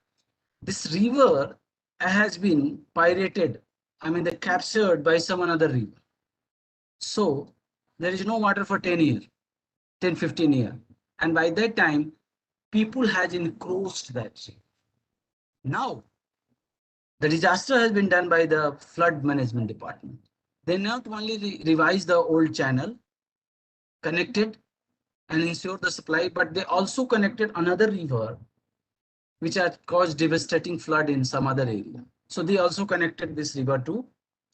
this river has been pirated. I mean, they're captured by some another river. So there is no water for 10 years, 10-15 years. And by that time, people has encroached that river. Now, the disaster has been done by the flood management department. They not only revise the old channel, connected and ensure the supply, but they also connected another river, which had caused devastating flood in some other area. So they also connected this river to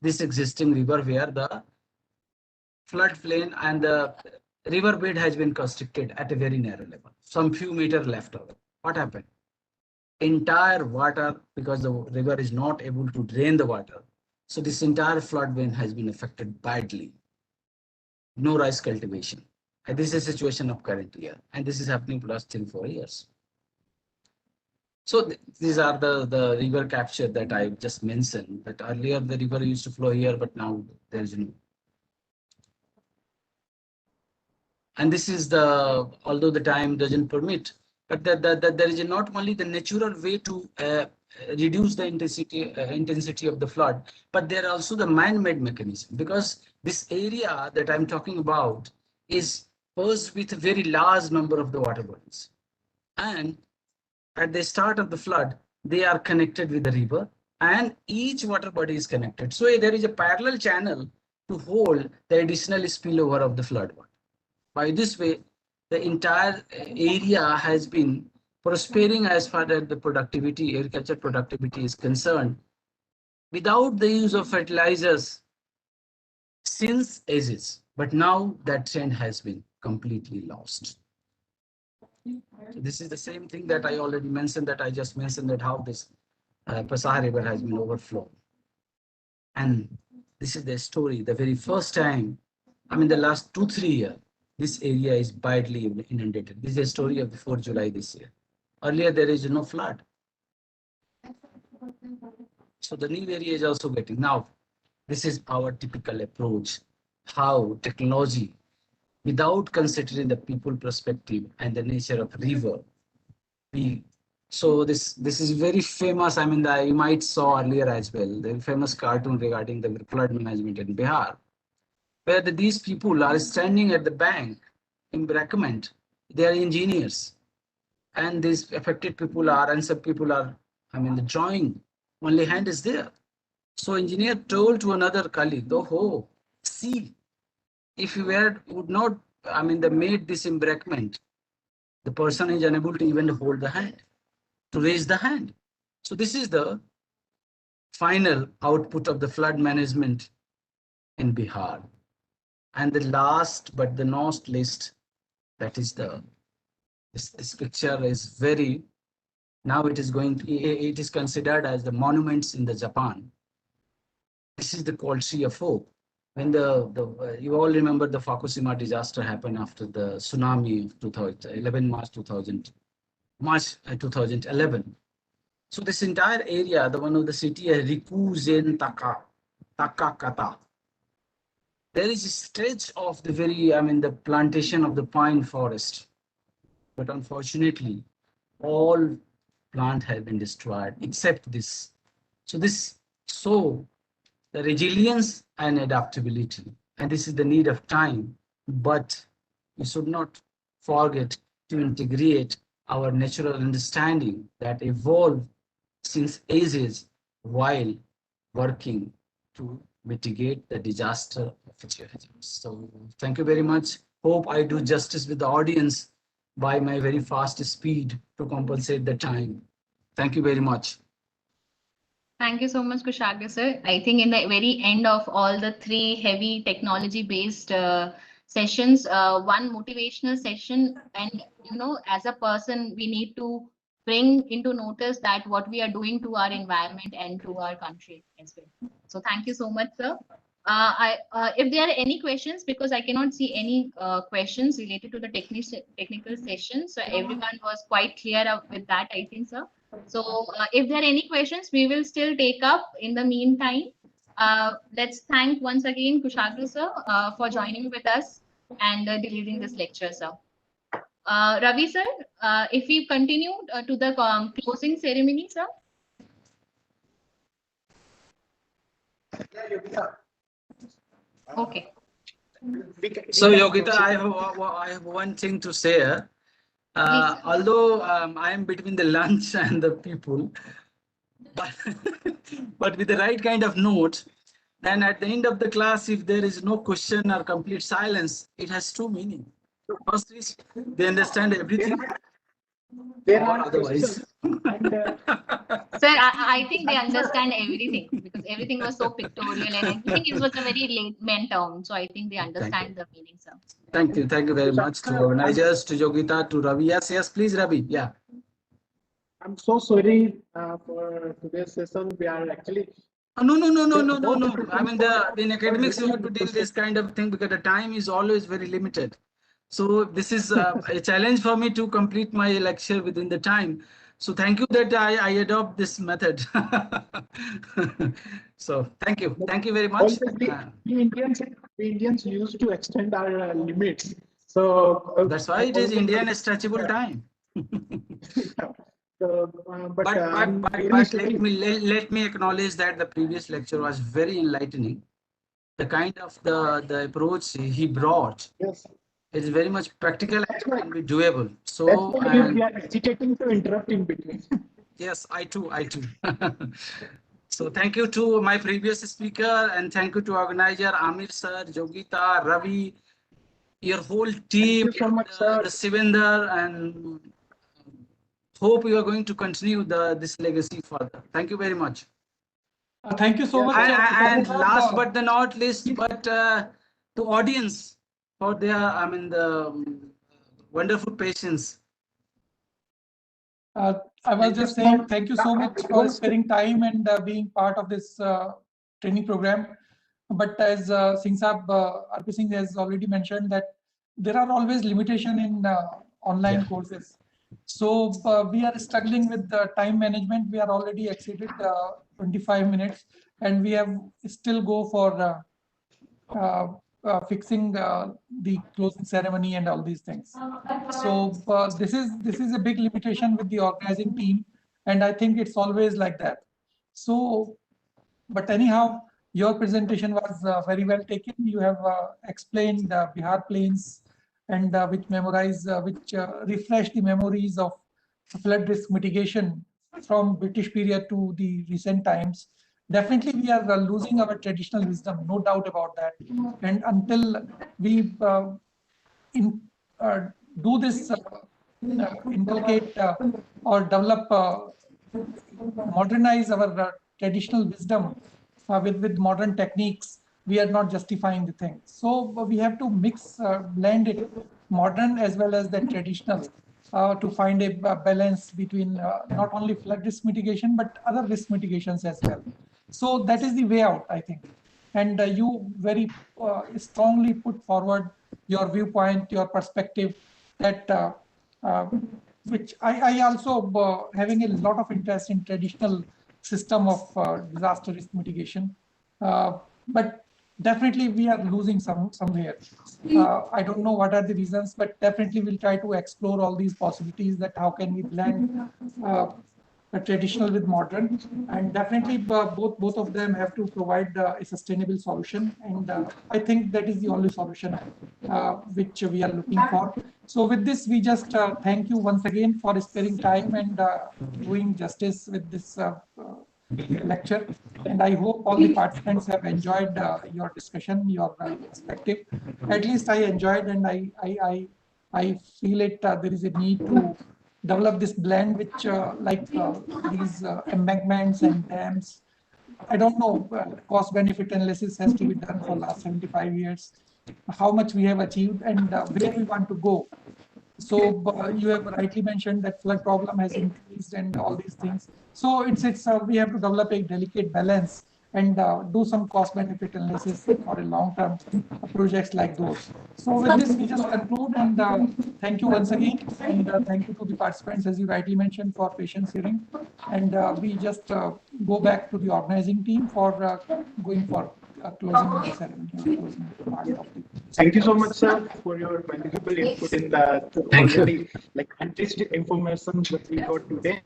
this existing river where the floodplain and the river bed has been constricted at a very narrow level, some few meters left over. What happened? Entire water, because the river is not able to drain the water. So this entire floodplain has been affected badly. No rice cultivation. And this is the situation of current year. And this is happening for the last 3-4 years. So these are the river capture that I just mentioned, that earlier the river used to flow here, but now there is no. And this is although the time doesn't permit, but there is not only the natural way to reduce the intensity of the flood, but there are also the man-made mechanism, because this area that I'm talking about is posed with a very large number of the water bodies. And at the start of the flood, they are connected with the river and each water body is connected. So there is a parallel channel to hold the additional spillover of the flood water. By this way, the entire area has been prospering as far as the productivity, agriculture productivity is concerned. without the use of fertilizers since ages. But now that trend has been completely lost. So this is the same thing that I already mentioned, that I just mentioned, that how this Pasah River has been overflown. And this is the story. The very first time, I mean, the last 2-3 years, this area is badly inundated. This is a story of the 4th July this year. Earlier, there is no flood. So the new area is also getting. Now, this is our typical approach, how technology, without considering the people perspective and the nature of river, so this is very famous. I mean, you might saw earlier as well, the famous cartoon regarding the flood management in Bihar, where these people are standing at the bank in embankment. They are engineers, and these affected people are, and some people are, I mean, the drawing, only hand is there. So engineer told to another colleague, oh, see, if you would not, I mean, they made this embankment, the person is unable to even hold the hand, to raise the hand. So this is the final output of the flood management in Bihar. And the last but the not least, that is this picture is very, now it is going to, it is considered as the monuments in the Japan. This is the called Tree of Hope. When you all remember the Fukushima disaster happened after the tsunami of 2011, March 2011. So this entire area, the one of the city, Rikuzen Takakata. There is a stretch of the very, I mean, the plantation of the pine forest. But unfortunately, all plant have been destroyed except this. So the resilience and adaptability, and this is the need of time, but we should not forget to integrate our natural understanding that evolved since ages while working to mitigate the disaster of geohazards. So thank you very much. Hope I do justice with the audience by my very fast speed to compensate the time. Thank you very much. Thank you so much, Kushagra sir. I think in the very end of all the 3 heavy technology-based sessions, one motivational session, and as a person, we need to bring into notice that what we are doing to our environment and to our country as well. So thank you so much, sir. If there are any questions, because I cannot see any questions related to the technical session, so everyone was quite clear with that, I think, sir. So if there are any questions, we will still take up in the meantime. Let's thank once again Kushagra sir for joining with us and delivering this lecture, sir. Ravi sir, if we continue to the closing ceremony, sir. Okay. So Yogita, I have one thing to say. Although I am between the lunch and the people, but with the right kind of note, then at the end of the class, if there is no question or complete silence, it has 2 meanings. First is they understand everything. There are otherwise. Sir, I think they understand everything because everything was so pictorial, and I think it was a very layman term. So I think they understand the meaning, sir. Thank you very much to organizers, to Yogita, to Ravi. Yes, please, Ravi. Yeah. I'm so sorry for today's session. We are actually. No. I mean, in academics, you have to deal this kind of thing because the time is always very limited. So this is a challenge for me to complete my lecture within the time. So thank you that I adopt this method. So thank you very much. We Indians used to extend our limits. So that's why it is Indian stretchable time. But let me acknowledge that the previous lecture was very enlightening. The kind of the approach he brought. Yes. It's very much practical and can be doable. So we are hesitating to interrupt in between. Yes, I too. So thank you to my previous speaker, and thank you to organizer Amir sir, Yogita, Ravi, your whole team, Thank you so much, sir. the Sivinder, and hope you are going to continue this legacy further. Thank you very much. Thank you so much. And last but not least, but to audience for their, I mean, the wonderful patience. I was just saying thank you so much for sparing time and being part of this training program. But as Singh Saab, RP Singh has already mentioned that there are always limitations in online courses. So we are struggling with the time management. We are already exceeded 25 minutes and we have still go for fixing the closing ceremony and all these things. So this is a big limitation with the organizing team, and I think it's always like that. So, but anyhow, your presentation was very well taken. You have explained Bihar plains and which refresh the memories of flood risk mitigation from British period to the recent times. Definitely, we are losing our traditional wisdom, no doubt about that. And until we do this, inculcate or develop, modernize our traditional wisdom with modern techniques, we are not justifying the thing. So we have to mix, blend it, modern as well as the traditional, to find a balance between not only flood risk mitigation, but other risk mitigations as well. So that is the way out, I think. And you very strongly put forward your viewpoint, your perspective, that which I also having a lot of interest in traditional system of disaster risk mitigation. But definitely we are losing somewhere. I don't know what are the reasons, but definitely we'll try to explore all these possibilities, that how can we blend traditional with modern, and definitely both of them have to provide a sustainable solution, and I think that is the only solution which we are looking for. So with this, we just thank you once again for sparing time and doing justice with this lecture, and I hope all the participants have enjoyed your discussion, your perspective. At least I enjoyed, and I feel it. There is a need to develop this blend, which these embankments and dams. I don't know, cost benefit analysis has to be done for last 75 years, how much we have achieved and where we want to go. So you have rightly mentioned that flood problem has increased and all these things. So it's we have to develop a delicate balance and do some cost benefit analysis for a long term projects like those. So with this, we just conclude, and thank you once again, and thank you to the participants, as you rightly mentioned, for patience hearing. And we just go back to the organizing team for going for closing the ceremony, closing part of the. Thank you so much, sir, for your valuable input in the already enriched information that we got today.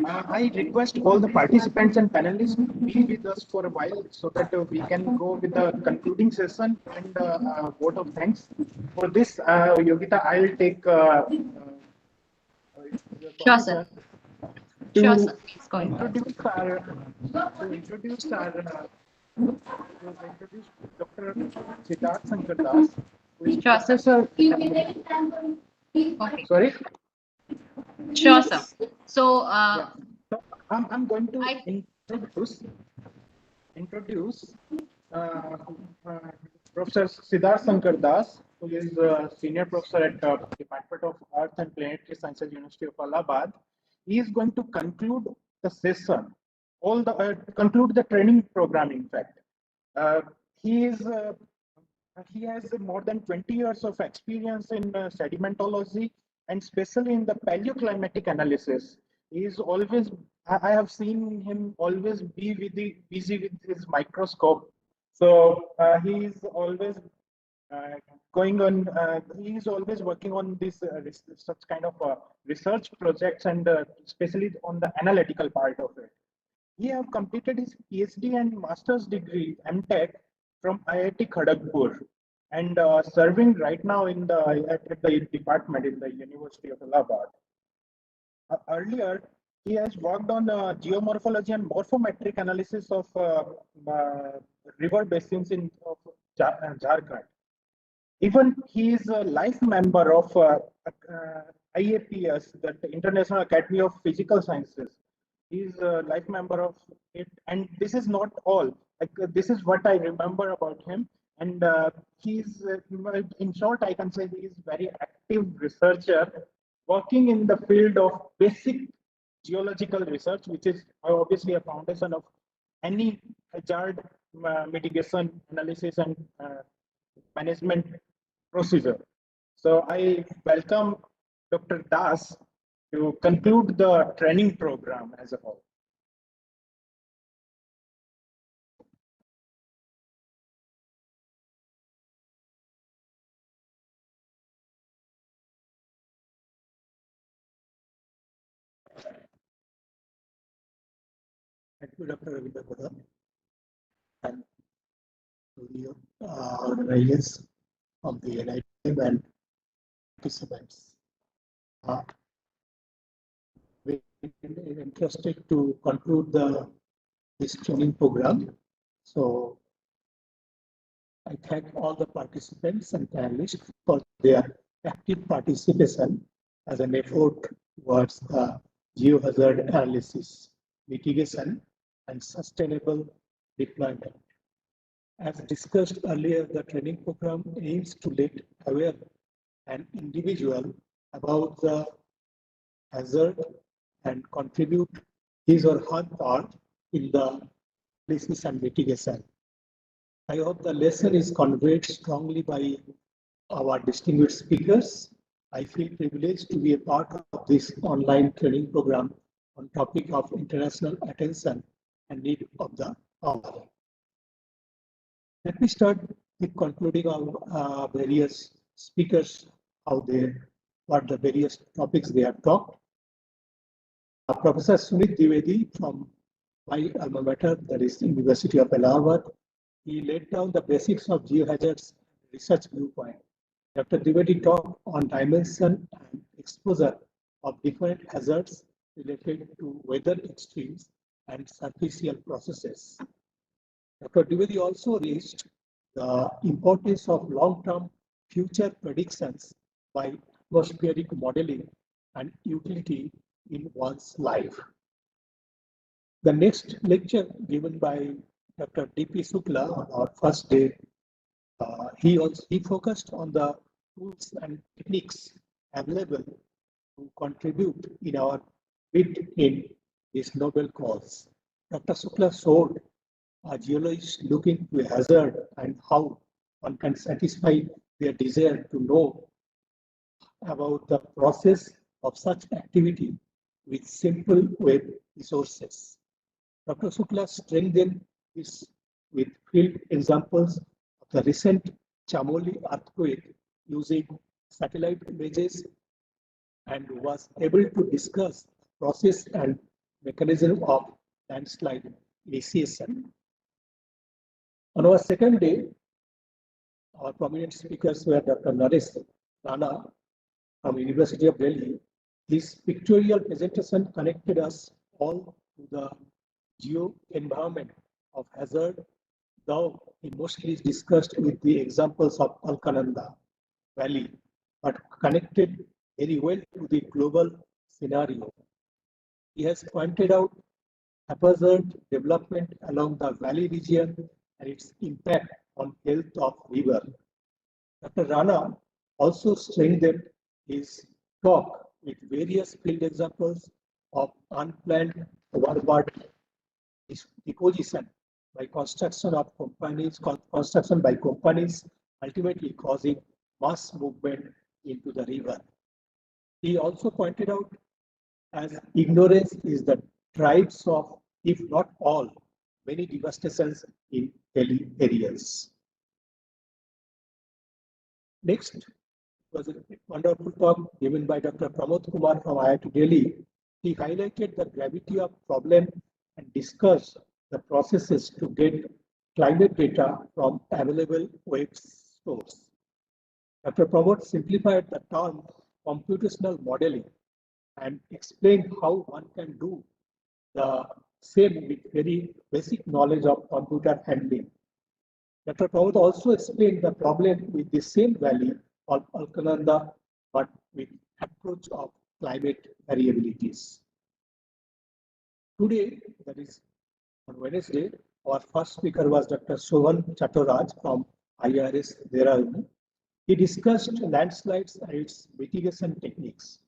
I request all the participants and panelists to be with us for a while so that we can go with the concluding session and vote of thanks. For this, Yogita, I'll take. Sure, sir. Sure, sir. Please go ahead. Introduce Dr. Siddharth Shankar Das. Sure, sir. Okay. Sorry? Sure, sir. So, So I'm going to introduce Professor Siddharth Shankar Das, who is a senior professor at the Department of Earth and Planetary Sciences, University of Allahabad. He is going to conclude the session, conclude the training program. In fact, he has more than 20 years of experience in sedimentology, and especially in the paleoclimatic analysis. He is always, I have seen him always be busy with his microscope. So he is always he is always working on this such kind of research projects, and especially on the analytical part of it. He have completed his PhD and master's degree MTech from IIT Kharagpur, and serving right now in at the department in the University of Allahabad. Earlier, he has worked on geomorphology and morphometric analysis of river basins of Jharkhand. Even he is a life member of IAPS, the International Academy of Physical Sciences, He's a life member of it, and this is not all. Like this is what I remember about him, and he's in short, I can say he is very active researcher working in the field of basic geological research, which is obviously a foundation of any hazard mitigation analysis and management procedure. So I welcome Dr. Das to conclude the training program as a whole. Thank you, Dr. Ravinder Pradhan, and to the organizers of the NIDM and participants. We're interested to conclude this training program. So I thank all the participants and panelists for their active participation as an effort towards the geo-hazard analysis, mitigation, and sustainable deployment. As discussed earlier, the training program aims to let aware an individual about the hazard and contribute his or her part in the analysis and mitigation. I hope the lesson is conveyed strongly by our distinguished speakers. I feel privileged to be a part of this online training program on topic of international attention and need of the hour. Let me start with concluding our various speakers, what the various topics they have talked. Professor Sumit Dwivedi from my alma mater, that is University of Allahabad, he laid down the basics of geohazards research viewpoint. Dr. Dwivedi talked on dimension and exposure of different hazards related to weather extremes and superficial processes. Dr. Dwivedi also raised the importance of long-term future predictions by atmospheric modeling and utility in one's life. The next lecture given by Dr. D.P. Sukla on our first day, he focused on the tools and techniques available to contribute in our bid in this noble cause. Dr. Sukla showed a geologist looking to a hazard and how one can satisfy their desire to know about the process of such activity with simple web resources. Dr. Sukla strengthened this with field examples of the recent Chamoli earthquake using satellite images and was able to discuss the process and mechanism of landslide initiation. On our second day, our prominent speakers were Dr. Naresh Rana from University of Delhi. His pictorial presentation connected us all to the geo-environment of hazard, though he mostly discussed with the examples of Alkananda Valley, but connected very well to the global scenario. He has pointed out haphazard development along the valley region and its impact on health of river. Dr. Rana also strengthened his talk with various field examples of unplanned overburden deposition by construction by companies, ultimately causing mass movement into the river. He also pointed out as ignorance is the tribes of, if not all, many devastations in hilly areas. Next was a wonderful talk given by Dr. Pramod Kumar from IIT Delhi. He highlighted the gravity of problem and discussed the processes to get climate data from available web source. Dr. Pramod simplified the term computational modeling and explained how one can do the same with very basic knowledge of computer handling. Dr. Pramod also explained the problem with the same valley of Alkananda, but with approach of climate variabilities. Today, that is on Wednesday, our first speaker was Dr. Sohan Chattoraj from IRS Dehradun. He discussed landslides and its mitigation techniques.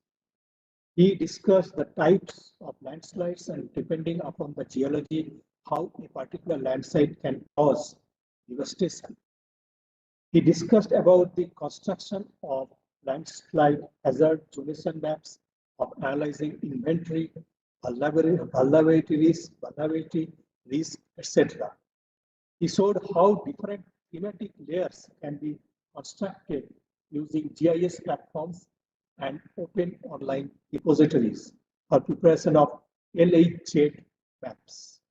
He discussed the types of landslides and depending upon the geology, how a particular landslide can cause devastation. He discussed about the construction of landslide hazard zonation maps, of analyzing inventory, vulnerability risk, etc. He showed how different thematic layers can be constructed using GIS platforms and open online repositories for preparation of LHZ maps.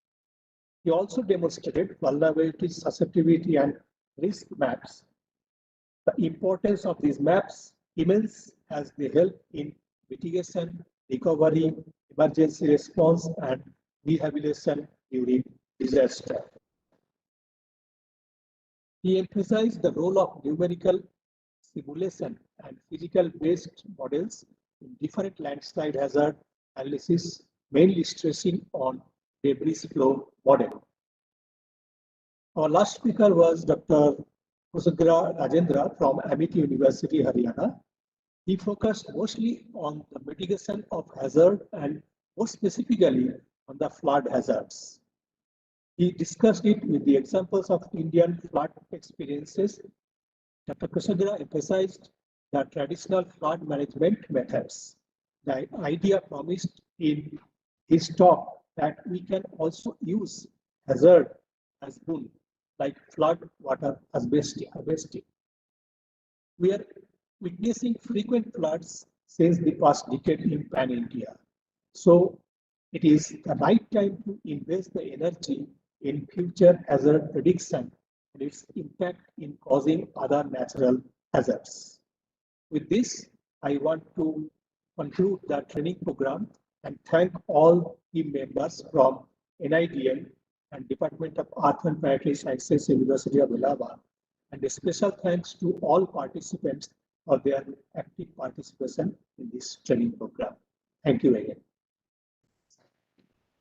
He also demonstrated vulnerability, susceptibility, and risk maps. The importance of these maps immense as they help in mitigation, recovery, emergency response, and rehabilitation during disaster. He emphasized the role of numerical simulation and physical-based models in different landslide hazard analysis, mainly stressing on debris flow model. Our last speaker was Dr. Kusagra Rajendra from Amity University, Haryana. He focused mostly on the mitigation of hazard and more specifically on the flood hazards. He discussed it with the examples of Indian flood experiences. Dr. Kusagra emphasized the traditional flood management methods. The idea promised in his talk that we can also use hazard as boon, like flood water harvesting. We are witnessing frequent floods since the past decade in Pan-India. So it is the right time to invest the energy in future hazard prediction and its impact in causing other natural hazards. With this, I want to conclude the training program and thank all team members from NIDM and Department of Earth and Planetary Sciences, University of Allahabad, and a special thanks to all participants for their active participation in this training program. Thank you again.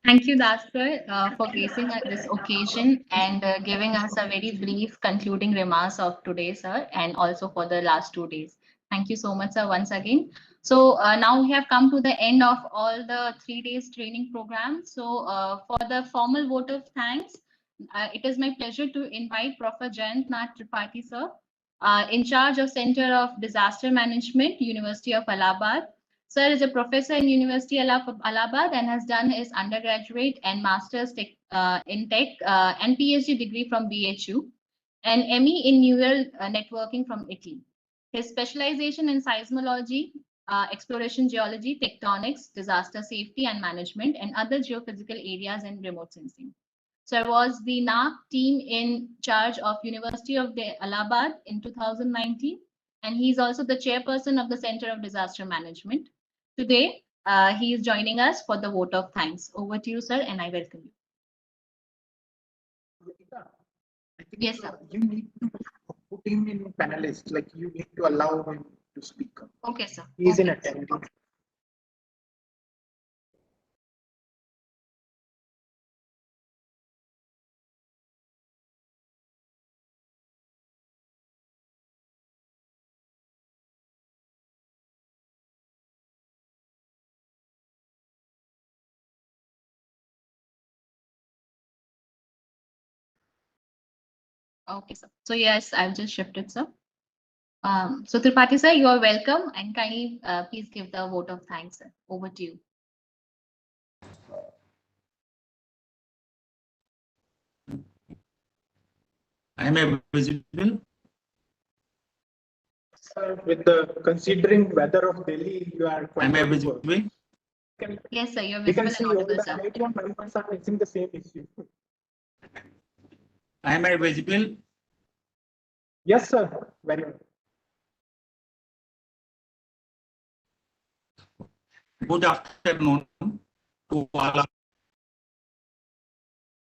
Thank you, Das sir, for gracing this occasion and giving us a very brief concluding remarks of today, sir, and also for the last 2 days. Thank you so much, sir, once again. So now we have come to the end of all the 3 days training program. So for the formal vote of thanks, it is my pleasure to invite Professor Kedarnath Story, sir, in charge of Center of Disaster Management, University of Allahabad. Sir is a professor in University of Allahabad and has done his undergraduate and master's in tech and PhD degree from BHU and ME in neural networking from Italy. His specialization in seismology, exploration geology, tectonics, disaster safety and management, and other geophysical areas and remote sensing. Sir was the NARC team in charge of University of Allahabad in 2019, and he's also the chairperson of the Center of Disaster Management. Today, he is joining us for the vote of thanks. Over to you, sir, and I welcome you. Yes, sir. You need to put him in panelist, like you need to allow him to speak. Okay, sir. He is okay. in attendee. Okay, sir. So yes, I've just shifted, sir. So Tripathi, sir, you are welcome, and kindly please give the vote of thanks, sir. Over to you. Am I visible? Sir, with the considering weather of Delhi, you are quite Am I visible. visible? Yes, sir, you're We visible can see and all audible, the sir. NIDM members are facing the same issue. Am I visible? Yes, sir. Very well. Good afternoon to all.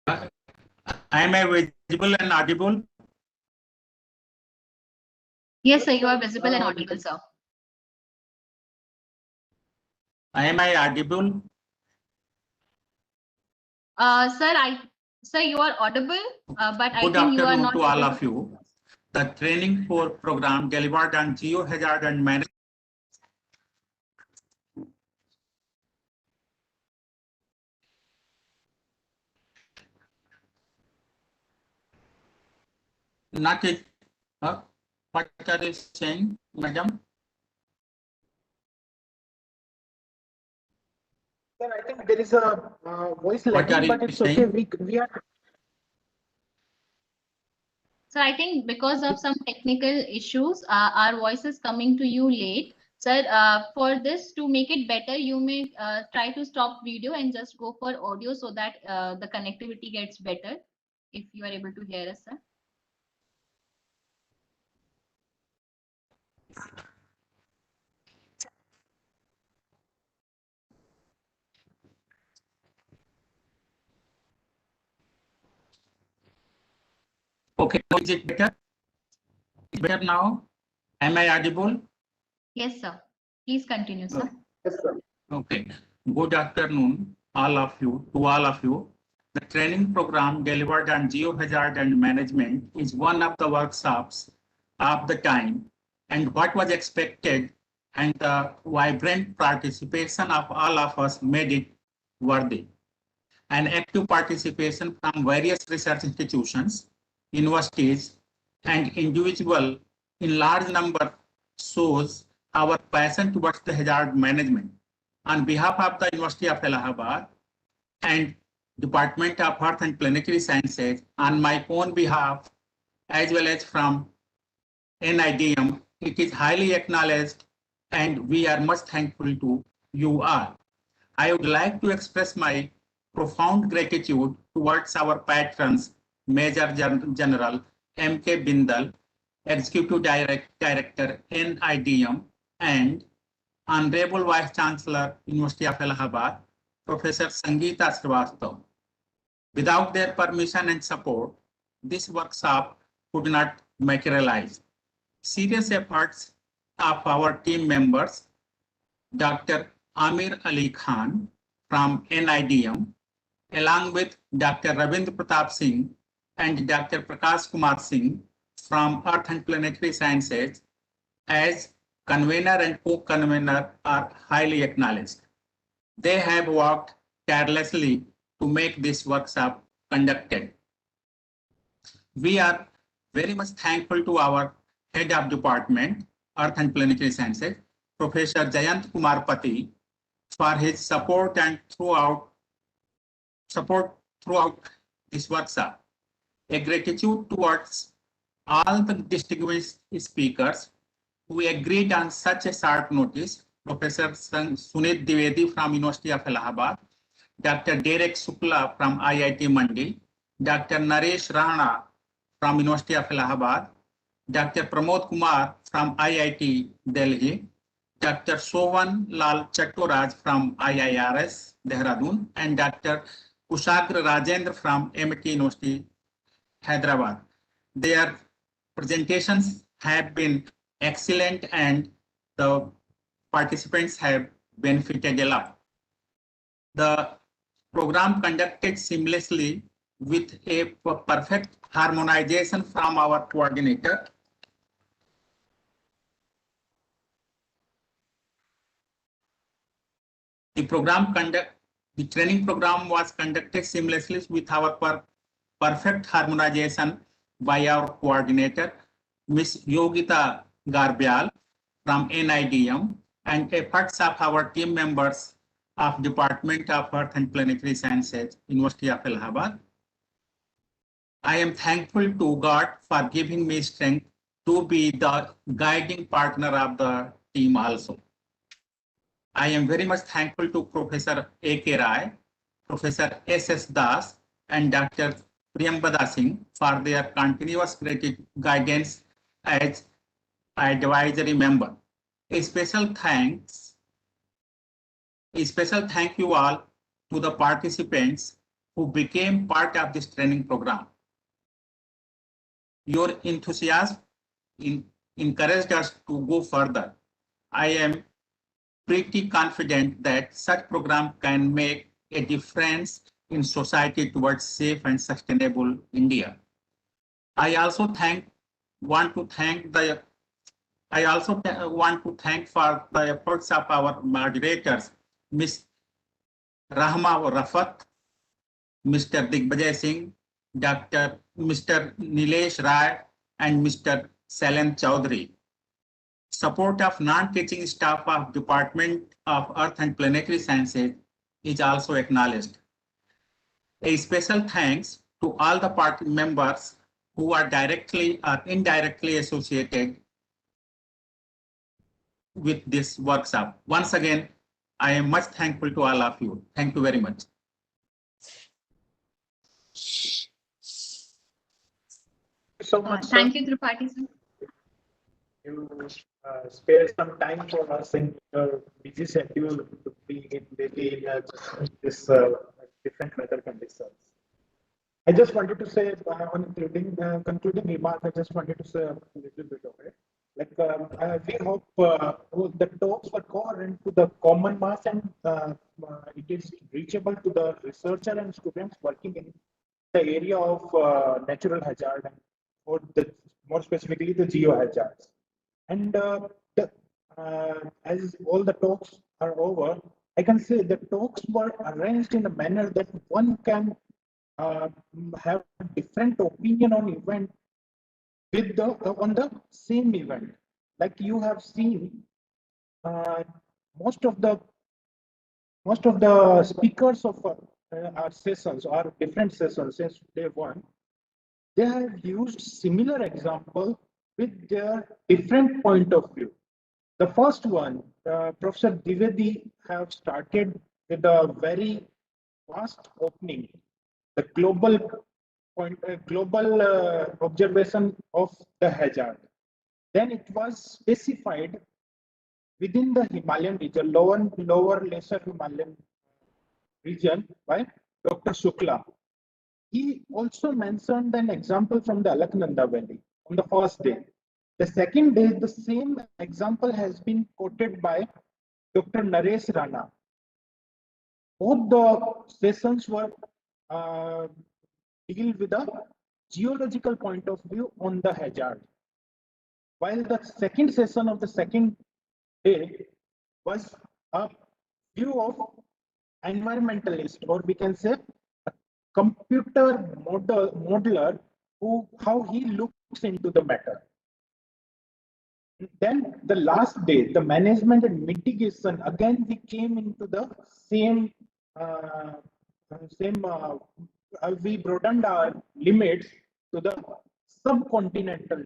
Am I visible and audible? Yes, sir, you are visible and audible, sir. Am I audible? Sir, you are audible, but I Good think you are afternoon not to all able of you. The training for program delivered on Geo-Hazard and Management not it. What are you saying, madam? Sir, I think there is a voice What are lagging, you but it's saying? okay. We are. So I think because of some technical issues, our voice is coming to you late. Sir, for this to make it better, you may try to stop video and just go for audio so that the connectivity gets better. If you are able to hear us, sir. Okay, is it better? Better now? Am I audible? Yes, sir. Please continue, sir. Yes, sir. Okay. Good afternoon, all of you. To all of you, the training program delivered on Geo-Hazard and Management is one of the workshops of the time, and what was expected and the vibrant participation of all of us made it worthy. An active participation from various research institutions, universities, and individuals in large number shows our passion towards the hazard management. On behalf of the University of Allahabad and Department of Earth and Planetary Sciences, on my own behalf, as well as from NIDM, it is highly acknowledged and we are much thankful to you all. I would like to express my profound gratitude towards our patrons, Major General M.K. Bindal, Executive Director, NIDM, and Honorable Vice Chancellor, University of Allahabad, Professor Sangeeta Srivastava. Without their permission and support, this workshop could not materialize. Serious efforts of our team members, Dr. Amir Ali Khan from NIDM, along with Dr. Ravindra Pratap Singh and Dr. Prakash Kumar Singh from Earth and Planetary Sciences, as convener and co-convener, are highly acknowledged. They have worked tirelessly to make this workshop conducted. We are very much thankful to our Head of Department, Earth and Planetary Sciences, Professor Jayant Kumar Pati, for his support and throughout this workshop. A gratitude towards all the distinguished speakers who agreed on such a short notice, Professor Sunit Dwivedi from University of Allahabad, Dr. Derek Shukla from IIT Mandi, Dr. Naresh Rana from University of Allahabad, Dr. Pramod Kumar from IIT Delhi, Dr. Sovan Lal Chattoraj from IIRS Dehradun, and Dr. Kushagra Rajendra from MHA University, Hyderabad. Their presentations have been excellent and the participants have benefited a lot. The program conducted seamlessly with a perfect harmonization from our coordinator. The training program was conducted seamlessly with our perfect harmonization by our coordinator, Ms. Yogita Garbyal from NIDM, and efforts of our team members of Department of Earth and Planetary Sciences, University of Allahabad. I am thankful to God for giving me strength to be the guiding partner of the team also. I am very much thankful to Professor A.K. Rai, Professor S.S. Das, and Dr. Priyambada Singh for their continuous guidance as advisory member. A special thank you all to the participants who became part of this training program. Your enthusiasm encouraged us to go further. I am pretty confident that such program can make a difference in society towards safe and sustainable India. I also want to thank for the efforts of our moderators, Ms. Rahma Rafat, Mr. Digbajay Singh, Mr. Nilesh Rai, and Mr. Sailen Chaudhary. Support of non-teaching staff of Department of Earth and Planetary Sciences is also acknowledged. A special thanks to all the party members who are directly or indirectly associated with this workshop. Once again, I am much thankful to all of you. Thank you very much. So much. Thank you, Tripathi sir. You spare some time for us in your busy schedule to be in Delhi in this different weather conditions. I just wanted to say on concluding remark, I just wanted to say a little bit of it. Like we hope the talks were coherent to the common mass and it is reachable to the researcher and students working in the area of natural hazard and or more specifically the geo-hazards. And as all the talks are over, I can say the talks were arranged in a manner that one can have a different opinion on event with the on the same event. Like you have seen, most of the speakers of our sessions or different sessions since day one, they have used similar example with their different point of view. The first one, Professor Dwivedi have started with a very vast opening, the global observation of the hazard. Then it was specified within the Himalayan region, lower lesser Himalayan region by Dr. Shukla. He also mentioned an example from the Alaknanda Valley on the first day. The second day, the same example has been quoted by Dr. Naresh Rana. Both the sessions were deal with a geological point of view on the hazard. While the second session of the second day was a view of environmentalist, or we can say a computer modeler how he looks into the matter. Then the last day, the management and mitigation, again we came into the same we broadened our limits to the subcontinental.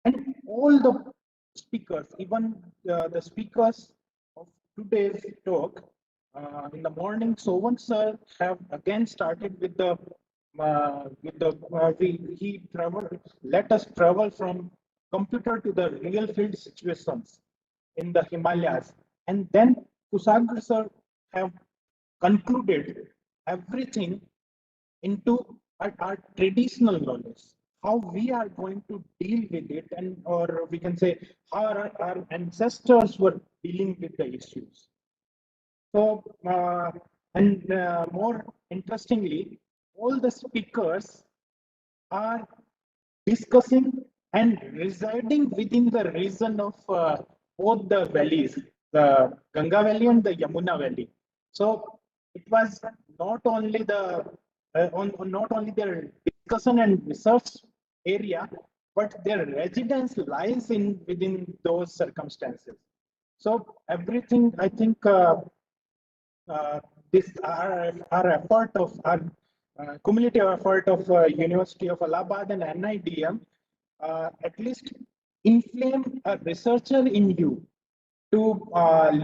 And all the speakers, even the speakers of today's talk, in the morning, Sovan sir have again started with the let us travel from computer to the real field situations in the Himalayas, and then Kusagar sir have concluded everything into our traditional knowledge, how we are going to deal with it, and or we can say how our ancestors were dealing with the issues. So, more interestingly, all the speakers are discussing and residing within the region of both the valleys, the Ganga Valley and the Yamuna Valley. So it was not only not only their discussion and research area, but their residence lies within those circumstances. So everything, I think, this our effort of our cumulative effort of University of Allahabad and NIDM at least inflame a researcher in you to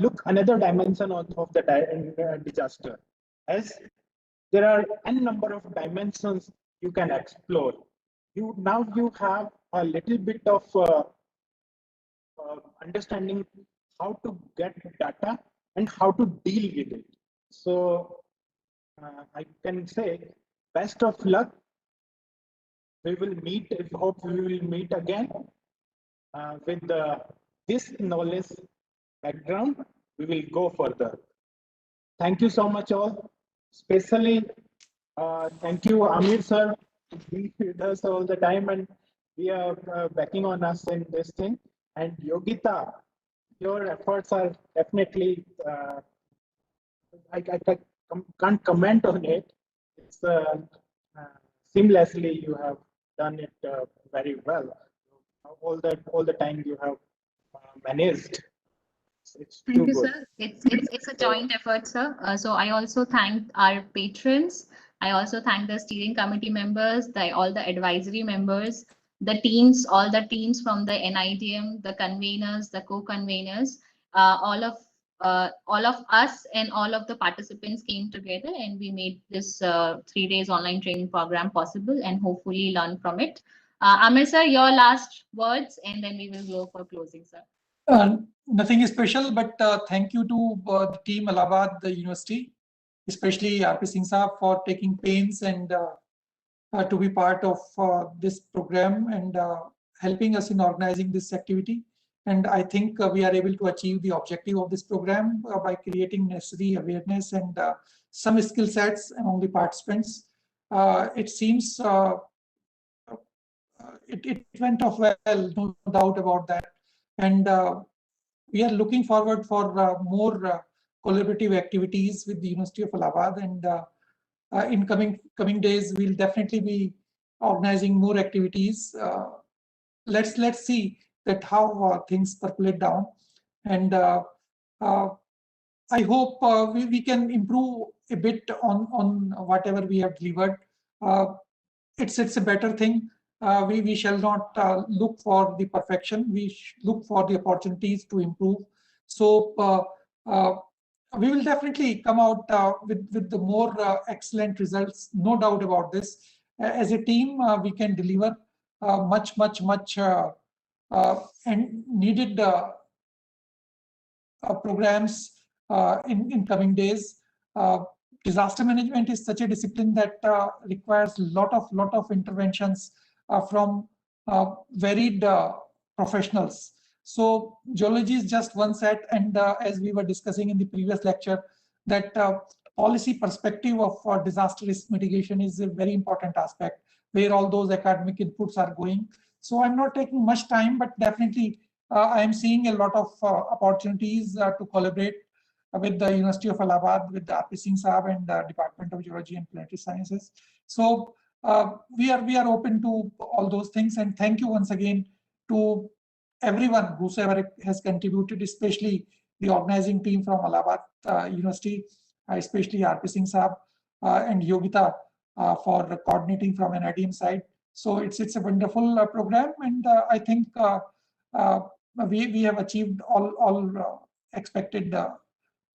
look another dimension of the disaster, as there are n number of dimensions you can explore. Now you have a little bit of understanding how to get data and how to deal with it. So I can say best of luck. We will meet, I hope we will meet again with this knowledge background. We will go further. Thank you so much all. especially thank you, Amir sir, to be with us all the time and we are backing on us in this thing. And Yogita, your efforts are definitely, I can't comment on it. It's seamlessly you have done it very well. All the time you have managed. It's Thank too you, good. sir. It's a joint effort, sir. So I also thank our patrons. I also thank the steering committee members, all the advisory members, the teams, all the teams from the NIDM, the conveners, the co-conveners, all of us and all of the participants came together and we made this 3 days online training program possible and hopefully learn from it. Amir sir, your last words and then we will go for closing, sir. Nothing special, but thank you to the team Allahabad, the university, especially RP Singh Saab for taking pains and to be part of this program and helping us in organizing this activity. And I think we are able to achieve the objective of this program by creating necessary awareness and some skill sets among the participants. It seems it went off well, no doubt about that. And we are looking forward for more collaborative activities with the University of Allahabad. And in coming days, we'll definitely be organizing more activities. Let's see that how things percolate down. And I hope we can improve a bit on whatever we have delivered. It's a better thing. We shall not look for the perfection. We look for the opportunities to improve. So we will definitely come out with the more excellent results, no doubt about this. As a team, we can deliver much and needed programs in coming days. Disaster management is such a discipline that requires lot of interventions from varied professionals. So geology is just one set, and as we were discussing in the previous lecture, that policy perspective of disaster risk mitigation is a very important aspect where all those academic inputs are going. So I'm not taking much time, but definitely I am seeing a lot of opportunities to collaborate with the University of Allahabad, with the RP Singh Saab and the Department of Geology and Planetary Sciences. So we are open to all those things, and thank you once again to everyone whosoever has contributed, especially the organizing team from Allahabad University, especially RP Singh Saab and Yogita for coordinating from an NIDM side. So it's a wonderful program, and I think we have achieved all expected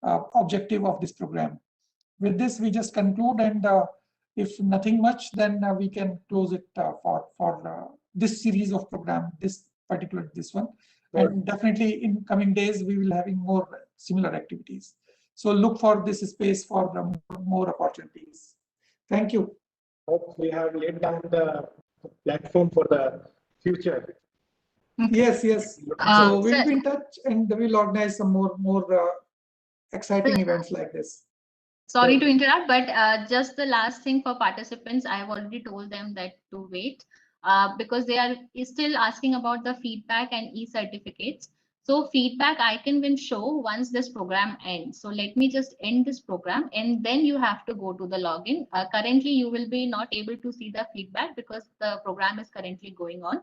objective of this program. With this, we just conclude, and if nothing much, then we can close it for this series of program, this one. And definitely in coming days, we will having more similar activities. So look for this space for more opportunities. Thank you. Hope we have laid down the platform for the future. Yes. So we'll be in touch, and we'll organize some more exciting events like this. Sorry to interrupt, but just the last thing for participants, I have already told them that to wait because they are still asking about the feedback and e-certificates. So feedback icon will show once this program ends. So let me just end this program and then you have to go to the login. Currently, you will be not able to see the feedback because the program is currently going on.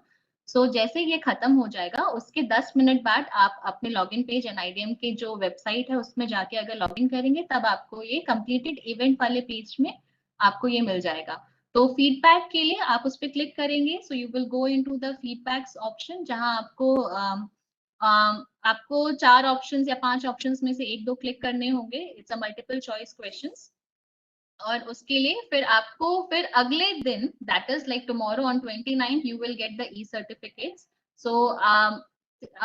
So जैसे ये खत्म हो जाएगा उसके 10 minute बाद आप अपने login page NIDM के जो वेबसाइट है उसमें जाके अगर लॉगिन करेंगे तब आपको ये कंप्लीटेड इवेंट वाले पेज में आपको ये मिल जाएगा. तो फीडबैक के लिए आप उस पर क्लिक करेंगे. So you will go into the feedbacks option जहां आपको 4 ऑप्शंस या 5 ऑप्शंस में से 1-2 क्लिक करने होंगे. It's a multiple choice questions. और उसके लिए फिर आपको फिर अगले दिन that is like tomorrow on 29th you will get the e-certificates. So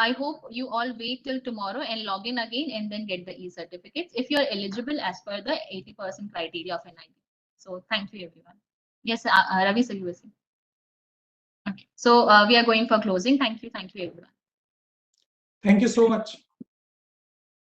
I hope you all wait till tomorrow and log in again and then get the e-certificates if you are eligible as per the 80% criteria of NIDM. So thank you everyone. Yes, Ravi sir, you were saying. Okay, so we are going for closing. Thank you everyone. Thank you so much.